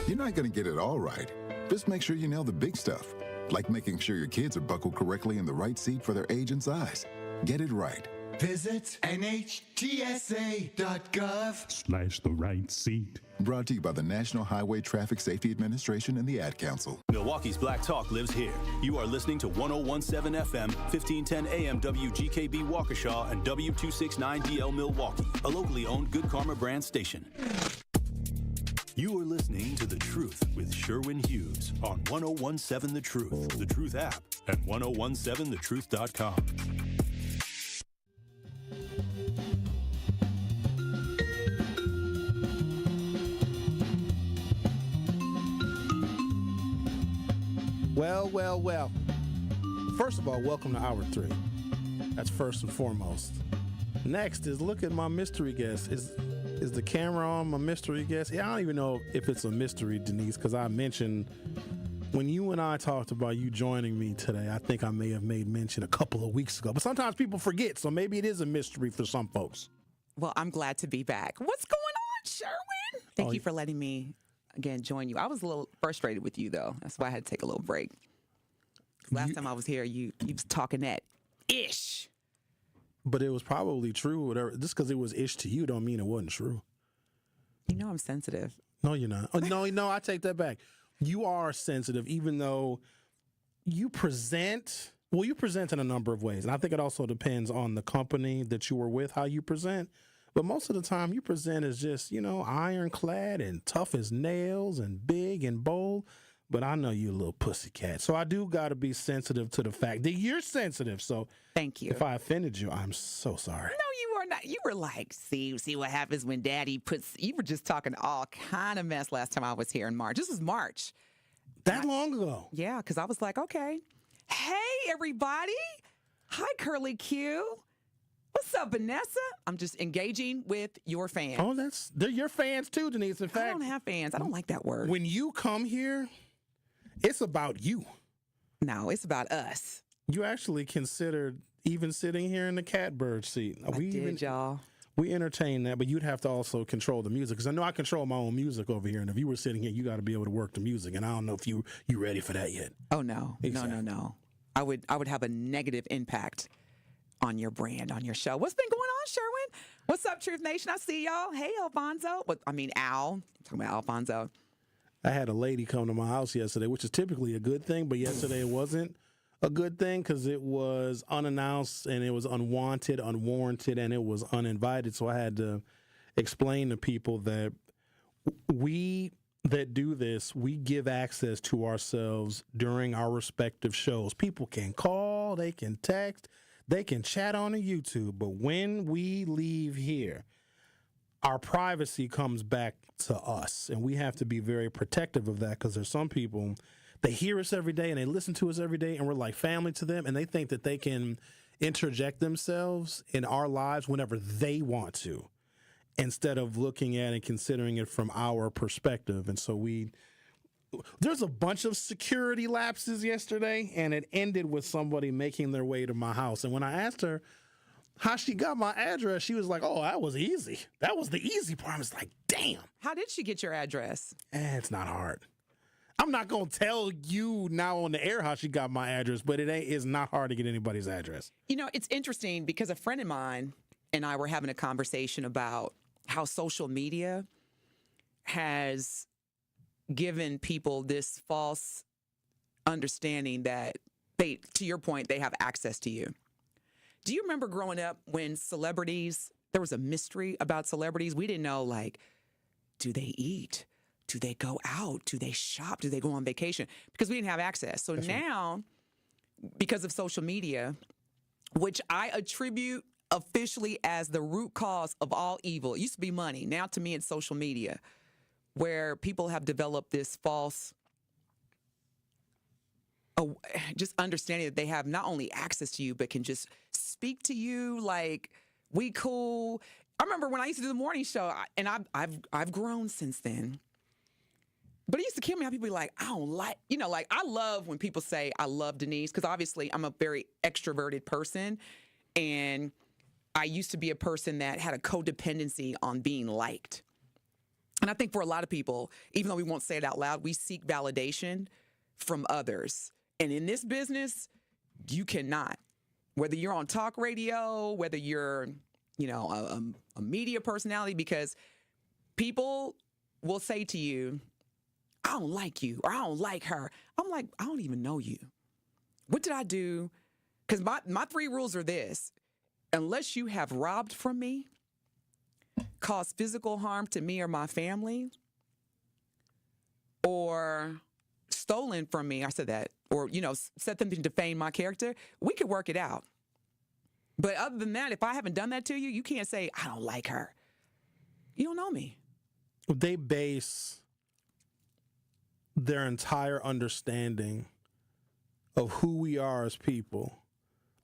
You're not going to get it all right. Just make sure you nail the big stuff, like making sure your kids are buckled correctly in the right seat for their age and size. Get it right. Visit NHTSA.gov/the right seat. Brought to you by the National Highway Traffic Safety Administration and the Ad Council. Milwaukee's Black Talk lives here. You are listening to 1017 FM, 1510 AM WGKB Waukesha and W269DL Milwaukee, a locally owned Good Karma brand station. You are listening to The Truth with Sherwin Hughes on 1017 The Truth, The Truth app, and 1017thetruth.com. Well. First of all, welcome to Hour 3. That's first and foremost. Next is look at my mystery guest. Is the camera on my mystery guest? Yeah, I don't even know if it's a mystery, Denise, because I mentioned when you and I talked about you joining me today, I think I may have made mention a couple of weeks ago. But sometimes people forget, so maybe it is a mystery for some folks. Well, I'm glad to be back. What's going on, Sherwin? Thank you for letting me, again, join you. I was a little frustrated with you, though. That's why I had to take a little break. Last time I was here, you was talking that ish. But it was probably true, whatever. Just because it was ish to you don't mean it wasn't true. You know I'm sensitive. No, you're not. Oh, no, I take that back. You are sensitive, even though you present in a number of ways. And I think it also depends on the company that you were with, how you present. But most of the time you present as just, ironclad and tough as nails and big and bold. But I know you're a little pussycat. So I do got to be sensitive to the fact that you're sensitive. So thank you. If I offended you, I'm so sorry. No, you are not. You were like, see what happens when daddy you were just talking all kind of mess last time I was here in March. This was March. That long ago? Yeah, because I was like, okay. Hey, everybody. Hi, Curly Q. What's up, Vanessa? I'm just engaging with your fans. Oh, they're your fans too, Denise. In fact, I don't have fans. I don't like that word. When you come here, It's about you. No, it's about us. You actually considered even sitting here in the catbird seat. Y'all. We entertain that, but you'd have to also control the music, because I know I control my own music over here, and if you were sitting here, you got to be able to work the music, and I don't know if you ready for that yet. Oh, no. Exactly. No. I would have a negative impact on your brand, on your show. What's been going on, Sherwin? What's up, Truth Nation? I see y'all. Hey, Alfonso. Al. I'm talking about Alfonso. I had a lady come to my house yesterday, which is typically a good thing, but yesterday it wasn't a good thing because it was unannounced and it was unwanted, unwarranted, and it was uninvited. So I had to explain to people that we that do this, we give access to ourselves during our respective shows. People can call, they can text, they can chat on the YouTube, but when we leave here, our privacy comes back to us, and we have to be very protective of that, because there's some people, they hear us every day and they listen to us every day, and we're like family to them, and they think that they can interject themselves in our lives whenever they want to, instead of looking at and considering it from our perspective. And so there's a bunch of security lapses yesterday, and it ended with somebody making their way to my house. And when I asked her how she got my address, she was like, oh, that was easy. That was the easy part. I was like, damn. How did she get your address? It's not hard. I'm not going to tell you now on the air how she got my address, but it's not hard to get anybody's address. You know, it's interesting because a friend of mine and I were having a conversation about how social media has given people this false understanding that to your point, they have access to you. Do you remember growing up when celebrities, there was a mystery about celebrities? We didn't know, like, do they eat? Do they go out? Do they shop? Do they go on vacation? Because we didn't have access. So now, because of social media, which I attribute officially as the root cause of all evil. It used to be money. Now to me, it's social media, where people have developed this false just understanding that they have not only access to you, but can just speak to you like, we cool. I remember when I used to do the morning show, and I've grown since then. But it used to kill me how people be like, I don't like, like, I love when people say I love Denise, because obviously I'm a very extroverted person, and I used to be a person that had a codependency on being liked. And I think for a lot of people, even though we won't say it out loud, we seek validation from others. And in this business, you cannot. Whether you're on talk radio, whether you're, a media personality, because people will say to you, I don't like you, or I don't like her. I'm like, I don't even know you. What did I do? Because my 3 rules are this. Unless you have robbed from me, caused physical harm to me or my family, or stolen from me, I said that, or, said something to defame my character, we could work it out. But other than that, if I haven't done that to you, you can't say, I don't like her. You don't know me. They base their entire understanding of who we are as people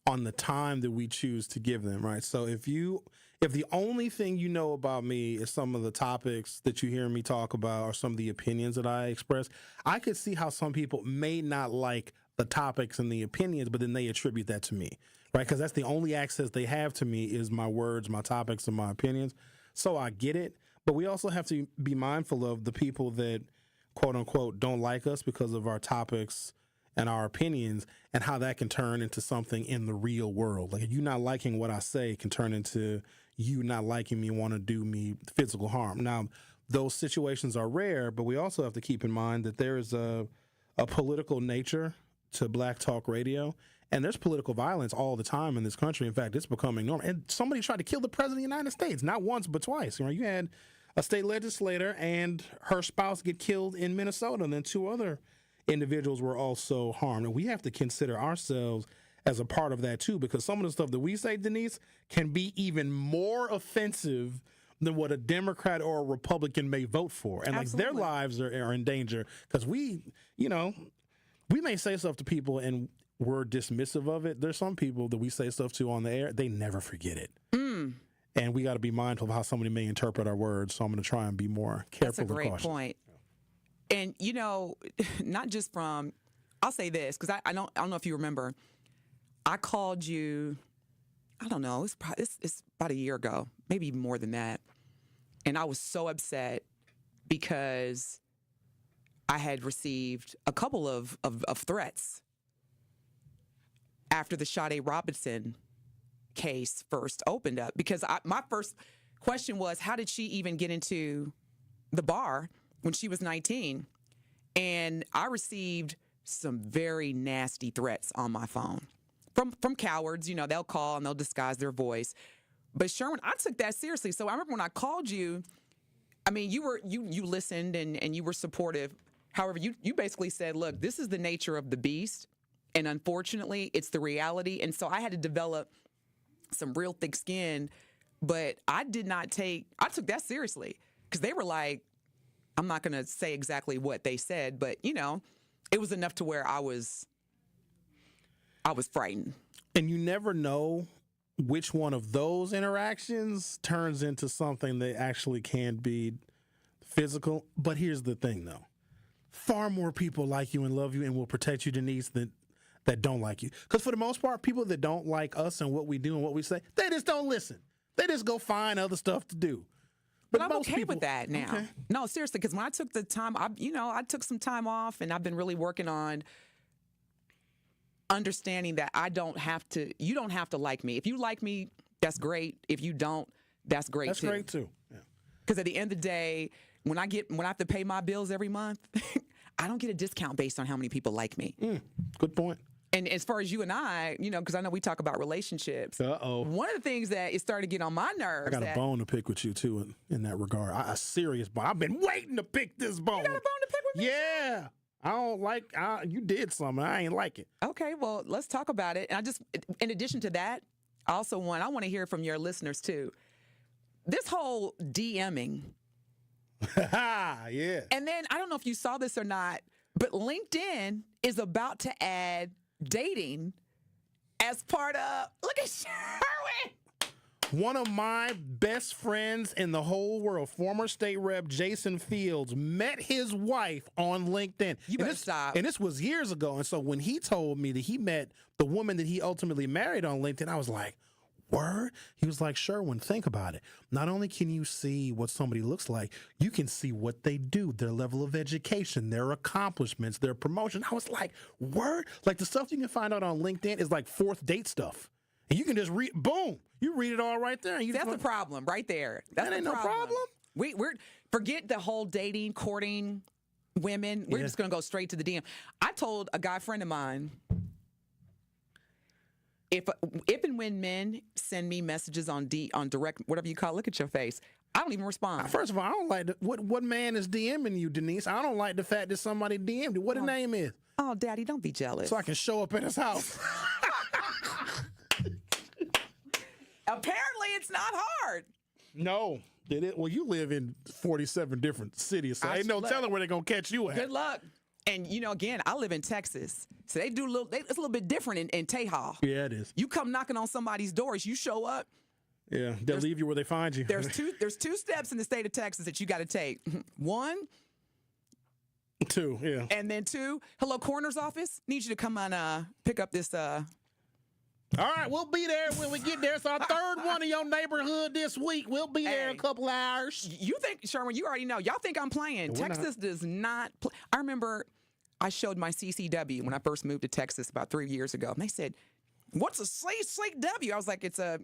on the time that we choose to give them, right? So if the only thing you know about me is some of the topics that you hear me talk about or some of the opinions that I express, I could see how some people may not like the topics and the opinions, but then they attribute that to me, right? Because that's the only access they have to me is my words, my topics, and my opinions. So I get it, but we also have to be mindful of the people that, quote unquote, don't like us because of our topics and our opinions, and how that can turn into something in the real world. Like, you not liking what I say can turn into you not liking me, want to do me physical harm. Now, those situations are rare, but we also have to keep in mind that there is a political nature to Black Talk Radio, and there's political violence all the time in this country. In fact, it's becoming normal. And somebody tried to kill the president of the United States, not once, but twice. You had a state legislator and her spouse get killed in Minnesota, and then 2 other individuals were also harmed. And we have to consider ourselves as a part of that too, because some of the stuff that we say, Denise, can be even more offensive than what a Democrat or a Republican may vote for. And like, their lives are in danger, because we may say stuff to people and we're dismissive of it. There's some people that we say stuff to on the air, they never forget it. And we got to be mindful of how somebody may interpret our words. So I'm going to try and be more careful and cautious. That's a great point. And, you know, not just from, I'll say this, because I don't know if you remember. I called you, I don't know, it's about a year ago, maybe even more than that. And I was so upset because I had received a couple of threats after the Sade Robinson case first opened up. Because my first question was, how did she even get into the bar when she was 19? And I received some very nasty threats on my phone from cowards. You know, they'll call and they'll disguise their voice. But Sherwin, I took that seriously. So I remember when I called you, I mean, you listened and you were supportive. However, you basically said, look, this is the nature of the beast. And unfortunately, it's the reality. And so I had to develop some real thick skin. But I took that seriously. Because they were like, I'm not going to say exactly what they said, but, you know, it was enough to where I was frightened. And you never know which one of those interactions turns into something that actually can be physical. But here's the thing, though. Far more people like you and love you and will protect you, Denise, that don't like you. Because for the most part, people that don't like us and what we do and what we say, they just don't listen. They just go find other stuff to do. But I'm okay with that now. Okay. No, seriously, because when I took the time, I took some time off, and I've been really working on understanding that you don't have to like me. If you like me, that's great. If you don't, that's great too. That's great too. Because at the end of the day, when I have to pay my bills every month, I don't get a discount based on how many people like me. Good point. And as far as you and I, you know, because I know we talk about relationships. Uh-oh. One of the things that is starting to get on my nerves. I got a bone to pick with you, too, in that regard. A serious bone. I've been waiting to pick this bone. You got a bone to pick with me? Yeah. I don't like, you did something. I ain't like it. Okay, well, let's talk about it. And in addition to that, I want to hear from your listeners, too. This whole DMing. Yeah. And then, I don't know if you saw this or not, but LinkedIn is about to add dating as part of, look at Sherwin. One of my best friends in the whole world, former state rep Jason Fields, met his wife on LinkedIn. You better stop. And this was years ago. And so when he told me that he met the woman that he ultimately married on LinkedIn, I was like, word? He was like, Sherwin, think about it. Not only can you see what somebody looks like, you can see what they do, their level of education, their accomplishments, their promotion. I was like, word? Like the stuff you can find out on LinkedIn is like fourth date stuff. And you can just read, boom, you read it all right there. And that's the problem right there. That ain't no problem. We're forget the whole dating, courting women. We're just going to go straight to the DM. I told a guy friend of mine, if and when men send me messages on direct, whatever you call it, look at your face, I don't even respond. First of all, I don't like what man is DMing you, Denise. I don't like the fact that somebody DM'd you. What the name is? Oh, Daddy, don't be jealous. So I can show up at his house. Apparently, it's not hard. No. Well, you live in 47 different cities, so ain't no telling where they're going to catch you at. Good luck. And, you know, again, I live in Texas, so it's a little bit different in Tejas. Yeah, it is. You come knocking on somebody's doors, you show up. Yeah, they'll leave you where they find you. There's two steps in the state of Texas that you got to take. One. Two, yeah. And then two, hello, coroner's office. Need you to come on pick up this. All right, we'll be there when we get there. It's our third one in your neighborhood this week. We'll be there in a couple hours. You think, Sherwin, you already know. Y'all think I'm playing. Texas does not play. I remember I showed my CCW when I first moved to Texas about 3 years ago. And they said, what's a CCW? I was like, it's a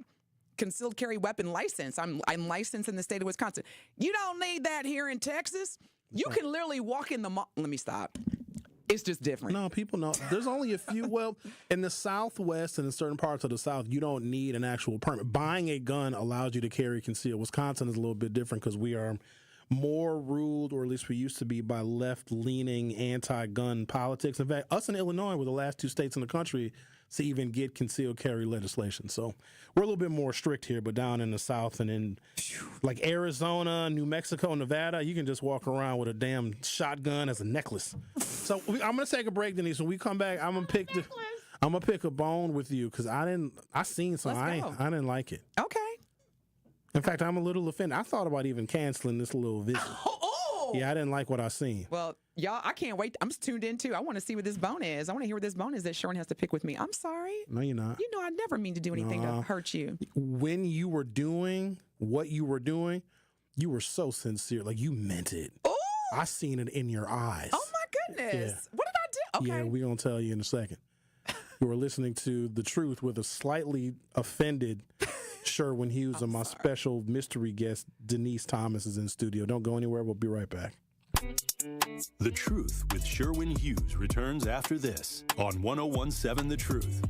concealed carry weapon license. I'm licensed in the state of Wisconsin. You don't need that here in Texas. You can literally walk in the mall. Let me stop. It's just different. No, people know. There's only a few. Well, in the Southwest and in certain parts of the South, you don't need an actual permit. Buying a gun allows you to carry concealed. Wisconsin is a little bit different because we are more ruled, or at least we used to be, by left-leaning anti-gun politics. In fact, us and Illinois were the last two states in the country to even get concealed carry legislation. So we're a little bit more strict here, but down in the South and in like Arizona, New Mexico, Nevada, you can just walk around with a damn shotgun as a necklace. So I'm going to take a break, Denise. When we come back, I'm going to pick a bone with you because I seen some. I didn't like it. Okay. In fact, I'm a little offended. I thought about even canceling this little visit. Yeah, I didn't like what I seen. Well, y'all, I can't wait. I'm tuned in too. I want to see what this bone is. I want to hear what this bone is that Sherwin has to pick with me. I'm sorry. No, you're not. You know, I never mean to do anything to hurt you. When you were doing what you were doing, you were so sincere. Like, you meant it. Oh! I seen it in your eyes. Oh, my goodness. Yeah. What did I do? Okay. Yeah, we're going to tell you in a second. You were listening to The Truth with a slightly offended Sherwin Hughes and my special mystery guest, Denise Thomas, is in studio. Don't go anywhere. We'll be right back. The Truth with Sherwin Hughes returns after this on 1017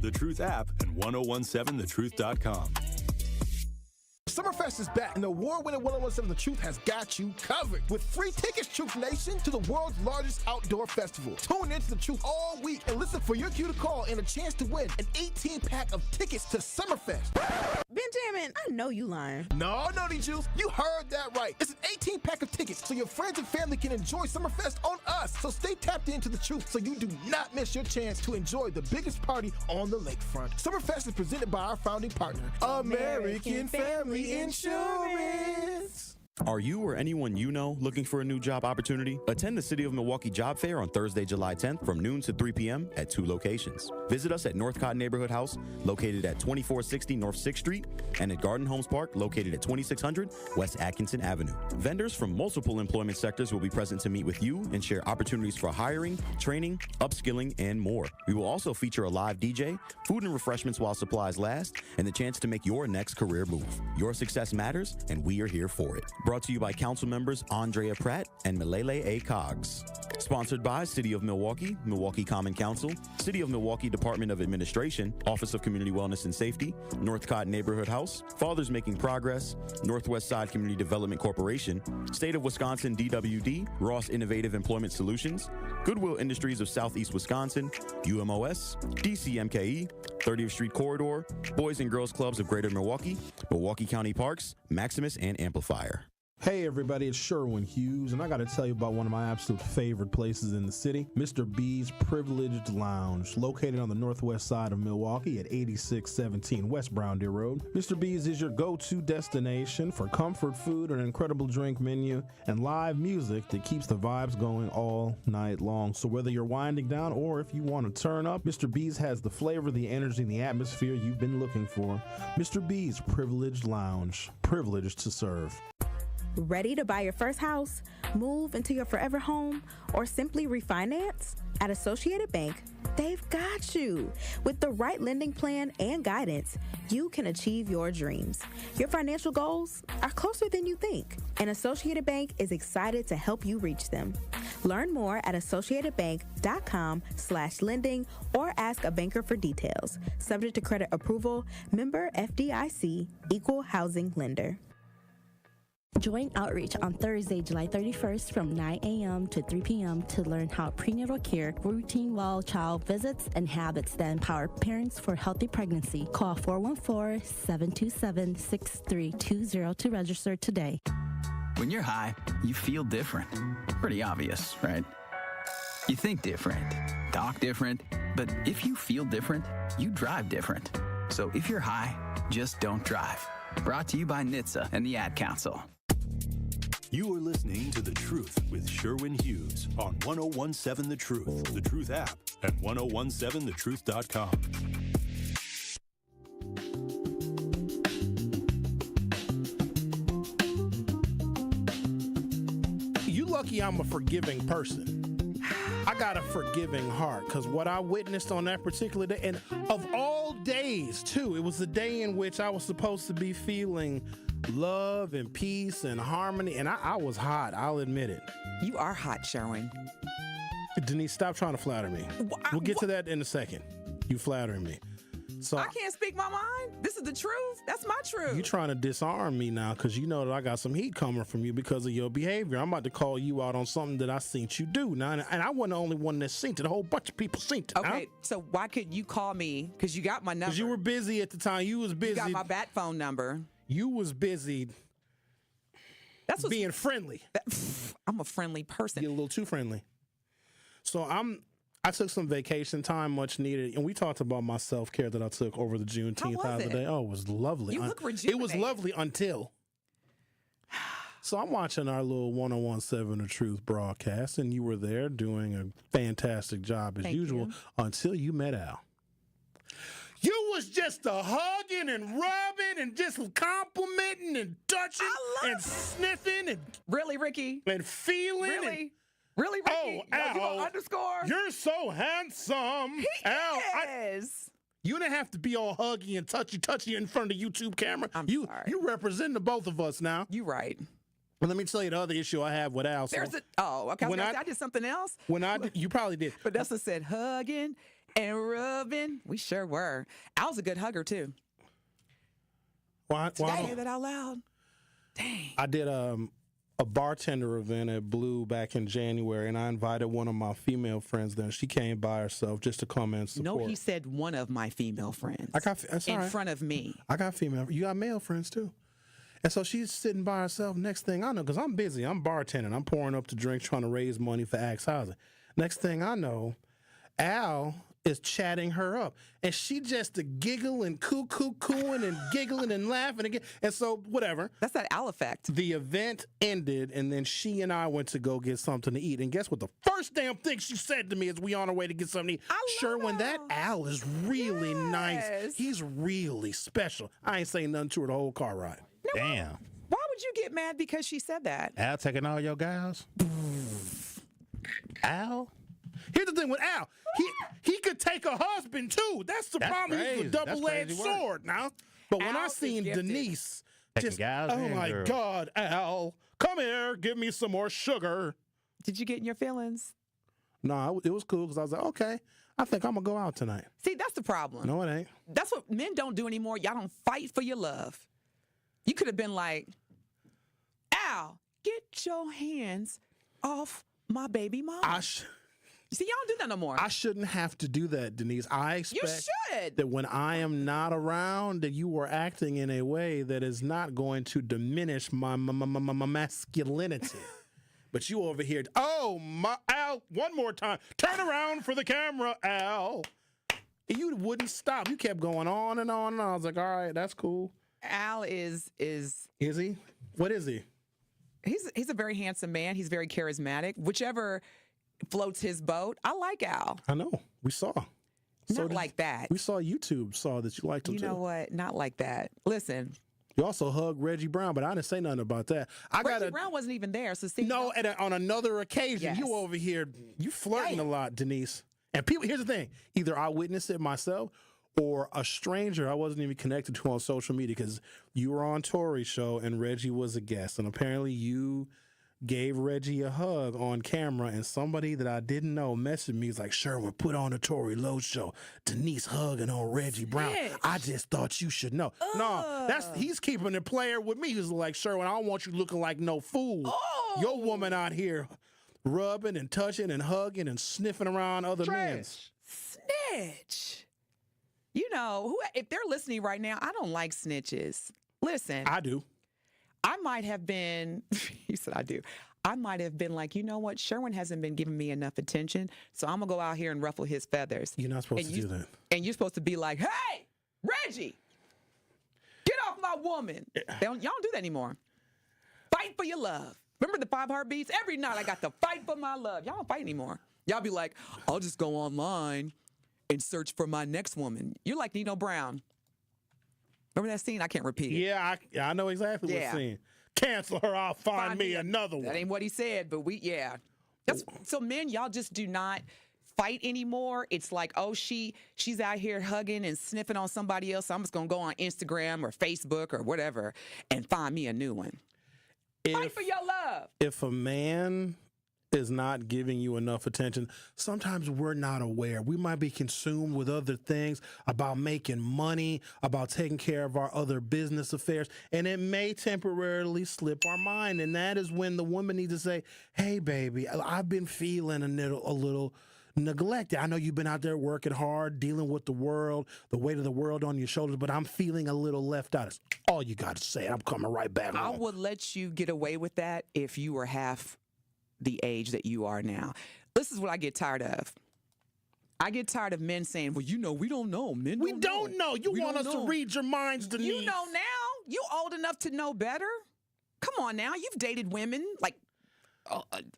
The Truth app, and 1017thetruth.com. Summerfest is back, and the award-winning 1017 The Truth has got you covered. With free tickets, Truth Nation, to the world's largest outdoor festival. Tune into The Truth all week and listen for your cue to call and a chance to win an 18-pack of tickets to Summerfest. Benjamin, I know you lying. No, Juice, you heard that right. It's an 18-pack of tickets so your friends and family can enjoy Summerfest on us. So stay tapped into The Truth so you do not miss your chance to enjoy the biggest party on the lakefront. Summerfest is presented by our founding partner, American Family Insurance. Are you or anyone you know looking for a new job opportunity? Attend the City of Milwaukee Job Fair on Thursday, July 10th from noon to 3 p.m. at 2 locations. Visit us at Northcott Neighborhood House, located at 2460 North 6th Street, and at Garden Homes Park, located at 2600 West Atkinson Avenue. Vendors from multiple employment sectors will be present to meet with you and share opportunities for hiring, training, upskilling, and more. We will also feature a live DJ, food and refreshments while supplies last, and the chance to make your next career move. Your success matters, and we are here for it. Brought to you by council members Andrea Pratt and Malele A. Coggs. Sponsored by City of Milwaukee, Milwaukee Common Council, City of Milwaukee Department of Administration, Office of Community Wellness and Safety, Northcott Neighborhood House, Fathers Making Progress, Northwest Side Community Development Corporation, State of Wisconsin DWD, Ross Innovative Employment Solutions, Goodwill Industries of Southeast Wisconsin, UMOS, DCMKE, 30th Street Corridor, Boys and Girls Clubs of Greater Milwaukee, Milwaukee County Parks, Maximus, and Amplifier. Hey everybody, it's Sherwin Hughes, and I got to tell you about one of my absolute favorite places in the city, Mr. B's Privileged Lounge, located on the northwest side of Milwaukee at 8617 West Brown Deer Road. Mr. B's is your go-to destination for comfort food, an incredible drink menu, and live music that keeps the vibes going all night long. So whether you're winding down or if you want to turn up, Mr. B's has the flavor, the energy, and the atmosphere you've been looking for. Mr. B's Privileged Lounge, privileged to serve. Ready to buy your first house, move into your forever home, or simply refinance? At Associated Bank, they've got you. With the right lending plan and guidance, you can achieve your dreams. Your financial goals are closer than you think, and Associated Bank is excited to help you reach them. Learn more at associatedbank.com/lending or ask a banker for details. Subject to credit approval, member FDIC, equal housing lender. Join Outreach on Thursday, July 31st from 9 a.m. to 3 p.m. to learn how prenatal care, routine well child visits, and habits that empower parents for healthy pregnancy. Call 414-727-6320 to register today. When you're high, you feel different. Pretty obvious, right? You think different, talk different, but if you feel different, you drive different. So if you're high, just don't drive. Brought to you by NHTSA and the Ad Council. You are listening to The Truth with Sherwin Hughes on 1017 The Truth app, and 1017thetruth.com. You lucky I'm a forgiving person. I got a forgiving heart, because what I witnessed on that particular day, and of all days too, it was the day in which I was supposed to be feeling love and peace and harmony, and I was hot, I'll admit it. You are hot, Sherwin. Denise, stop trying to flatter me. We'll get to that in a second. You flattering me. So I can't speak my mind. This is the truth. That's my truth. You trying to disarm me now because you know that I got some heat coming from you because of your behavior. I'm about to call you out on something that I seen you do now, and I wasn't the only one that seen it. A whole bunch of people seen it. Okay, so why couldn't you call me? Because you got my number. Because you were busy at the time. You was busy. You got my bat phone number. You was busy. That's being friendly. I'm a friendly person. You're a little too friendly. So I took some vacation time, much needed, and we talked about my self-care that I took over the Juneteenth holiday. Oh, it was lovely. You look rejuvenated. It was lovely until So I'm watching our little 101.7 The Truth broadcast, and you were there doing a fantastic job as usual until you met Al. You was just a hugging and rubbing and just complimenting and touching and sniffing and really, Ricky, and feeling. Really, Ricky? Oh, Al, you gonna underscore? You're so handsome. He Al, is. You didn't have to be all huggy and touchy in front of the YouTube camera. I'm sorry. You represent the both of us now. You right. Well, let me tell you the other issue I have with Al. Okay. I did something else. You probably did. Vanessa said hugging and rubbing. We sure were. Al's a good hugger too. Why? Did I hear that out loud? Dang. I did a bartender event at Blue back in January, and I invited one of my female friends there. She came by herself just to come and support. No, he said one of my female friends. That's in all right. front of me. I got female. You got male friends too. And so she's sitting by herself. Next thing I know, because I'm busy, I'm bartending, I'm pouring up the drinks, trying to raise money for Axe Housing. Next thing I know, Al is chatting her up, and she just a giggle and cooing and giggling and laughing again. And so whatever. That's that Al effect. The event ended, and then she and I went to go get something to eat. And guess what? The first damn thing she said to me is, "We on our way to get something to eat." Sherwin, that Al is really nice. He's really special. I ain't saying nothing to her the whole car ride. No, damn. Why would you get mad because she said that? Al taking all your gals? Al? Here's the thing with Al. He could take a husband too. That's the problem. crazy. He's a double-edged sword now. But when I seen Denise, just oh my God, Al, come here, give me some more sugar. Did you get in your feelings? No, it was cool because I was like, okay, I think I'm gonna go out tonight. See, that's the problem. No, it ain't. That's what men don't do anymore. Y'all don't fight for your love. You could have been like, Al, get your hands off my baby mama. See, y'all don't do that no more. I shouldn't have to do that, Denise. I expect you should. that when I am not around, that you are acting in a way that is not going to diminish my masculinity. But you over here, oh, my Al, one more time. Turn around for the camera, Al. And you wouldn't stop. You kept going on and on, and I was like, all right, that's cool. Al is he? What is he? He's a very handsome man. He's very charismatic. Whichever floats his boat. I like Al. I know. We saw. Not like that. We saw YouTube saw that you liked him too. You know what? Not like that. Listen. You also hugged Reggie Brown, but I didn't say nothing about that. Reggie Brown wasn't even there. So see, no, on another occasion, you over here, you flirting a lot, Denise. And people, here's the thing. Either I witnessed it myself or a stranger I wasn't even connected to on social media because you were on Tori's show and Reggie was a guest. And apparently you gave Reggie a hug on camera, and somebody that I didn't know messaged me. He's like, Sherwin, put on the Tori Lowe show. Denise hugging on Reggie Brown. I just thought you should know. No, he's keeping it player with me. He's like, Sherwin, I don't want you looking like no fool. Your woman out here rubbing and touching and hugging and sniffing around other men. Snitch. You know, if they're listening right now, I don't like snitches. Listen. I do. I might have been, he said I do. I might have been like, you know what? Sherwin hasn't been giving me enough attention, so I'm going to go out here and ruffle his feathers. You're not supposed to do that. And you're supposed to be like, hey, Reggie, get off my woman. Y'all don't do that anymore. Fight for your love. Remember the 5 heartbeats? Every night I got to fight for my love. Y'all don't fight anymore. Y'all be like, I'll just go online and search for my next woman. You're like Nino Brown. Remember that scene? I can't repeat it. Yeah, I know exactly what scene. Cancel her, I'll find me another one. That ain't what he said, but so men, y'all just do not fight anymore. It's like, oh, she's out here hugging and sniffing on somebody else. So I'm just going to go on Instagram or Facebook or whatever and find me a new one. Fight for your love. If a man is not giving you enough attention, sometimes we're not aware. We might be consumed with other things, about making money, about taking care of our other business affairs, and it may temporarily slip our mind. And that is when the woman needs to say, hey, baby, I've been feeling a little neglected. I know you've been out there working hard, dealing with the world, the weight of the world on your shoulders, but I'm feeling a little left out. It's all you got to say. I'm coming right back home. I would let you get away with that if you were half the age that you are now. This is what I get tired of. I get tired of men saying, well, you know, we don't know. Men we don't know. You want us to read your minds, Denise. You know now? You old enough to know better? Come on now, you've dated women like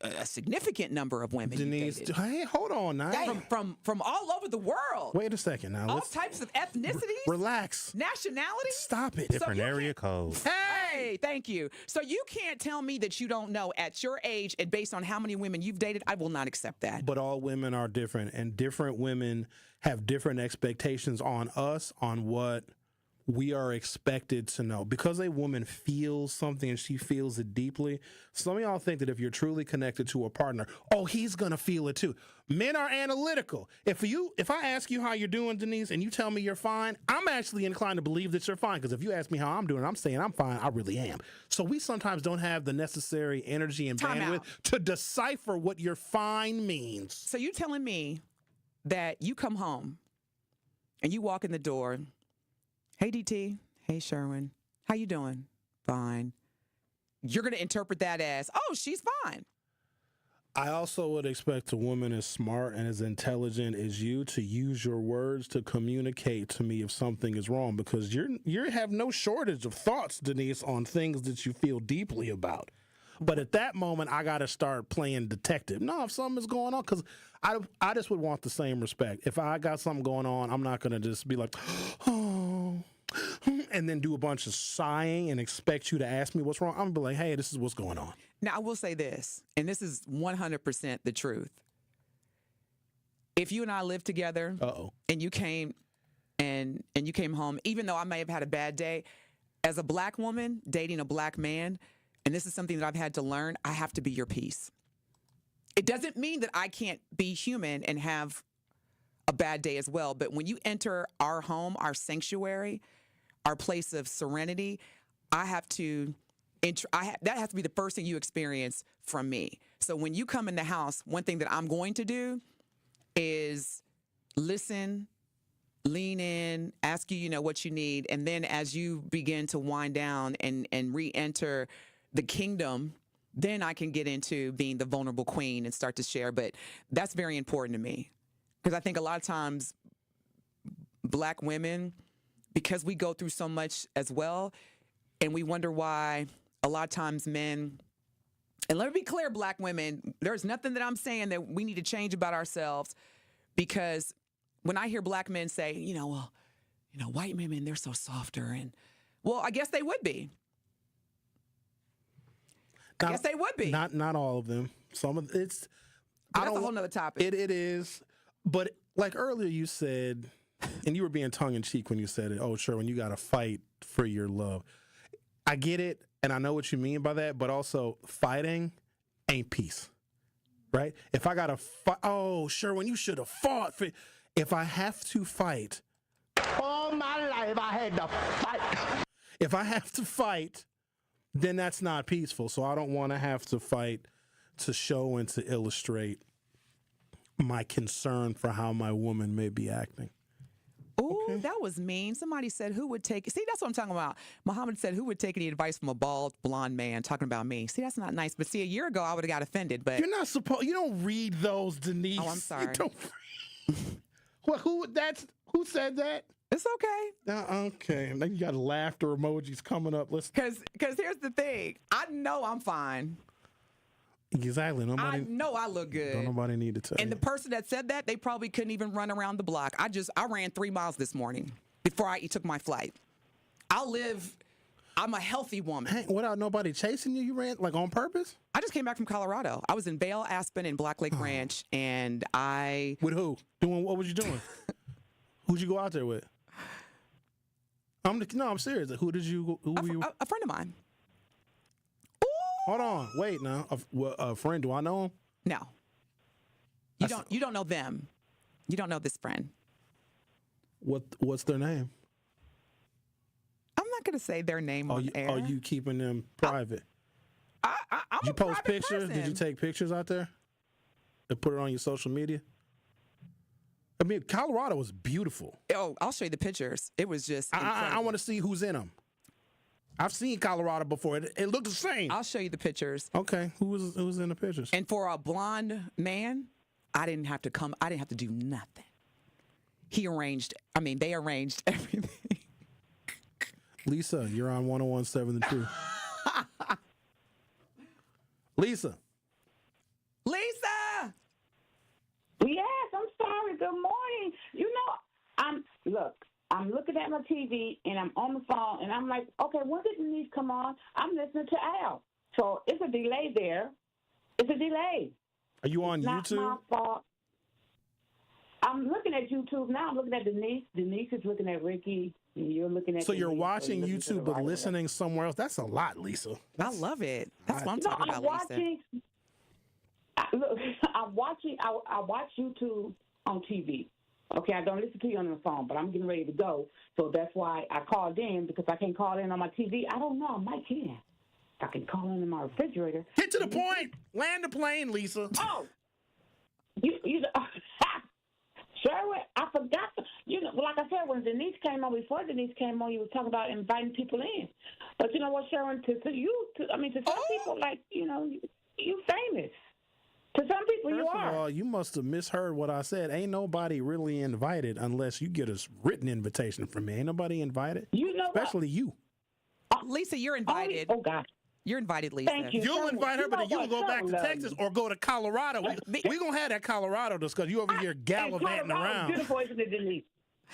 a significant number of women. Denise, hey, hold on now. From all over the world. Wait a second now. All types of ethnicities. Relax. Nationalities. Stop it. Different area codes. Hey, thank you. So you can't tell me that you don't know at your age and based on how many women you've dated. I will not accept that. But all women are different, and different women have different expectations on us, on what we are expected to know. Because a woman feels something and she feels it deeply, some of y'all think that if you're truly connected to a partner, oh, he's gonna feel it too. Men are analytical. If I ask you how you're doing, Denise, and you tell me you're fine, I'm actually inclined to believe that you're fine. Because if you ask me how I'm doing, I'm saying I'm fine. I really am. So we sometimes don't have the necessary energy and bandwidth to decipher what your fine means. So you telling me that you come home and you walk in the door, hey, DT. Hey, Sherwin. How you doing? Fine. You're going to interpret that as, oh, she's fine. I also would expect a woman as smart and as intelligent as you to use your words to communicate to me if something is wrong, because you have no shortage of thoughts, Denise, on things that you feel deeply about. But at that moment, I got to start playing detective. No, if something is going on, because I just would want the same respect. If I got something going on, I'm not going to just be like, oh, and then do a bunch of sighing and expect you to ask me what's wrong. I'm going to be like, hey, this is what's going on. Now, I will say this, and this is 100% the truth. If you and I lived together, and you came home, even though I may have had a bad day, as a black woman dating a black man, and this is something that I've had to learn, I have to be your peace. It doesn't mean that I can't be human and have a bad day as well. But when you enter our home, our sanctuary, our place of serenity, that has to be the first thing you experience from me. So when you come in the house, one thing that I'm going to do is listen, lean in, ask you, what you need. And then as you begin to wind down and re-enter the kingdom, then I can get into being the vulnerable queen and start to share. But that's very important to me, because I think a lot of times black women, because we go through so much as well, and we wonder why a lot of times men, and let me be clear, black women, there's nothing that I'm saying that we need to change about ourselves, because when I hear black men say, white women, they're so softer, and well, I guess they would be. I guess they would be. Not all of them. Some of it's. That's a whole nother topic. It is, but like earlier you said, and you were being tongue in cheek when you said it. Oh, sure, when you got to fight for your love, I get it, and I know what you mean by that. But also, fighting ain't peace, right? If I got to fight, oh, sure, when you should have fought for. If I have to fight, all my life I had to fight. If I have to fight, then that's not peaceful. So I don't want to have to fight to show and to illustrate my concern for how my woman may be acting. Ooh, that was mean. Somebody said, who would take... See, that's what I'm talking about. Muhammad said, who would take any advice from a bald, blonde man talking about me? See, that's not nice. But see, a year ago, I would have got offended. But you're not supposed... You don't read those, Denise. Oh, I'm sorry. Well, who said that? It's okay. Okay. Now you got laughter emojis coming up. Because here's the thing. I know I'm fine. Exactly. I know I look good. Don't nobody need to tell And the person that said that, they probably couldn't even run around the block. I ran 3 miles this morning before I took my flight. I'm a healthy woman. Hey, without nobody chasing you, you ran like on purpose? I just came back from Colorado. I was in Vail, Aspen, and Black Lake Ranch, and I... With who? What was you doing? Who'd you go out there with? I'm serious. Who did you? Who were you? A friend of mine. Ooh. Hold on, wait now. A friend? Do I know him? No. You don't know them. You don't know this friend. What's their name? I'm not going to say their name on air. Are you keeping them private? Did you post pictures? Person. Did you take pictures out there and put it on your social media? I mean, Colorado was beautiful. Oh, I'll show you the pictures. It was just I want to see who's in them. I've seen Colorado before. It looked the same. I'll show you the pictures. Okay. Who was in the pictures? And for a blonde man, I didn't have to come. I didn't have to do nothing. They arranged everything. Lisa, you're on 101.7 The Truth. Lisa. Lisa! Yes, I'm sorry. Good morning. You know, I'm looking at my TV and I'm on the phone and I'm like, okay, when did the news come on? I'm listening to Al. So it's a delay there. It's a delay. Are you on Not YouTube? my fault. I'm looking at YouTube now. I'm looking at Denise. Denise is looking at Ricky. And you're looking at. So you're Denise, watching and looking to YouTube the but right. listening somewhere else? That's a lot, Lisa. I love it. That's what I'm No, talking I'm about, Lisa. watching. I'm watching. I watch YouTube on TV. Okay, I don't listen to you on the phone, but I'm getting ready to go. So that's why I called in, because I can't call in on my TV. I don't know. I might can. I can call in my refrigerator. Get to the point. Land the plane, Lisa. Oh, you Sherwin, I forgot. Like I said, when Denise came on, before Denise came on, you were talking about inviting people in. But you know what, Sherwin, to some people, like, you famous. To some people, you First are. of all, you must have misheard what I said. Ain't nobody really invited unless you get a written invitation from me. Ain't nobody invited. You know especially you. Lisa, you're invited. Oh, God. You're invited, Lisa. Thank you. You'll invite her, but then you can go Sherwin back to loves Texas you. or go to Colorado. We're going to have that Colorado discussion. You over here gallivanting around. Beautiful, isn't it, Denise?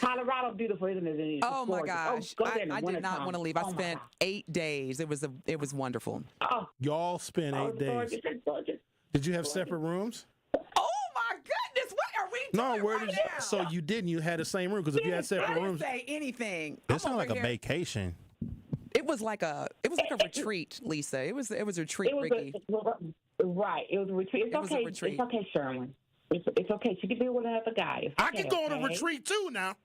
Colorado, beautiful, isn't it, Denise? Oh, my gosh. Go there in the I did not wintertime. want to leave. I Oh, my spent God. 8 days. It was wonderful. Oh, Y'all spent 8 days. gorgeous, it's gorgeous. Did you have separate rooms? Oh, my goodness. What are we doing No, where right did you? now? So you didn't. You had the same room because if you had I separate didn't rooms, say anything. it sounded like a vacation. It was like a retreat, Lisa. It was a retreat, Ricky. Right. It was a retreat. It's It was a okay. retreat. It's okay, Sherwin. It's okay. She can be with another guy. It's I okay, can go on a okay? retreat too now.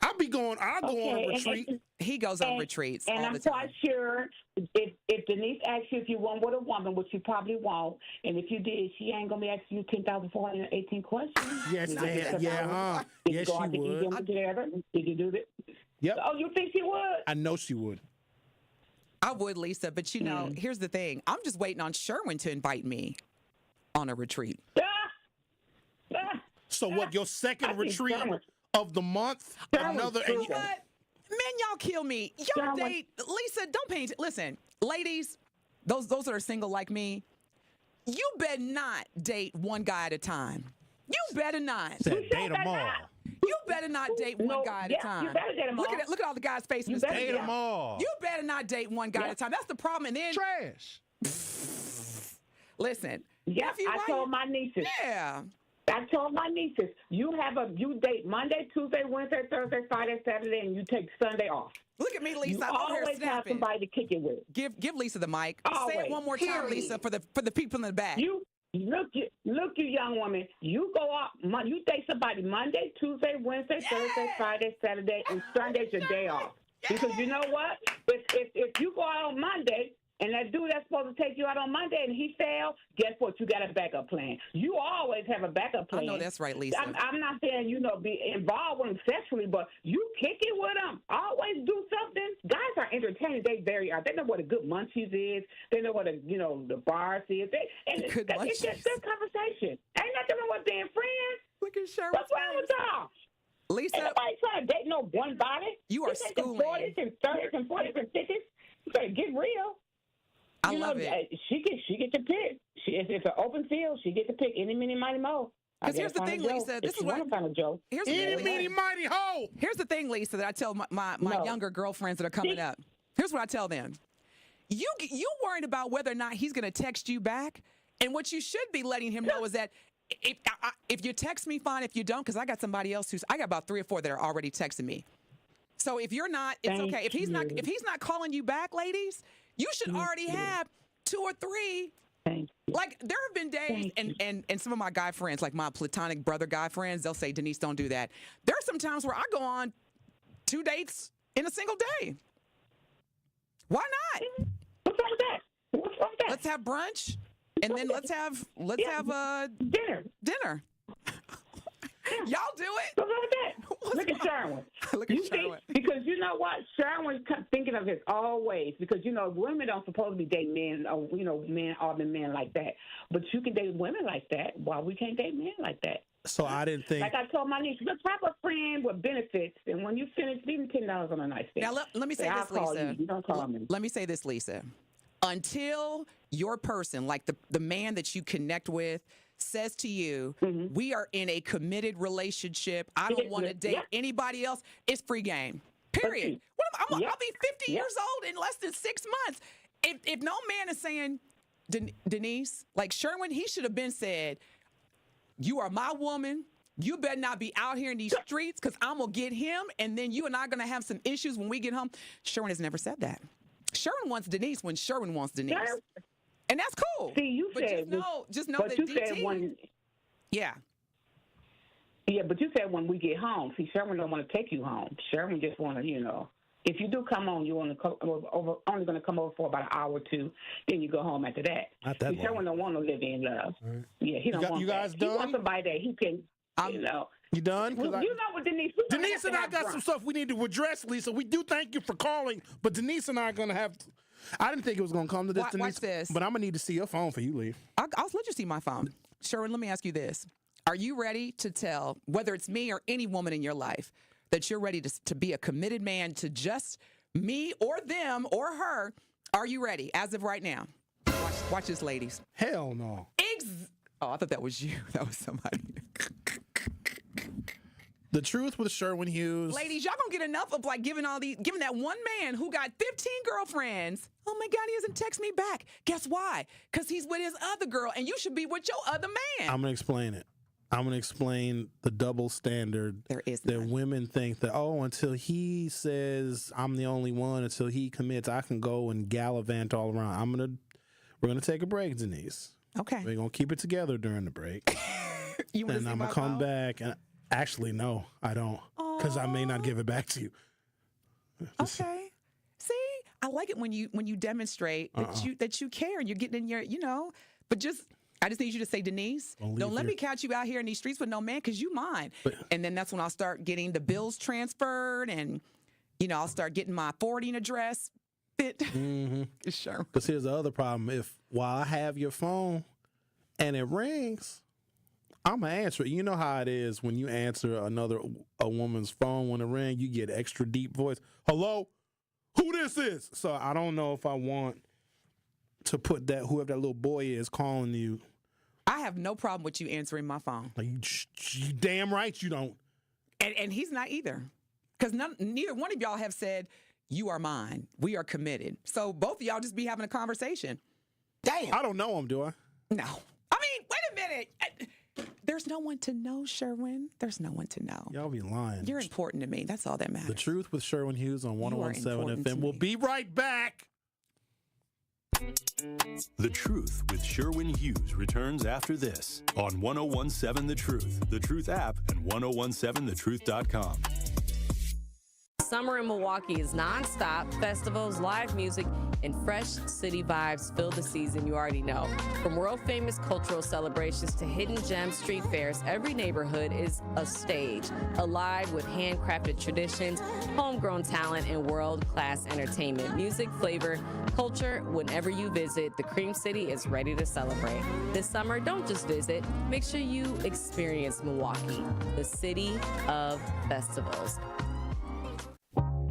I'll go on a retreat. He goes on retreats And all I'm the time. quite sure if Denise asks you if you went with a woman, which you probably won't, and if you did, she ain't going to be asking you 10,418 questions. Yes, Did you Did go she out to eat would. dinner together? Did you do that? Yep. Oh, you think she would? I know she would. I would, Lisa, but here's the thing. I'm just waiting on Sherwin to invite me on a retreat. So what? Your second retreat of the month? Another. You know what? Men, y'all kill me. Y'all date Lisa. Don't pay attention. Listen, ladies, those that are single like me, you better not date one guy at a time. You better not. Said date them all. You better not date one guy at a time. You better date them all. Look at all the guys' faces. You better date them all. You better not date one guy at a time. That's the problem. And then trash. Listen. Yeah, I told my nieces. Yeah. I told my nieces, you date Monday, Tuesday, Wednesday, Thursday, Friday, Saturday, and you take Sunday off. Look at me, Lisa. You I'm over here always have snapping. somebody to kick it with. Give Lisa the mic. Always. Say it one more time, Period. Lisa, for the people in the back. You young woman. You go out. You date somebody Monday, Tuesday, Wednesday, Thursday, Friday, Saturday, and Sunday's your day off. Because you know what? If you go out on Monday and that dude that's supposed to take you out on Monday and he failed, guess what? You got a backup plan. You always have a backup plan. I know that's right, Lisa. I'm not saying, be involved with them sexually, but you kick it with them. Always do something. Guys are entertaining. They know what a good munchies is. They know what the bars is. It's just good conversation. Ain't nothing wrong with being friends. Look at Sherwin. What's wrong with y'all? Lisa, ain't nobody trying to date no one body. You are This ain't the schooling. 40s and 30s and 40s and 50s. You better get real. I love it. She get to pick. It's an open field. She get to pick any, mini, mighty, mo. Because here's the thing, Lisa. This is what kind of Joe. Here's the Itty, bitty, mighty ho. Here's the thing, Lisa, that I tell my younger girlfriends that are coming up. Here's what I tell them. You worried about whether or not he's going to text you back, and what you should be letting him know is that if you text me, fine. If you don't, because I got somebody else I got about 3 or 4 that are already texting me. So if you're not, it's okay. If he's not calling you back, ladies, you should already have 2 or 3. Like there have been days, and some of my guy friends, like my platonic brother guy friends, they'll say, Denise, don't do that. There are some times where I go on 2 dates in a single day. Why not? What's wrong with that? What's wrong with that? Let's have brunch, and then let's have dinner. Y'all do it. What's wrong with that? Look at Sherwin. Look at Sherwin. Because you know what? Sherwin's thinking of it always. Because, women don't supposed to be dating men, or, men are the men like that. But you can date women like that. Why we can't date men like that? So I didn't think. Like I told my niece, the type of friend with benefits, and when you finish, leave me $10 on a nice day. Now let me say this, I'll call Lisa. you don't call me. Let me say this, Lisa. until your person, like the man that you connect with, says to you, we are in a committed relationship. I don't want to date anybody else. It's free game. Period. I'll be 50 years old in less than 6 months. If no man is saying, Denise, like Sherwin, he should have been said, you are my woman. You better not be out here in these streets because I'm going to get him, and then you and I are going to have some issues when we get home. Sherwin has never said that. Sherwin wants Denise when Sherwin wants Denise. And that's cool. See, you but said, just know that you DT, said when, yeah, but you said when we get home. See, Sherwin don't want to take you home. Sherwin just want to, if you do come on, you want to only going to come over for about an hour or two. Then you go home after that. Not that long. Sherwin don't want to live in love. Right. Yeah, he don't want you guys that. done? He wants somebody that he can, You done? You know what, Denise? Denise and I got some stuff we need to address, Lisa. We do thank you for calling, but Denise and I are going to have I didn't think it was going to come to this, Denise. Watch this. But I'm going to need to see your phone before you leave. I'll let you see my phone. Sherwin, let me ask you this. Are you ready to tell, whether it's me or any woman in your life, that you're ready to be a committed man to just me or them or her? Are you ready as of right now? Watch this, ladies. Hell no. Oh, I thought that was you. That was somebody. The truth with Sherwin Hughes. Ladies, y'all gonna get enough of giving that one man who got 15 girlfriends. Oh my God, he hasn't texted me back. Guess why? Because he's with his other girl, and you should be with your other man. I'm gonna explain it. I'm gonna explain the double standard that women think that, until he says I'm the only one, until he commits, I can go and gallivant all around. We're gonna take a break, Denise. Okay. We're gonna keep it together during the break. And I'm gonna come back and actually, no, I don't, because I may not give it back to you. Okay. See, I like it when you demonstrate that you care and you're getting in your, but I just need you to say, Denise, don't let me catch you out here in these streets with no man, because you mine. And then that's when I'll start getting the bills transferred, and I'll start getting my forwarding address fit. Mm-hmm. Sure. Because here's the other problem: while I have your phone and it rings, I'm gonna answer it. You know how it is when you answer a woman's phone when it rings, you get extra deep voice. Hello, who this is? So I don't know if I want to put that whoever that little boy is calling you. I have no problem with you answering my phone. Like, you damn right you don't. And he's not either, because neither one of y'all have said you are mine. We are committed. So both of y'all just be having a conversation. Damn. I don't know him, do I? No. I mean, wait a minute. There's no one to know, Sherwin. There's no one to know. Y'all be lying. You're important to me. That's all that matters. The Truth with Sherwin Hughes on 101.7 FM. We'll be right back. The Truth with Sherwin Hughes returns after this on 101.7 The Truth app, and 1017thetruth.com. Summer in Milwaukee is nonstop. Festivals, live music, and fresh city vibes fill the season you already know. From world-famous cultural celebrations to hidden gem street fairs, every neighborhood is a stage, alive with handcrafted traditions, homegrown talent, and world-class entertainment. Music, flavor, culture. Whenever you visit, the Cream City is ready to celebrate. This summer, don't just visit. Make sure you experience Milwaukee, the city of festivals.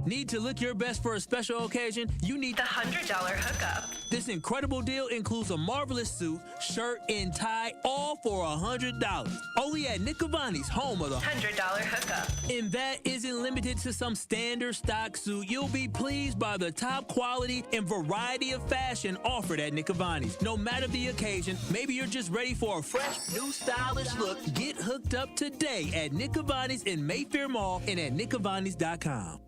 Need to look your best for a special occasion? You need the $100 hookup. This incredible deal includes a marvelous suit, shirt, and tie, all for $100. Only at Nick Cavani's, home of the $100 hookup. And that isn't limited to some standard stock suit. You'll be pleased by the top quality and variety of fashion offered at Nick Cavani's. No matter the occasion, maybe you're just ready for a fresh, new stylish look. Get hooked up today at Nick Cavani's in Mayfair Mall and at nickcavani's.com.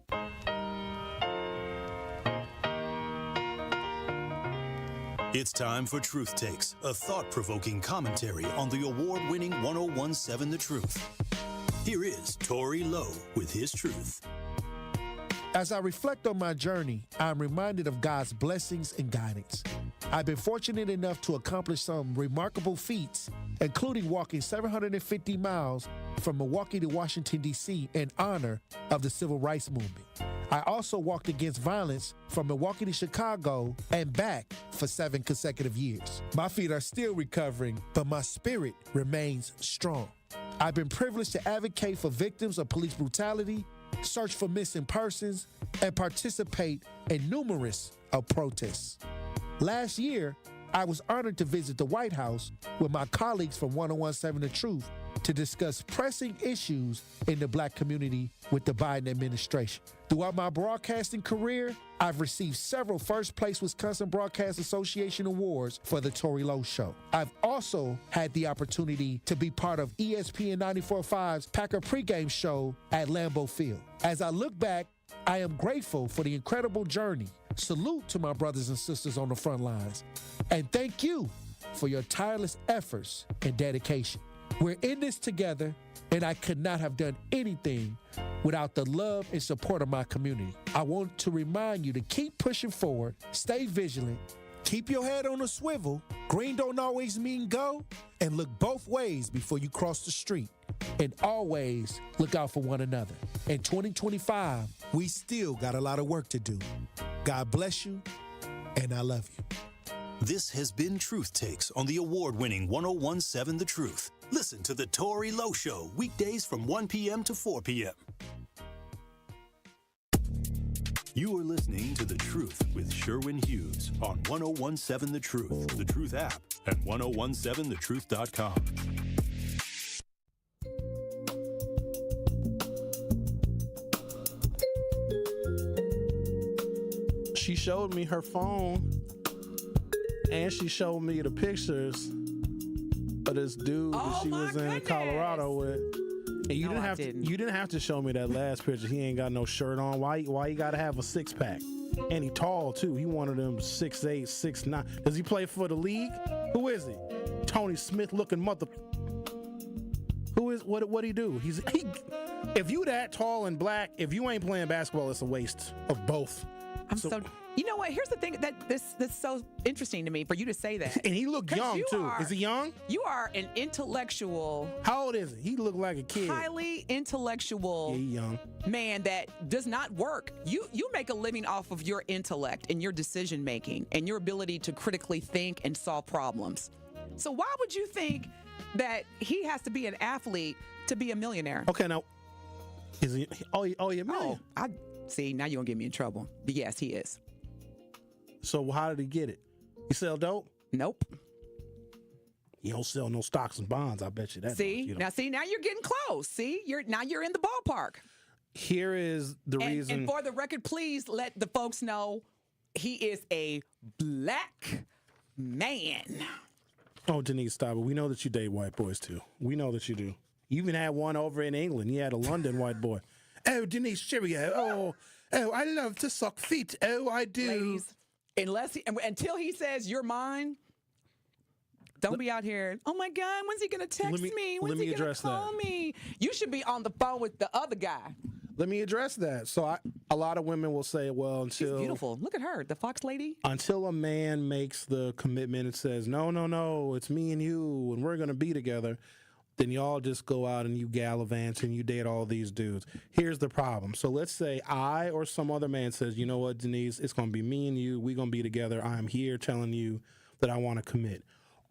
It's time for Truth Takes, a thought-provoking commentary on the award-winning 101.7 The Truth. Here is Tory Lowe with his truth. As I reflect on my journey, I'm reminded of God's blessings and guidance. I've been fortunate enough to accomplish some remarkable feats, including walking 750 miles from Milwaukee to Washington, D.C. in honor of the Civil Rights Movement. I also walked against violence from Milwaukee to Chicago and back for 7 consecutive years. My feet are still recovering, but my spirit remains strong. I've been privileged to advocate for victims of police brutality, search for missing persons, and participate in numerous protests. Last year, I was honored to visit the White House with my colleagues from 1017 The Truth to discuss pressing issues in the black community with the Biden administration. Throughout my broadcasting career, I've received several First Place Wisconsin Broadcast Association awards for the Tory Lowe Show. I've also had the opportunity to be part of ESPN 94.5's Packer pregame show at Lambeau Field. As I look back, I am grateful for the incredible journey. Salute to my brothers and sisters on the front lines. And thank you for your tireless efforts and dedication. We're in this together, and I could not have done anything without the love and support of my community. I want to remind you to keep pushing forward, stay vigilant, keep your head on a swivel. Green don't always mean go, and look both ways before you cross the street. And always look out for one another. In 2025, we still got a lot of work to do. God bless you, and I love you. This has been Truth Takes on the award-winning 1017 The Truth. Listen to The Tory Lowe Show weekdays from 1 p.m. to 4 p.m. You are listening to The Truth with Sherwin Hughes on 1017 The Truth, The Truth app, and 1017thetruth.com. She showed me her phone, and she showed me the pictures of this dude that she was in Colorado with. And you didn't have to show me that last picture. He ain't got no shirt on. Why you gotta have a six pack? And he tall too. He one of them 6'8", 6'9". Does he play for the league? Who is he? Tony Smith looking mother. Who is what he do? He if you that tall and black, if you ain't playing basketball, it's a waste of both. You know what? Here's the thing that's so interesting to me for you to say that. And he looked young too. Is he young? You are an intellectual. How old is he? He looked like a kid. Highly intellectual. Yeah, he young. Man that does not work. You make a living off of your intellect and your decision making and your ability to critically think and solve problems. So why would you think that he has to be an athlete to be a millionaire? Okay, now is he? Oh, yeah, man. I see. Now you're gonna get me in trouble. But yes, he is. So how did he get it? He sell dope? Nope. He don't sell no stocks and bonds. I bet you that. See, now you're getting close. See, you're in the ballpark. Here is the reason. And for the record, please let the folks know he is a black man. Oh, Denise, stop it. We know that you date white boys too. We know that you do. You even had one over in England. You had a London white boy. Oh, Denise, cheerio. Oh, I love to suck feet. Oh, I do. Ladies, until he says you're mine, don't be out here. Oh my God, when's he gonna text me? When's he gonna call me? You should be on the phone with the other guy. Let me address that. So a lot of women will say, well, until... She's beautiful. Look at her, the Fox lady. Until a man makes the commitment and says, no, it's me and you, and we're going to be together, then y'all just go out and you gallivant and you date all these dudes. Here's the problem. So let's say I or some other man says, you know what, Denise, it's going to be me and you. We're going to be together. I'm here telling you that I want to commit.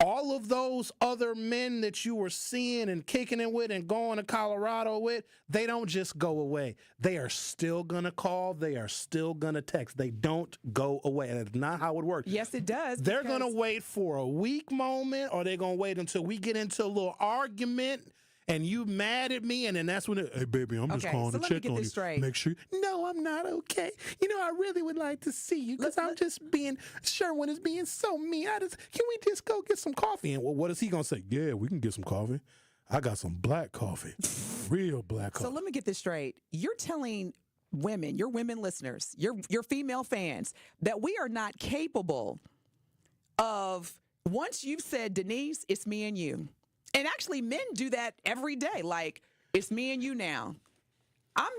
All of those other men that you were seeing and kicking it with and going to Colorado with, they don't just go away. They are still going to call. They are still going to text. They don't go away. That's not how it works. Yes, it does. They're going to wait for a weak moment, or they're going to wait until we get into a little argument and you mad at me, and then that's when hey, baby, I'm just calling to check on you. Straight. Make sure. No, I'm not okay. You know, I really would like to see you because I'm just being, Sherwin is being so mean. Can we just go get some coffee? And what is he going to say? Yeah, we can get some coffee. I got some black coffee, real black coffee. So let me get this straight. You're telling women, your women listeners, your female fans, that we are not capable of, once you've said, Denise, it's me and you. And actually, men do that every day. Like, it's me and you now. I'm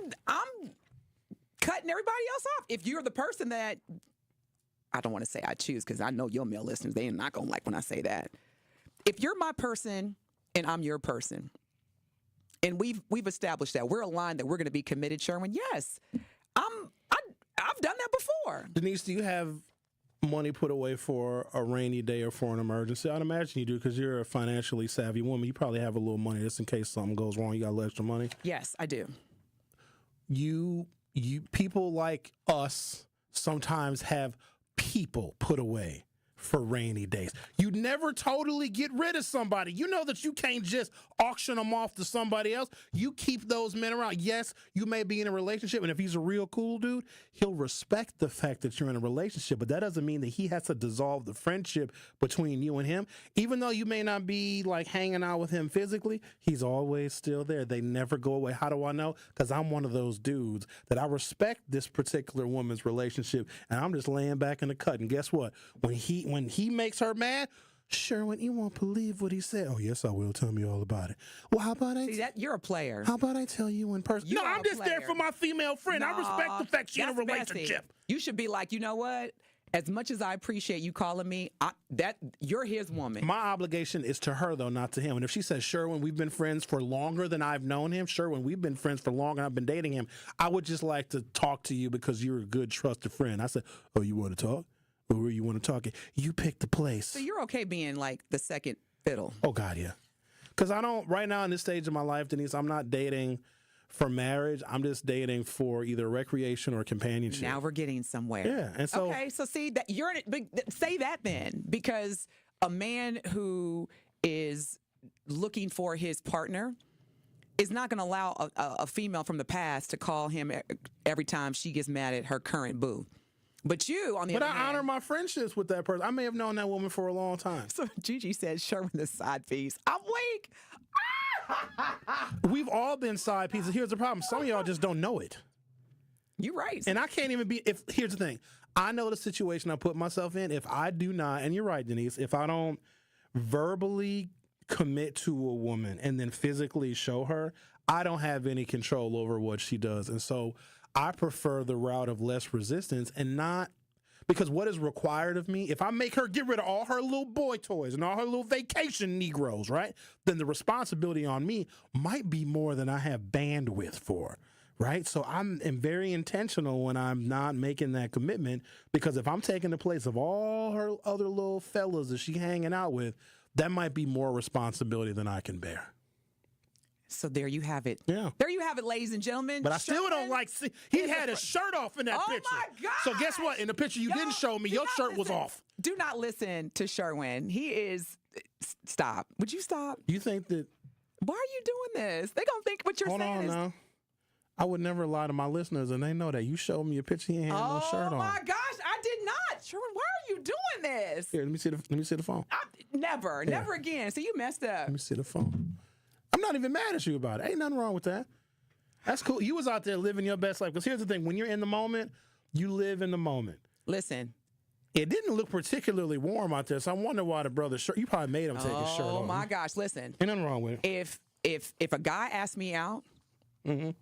cutting everybody else off. If you're the person that, I don't want to say I choose because I know your male listeners, they are not going to like when I say that. If you're my person and I'm your person, and we've established that, we're aligned that we're going to be committed, Sherwin, yes. I've done that before. Denise, do you have money put away for a rainy day or for an emergency? I'd imagine you do because you're a financially savvy woman. You probably have a little money just in case something goes wrong. You got a little extra money. Yes, I do. You people like us sometimes have people put away for rainy days. You never totally get rid of somebody. You know that you can't just auction them off to somebody else. You keep those men around. Yes, you may be in a relationship, and if he's a real cool dude, he'll respect the fact that you're in a relationship, but that doesn't mean that he has to dissolve the friendship between you and him. Even though you may not be like hanging out with him physically, he's always still there. They never go away. How do I know? Because I'm one of those dudes that I respect this particular woman's relationship, and I'm just laying back in the cut. And guess what? When he makes her mad, Sherwin, you won't believe what he said. Oh, yes, I will. Tell me all about it. Well, how about I... See, that you're a player. How about I tell you in person? No, I'm just there for my female friend. I respect the fact she's in a relationship. Messy. You should be like, you know what? As much as I appreciate you calling me, you're his woman. My obligation is to her, though, not to him. And if she says, Sherwin, we've been friends for longer than I've known him, Sherwin, we've been friends for longer, I've been dating him, I would just like to talk to you because you're a good, trusted friend. I said, oh, you want to talk? Where you want to talk it? You pick the place. So you're okay being like the second fiddle? Oh, God, yeah. Because I don't, right now in this stage of my life, Denise, I'm not dating for marriage. I'm just dating for either recreation or companionship. Now we're getting somewhere. Yeah. And so, okay, so see, that you're in it, but say that then, because a man who is looking for his partner is not going to allow a female from the past to call him every time she gets mad at her current boo. But you, on the other hand... But I honor my friendships with that person. I may have known that woman for a long time. So Gigi said, Sherwin the side piece. I'm weak. We've all been side pieces. Here's the problem. Some of y'all just don't know it. You're right. And I can't even be... Here's the thing. I know the situation I put myself in. If I do not, and you're right, Denise, if I don't verbally commit to a woman and then physically show her, I don't have any control over what she does. And so... I prefer the route of less resistance and not because what is required of me, if I make her get rid of all her little boy toys and all her little vacation Negroes, right, then the responsibility on me might be more than I have bandwidth for, right? So I'm very intentional when I'm not making that commitment because if I'm taking the place of all her other little fellas that she hanging out with, that might be more responsibility than I can bear. So there you have it. Yeah. There you have it, ladies and gentlemen. But I still don't like see. He had his shirt off in that picture. Oh, my God. So guess what? In the picture you didn't show me, your shirt was off. Do not listen to Sherwin. He is... Stop. Would you stop? You think that... Why are you doing this? They're going to think what you're saying is... Hold on now. I would never lie to my listeners, and they know that. You showed me a picture, you had no shirt on. Oh, my gosh. I did not. Sherwin, why are you doing this? Here, let me see the phone. Never again. So you messed up. Let me see the phone. I'm not even mad at you about it. Ain't nothing wrong with that. That's cool. You was out there living your best life. Because here's the thing. When you're in the moment, you live in the moment. Listen. It didn't look particularly warm out there, so I wonder why the brother's shirt, you probably made him take his shirt off. Oh, my gosh. Listen. Ain't nothing wrong with it. If a guy asks me out and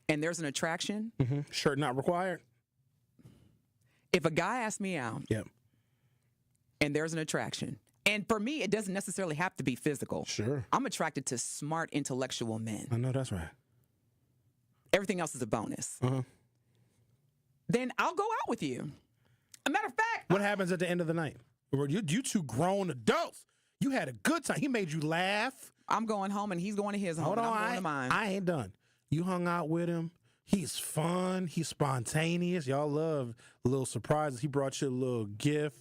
there's an attraction. Shirt not required? If a guy asks me out and there's an attraction. And for me, it doesn't necessarily have to be physical. Sure. I'm attracted to smart, intellectual men. I know that's right. Everything else is a bonus. Then I'll go out with you. A matter of fact. What happens at the end of the night? You two grown adults. You had a good time. He made you laugh. I'm going home and he's going to his home. Hold on, I'm going to mine. I ain't done. You hung out with him. He's fun. He's spontaneous. Y'all love little surprises. He brought you a little gift.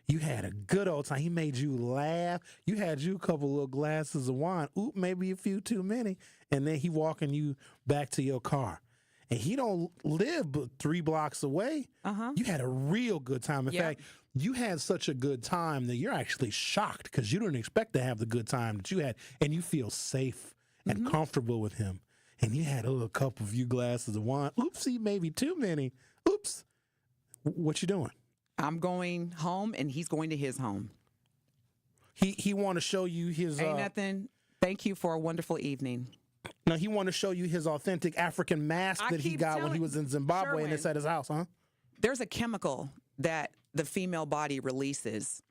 You had a good old time. He made you laugh. You had you a couple little glasses of wine. Oop, maybe a few too many. And then he walking you back to your car. And he don't live but 3 blocks away. You had a real good time. In fact, you had such a good time that you're actually shocked because you didn't expect to have the good time that you had. And you feel safe and comfortable with him. And you had a little couple of few glasses of wine. Oopsie, maybe too many. Oops. What you doing? I'm going home, and he's going to his home. He want to show you his... Ain't nothing. Thank you for a wonderful evening. No, he want to show you his authentic African mask that he got when he was in Zimbabwe, Sherwin, and it's at his house, huh? There's a chemical that the female body releases,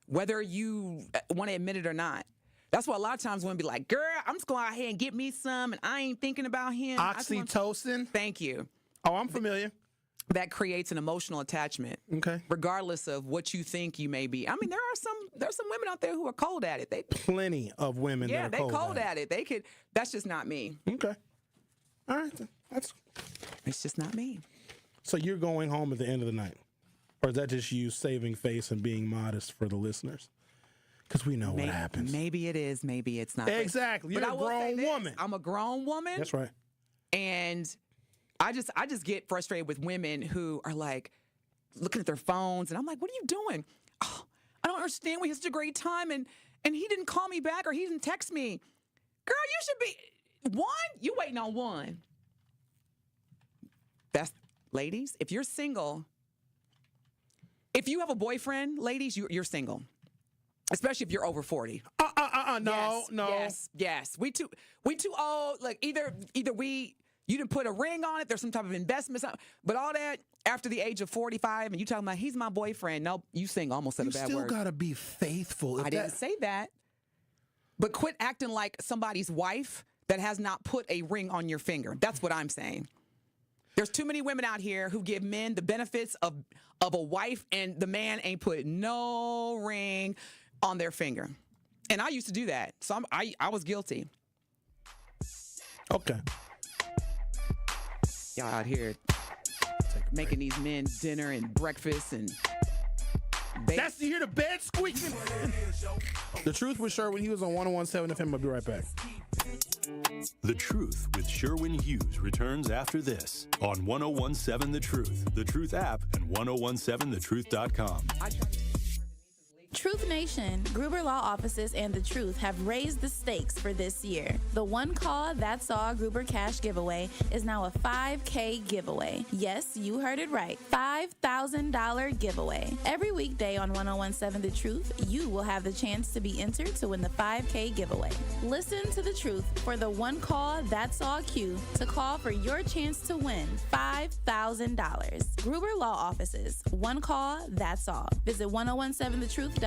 whether you want to admit it or not. That's why a lot of times women be like, girl, I'm just going out here and get me some, and I ain't thinking about him. Oxytocin? Thank you. Oh, I'm familiar. That creates an emotional attachment. Okay. Regardless of what you think you may be. I mean, there's some women out there who are cold at it. Plenty of women that are cold at it. They could. That's just not me. Okay. All right. It's just not me. So you're going home at the end of the night. Or is that just you saving face and being modest for the listeners? Because we know what happens. Maybe it is, maybe it's not. Exactly. You're a grown woman. I'm a grown woman. That's right. And I just get frustrated with women who are like looking at their phones, and I'm like, what are you doing? Oh, I don't understand. We had such a great time, and he didn't call me back or he didn't text me. Girl, you should be one. You waiting on one. That's ladies. If you're single, if you have a boyfriend, ladies, you're single. Especially if you're over 40. No. Yes. We too old. Like either you didn't put a ring on it. There's some type of investment. But all that after the age of 45, and you talking about he's my boyfriend. No, you single. Almost said a bad word. You still gotta be faithful. I didn't say that. But quit acting like somebody's wife that has not put a ring on your finger. That's what I'm saying. There's too many women out here who give men the benefits of a wife, and the man ain't put no ring on their finger. And I used to do that. So I was guilty. Okay. Y'all out here making these men dinner and breakfast and That's you hear the bed squeaking. The Truth with Sherwin Hughes on 101.7 FM. I'll be right back. The Truth with Sherwin Hughes returns after this on 101.7 The Truth app, and 1017thetruth.com. Truth Nation, Gruber Law Offices and The Truth have raised the stakes for this year. The One Call That's All Gruber Cash Giveaway is now a $5K giveaway. Yes, you heard it right. $5,000 giveaway. Every weekday on 101.7 The Truth, you will have the chance to be entered to win the $5K giveaway. Listen to The Truth for the One Call That's All cue to call for your chance to win $5,000. Gruber Law Offices, One Call That's All. Visit 1017thetruth.com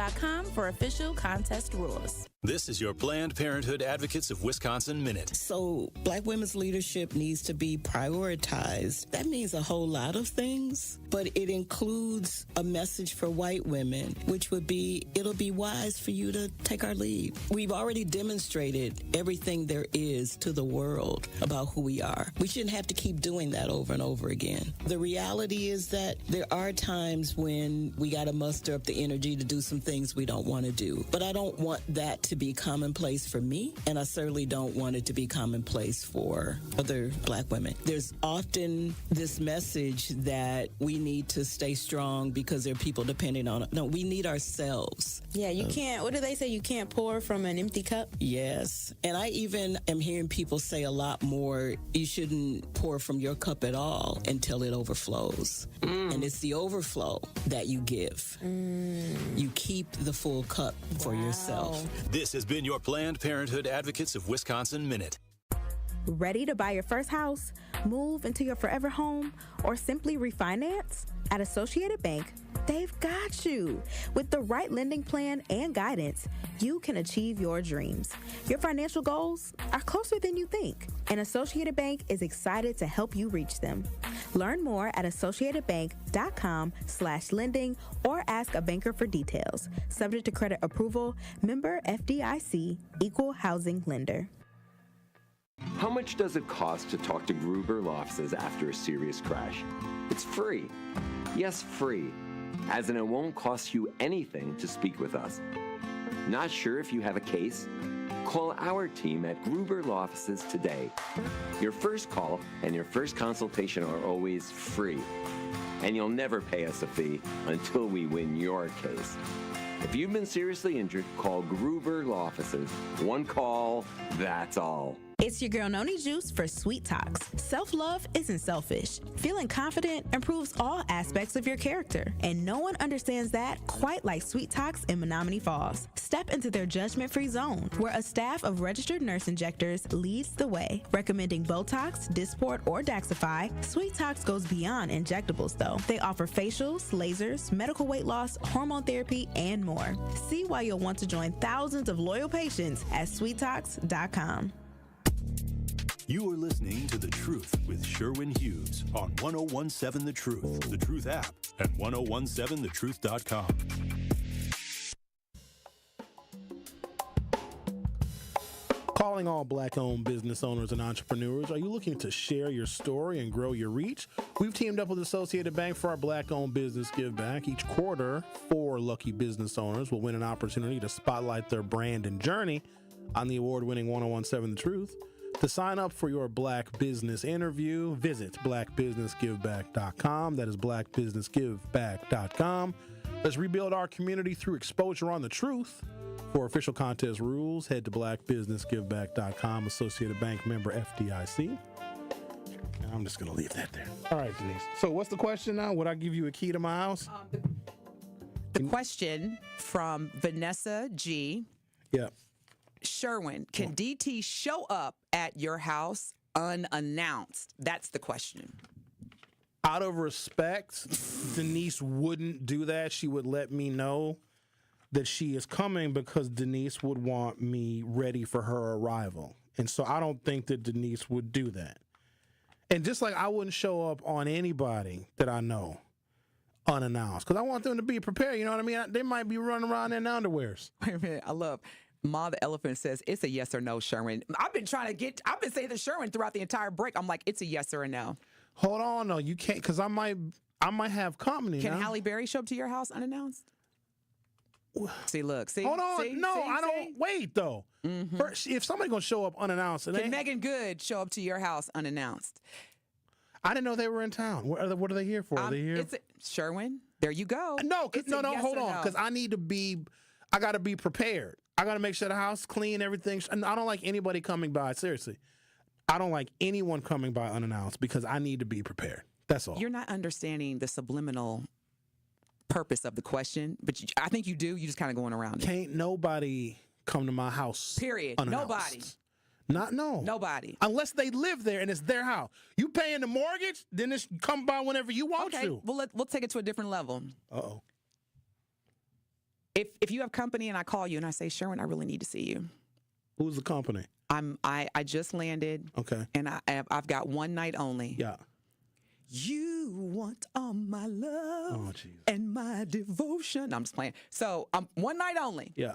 for official contest rules. This is your Planned Parenthood Advocates of Wisconsin Minute. So Black women's leadership needs to be prioritized. That means a whole lot of things, but it includes a message for white women, which would be, it'll be wise for you to take our lead. We've already demonstrated everything there is to the world about who we are. We shouldn't have to keep doing that over and over again. The reality is that there are times when we got to muster up the energy to do some things we don't want to do. But I don't want that to be commonplace for me, and I certainly don't want it to be commonplace for other Black women. There's often this message that we need to stay strong because there are people depending on it. No, we need ourselves. Yeah, you can't, what do they say? You can't pour from an empty cup? Yes. And I even am hearing people say a lot more, you shouldn't pour from your cup at all until it overflows. And it's the overflow that you give. You keep the full cup for yourself. This has been your Planned Parenthood Advocates of Wisconsin Minute. Ready to buy your first house, move into your forever home, or simply refinance? At Associated Bank, they've got you. With the right lending plan and guidance, you can achieve your dreams. Your financial goals are closer than you think, and Associated Bank is excited to help you reach them. Learn more at associatedbank.com/lending or ask a banker for details. Subject to credit approval, member FDIC, equal housing lender. How much does it cost to talk to Gruber Law Offices after a serious crash? It's free. Yes, free. As in, it won't cost you anything to speak with us. Not sure if you have a case? Call our team at Gruber Law Offices today. Your first call and your first consultation are always free. And you'll never pay us a fee until we win your case. If you've been seriously injured, call Gruber Law Offices. One call, that's all. It's your girl Noni Juice for Sweet Talks. Self-love isn't selfish. Feeling confident improves all aspects of your character, and no one understands that quite like Sweet Talks in Menominee Falls. Step into their judgment-free zone, where a staff of registered nurse injectors leads the way, recommending Botox, Dysport, or Daxify. Sweet Talks goes beyond injectables, though. They offer facials, lasers, medical weight loss, hormone therapy, and more. See why you'll want to join thousands of loyal patients at sweettalks.com. You are listening to The Truth with Sherwin Hughes on 1017 The Truth app, and 1017thetruth.com. Call Calling all Black-owned business owners and entrepreneurs. Are you looking to share your story and grow your reach? We've teamed up with Associated Bank for our Black-owned business give back. Each quarter, 4 lucky business owners will win an opportunity to spotlight their brand and journey on the award-winning 1017 The Truth. To sign up for your Black Business interview, visit blackbusinessgiveback.com. That is blackbusinessgiveback.com. Let's rebuild our community through exposure on the truth. For official contest rules, head to blackbusinessgiveback.com. Associated Bank member FDIC. I'm just going to leave that there. All right, Denise. So what's the question now? Would I give you a key to my house? The question from Vanessa G. Yeah. Sherwin, can DT show up at your house unannounced? That's the question. Out of respect, Denise wouldn't do that. She would let me know that she is coming because Denise would want me ready for her arrival. And so I don't think that Denise would do that. And just like I wouldn't show up on anybody that I know unannounced because I want them to be prepared. You know what I mean? They might be running around in underwears. Wait a minute. I love Ma the Elephant says it's a yes or no, Sherwin. I've been saying to Sherwin throughout the entire break. I'm like, it's a yes or a no. Hold on, no, you can't, because I might have company. Can now. Halle Berry show up to your house unannounced? See, look, see. Hold on, see, no, see, I don't. Wait though. Mm-hmm. First, if somebody gonna show up unannounced, can Megan Good show up to your house unannounced? I didn't know they were in town. What are they here for? Are they here? Sherwin, there you go. No, hold on, because I got to be prepared. I got to make sure the house is clean, everything. And I don't like anybody coming by. Seriously, I don't like anyone coming by unannounced because I need to be prepared. That's all. You're not understanding the subliminal purpose of the question, but I think you do. You just kind of going around it. Can't nobody come to my house. Period. Unannounced. Nobody. No. Nobody. Unless they live there and it's their house. You paying the mortgage, then it's come by whenever you want to. Well, we'll take it to a different level. Uh-oh. If you have company and I call you and I say, Sherwin, I really need to see you. Who's the company? I just landed. Okay. And I've got one night only. Yeah. You want all my love and my devotion. No, I'm just playing. So one night only. Yeah.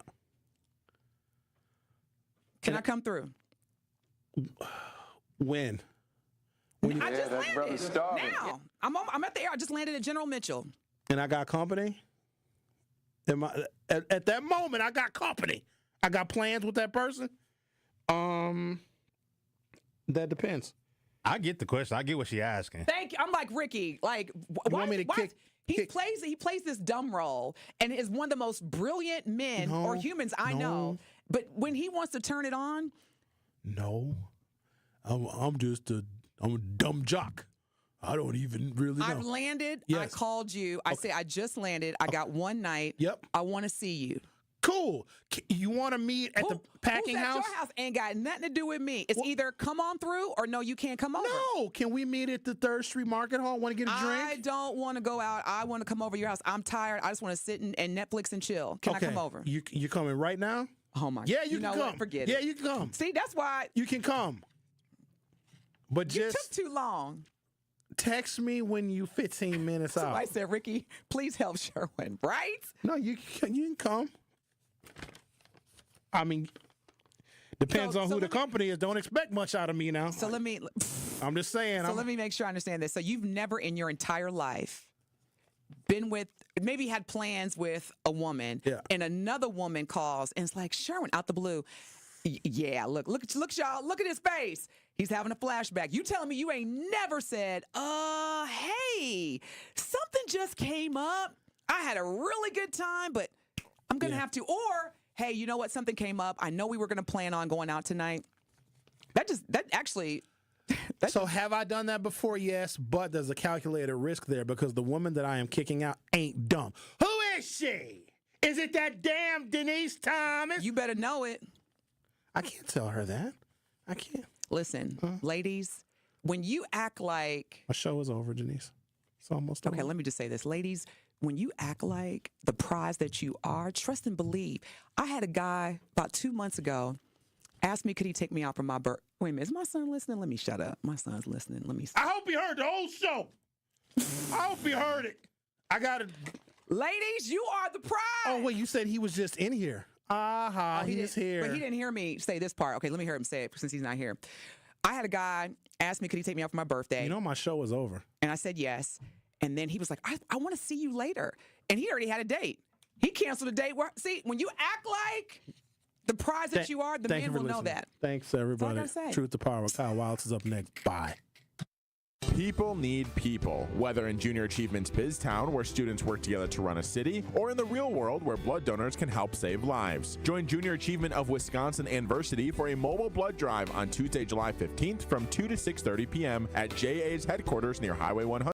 Can I come through? When? I just landed. Now. I'm at the air. I just landed at General Mitchell. And I got company? At that moment, I got company. I got plans with that person. That depends. I get the question. I get what she's asking. Thank you. I'm like Ricky. Like, he plays this dumb role and is one of the most brilliant men or humans I know. But when he wants to turn it on, no, I'm a dumb jock. I don't even really know. I've landed. Yes. I called you. I say I just landed. I got one night. Yep. I want to see you. Cool. You want to meet at the packing who's at house? Your house ain't got nothing to do with me. It's either come on through or no, you can't come over. No. Can we meet at the 3rd Street Market Hall? Want to get a drink? I don't want to go out. I want to come over to your house. I'm tired. I just want to sit and Netflix and chill. Can I come over? You coming right now? Oh my. Yeah, you can come. What? Forget it. Yeah, you can come. See, that's why you can come. But you took too long. Text me when you 15 minutes out. Somebody said, Ricky, please help Sherwin, right? No, you can come. I mean, depends on who the company is. Don't expect much out of me now. So let me. I'm just saying. So let me make sure I understand this. So you've never in your entire life been with, maybe had plans with a woman, and another woman calls and it's like, Sherwin, out the blue. Yeah, look, y'all, look at his face. He's having a flashback. You telling me you ain't never said, hey, something just came up. I had a really good time, but I'm going to have to. Or, hey, you know what? Something came up. I know we were going to plan on going out tonight. So have I done that before? Yes, but there's a calculated risk there because the woman that I am kicking out ain't dumb. Who is she? Is it that damn Denise Thomas? You better know it. I can't tell her that. I can't. Listen, ladies, when you act like... My show is over, Denise. It's almost over. Okay, let me just say this. Ladies, when you act like the prize that you are, trust and believe. I had a guy about 2 months ago ask me, could he take me out for my birthday? Wait a minute, is my son listening? Let me shut up. My son's listening. Let me... I hope he heard the whole show. I hope he heard it. I got it. Ladies, you are the prize. Oh, wait, you said he was just in here. He's here. But he didn't hear me say this part. Okay, let me hear him say it since he's not here. I had a guy ask me, could he take me out for my birthday? You know my show is over. And I said yes. And then he was like, I want to see you later. And he already had a date. He canceled a date. See, when you act like the prize that you are, the man will know that. Thanks, everybody. That's all I gotta say. Truth to Power with Kyle Wilds is up next. Bye. People need people, whether in Junior Achievement's BizTown, where students work together to run a city, or in the real world, where blood donors can help save lives. Join Junior Achievement of Wisconsin and Versity for a mobile blood drive on Tuesday, July 15th from 2 to 6:30 p.m. at JA's headquarters near Highway 100.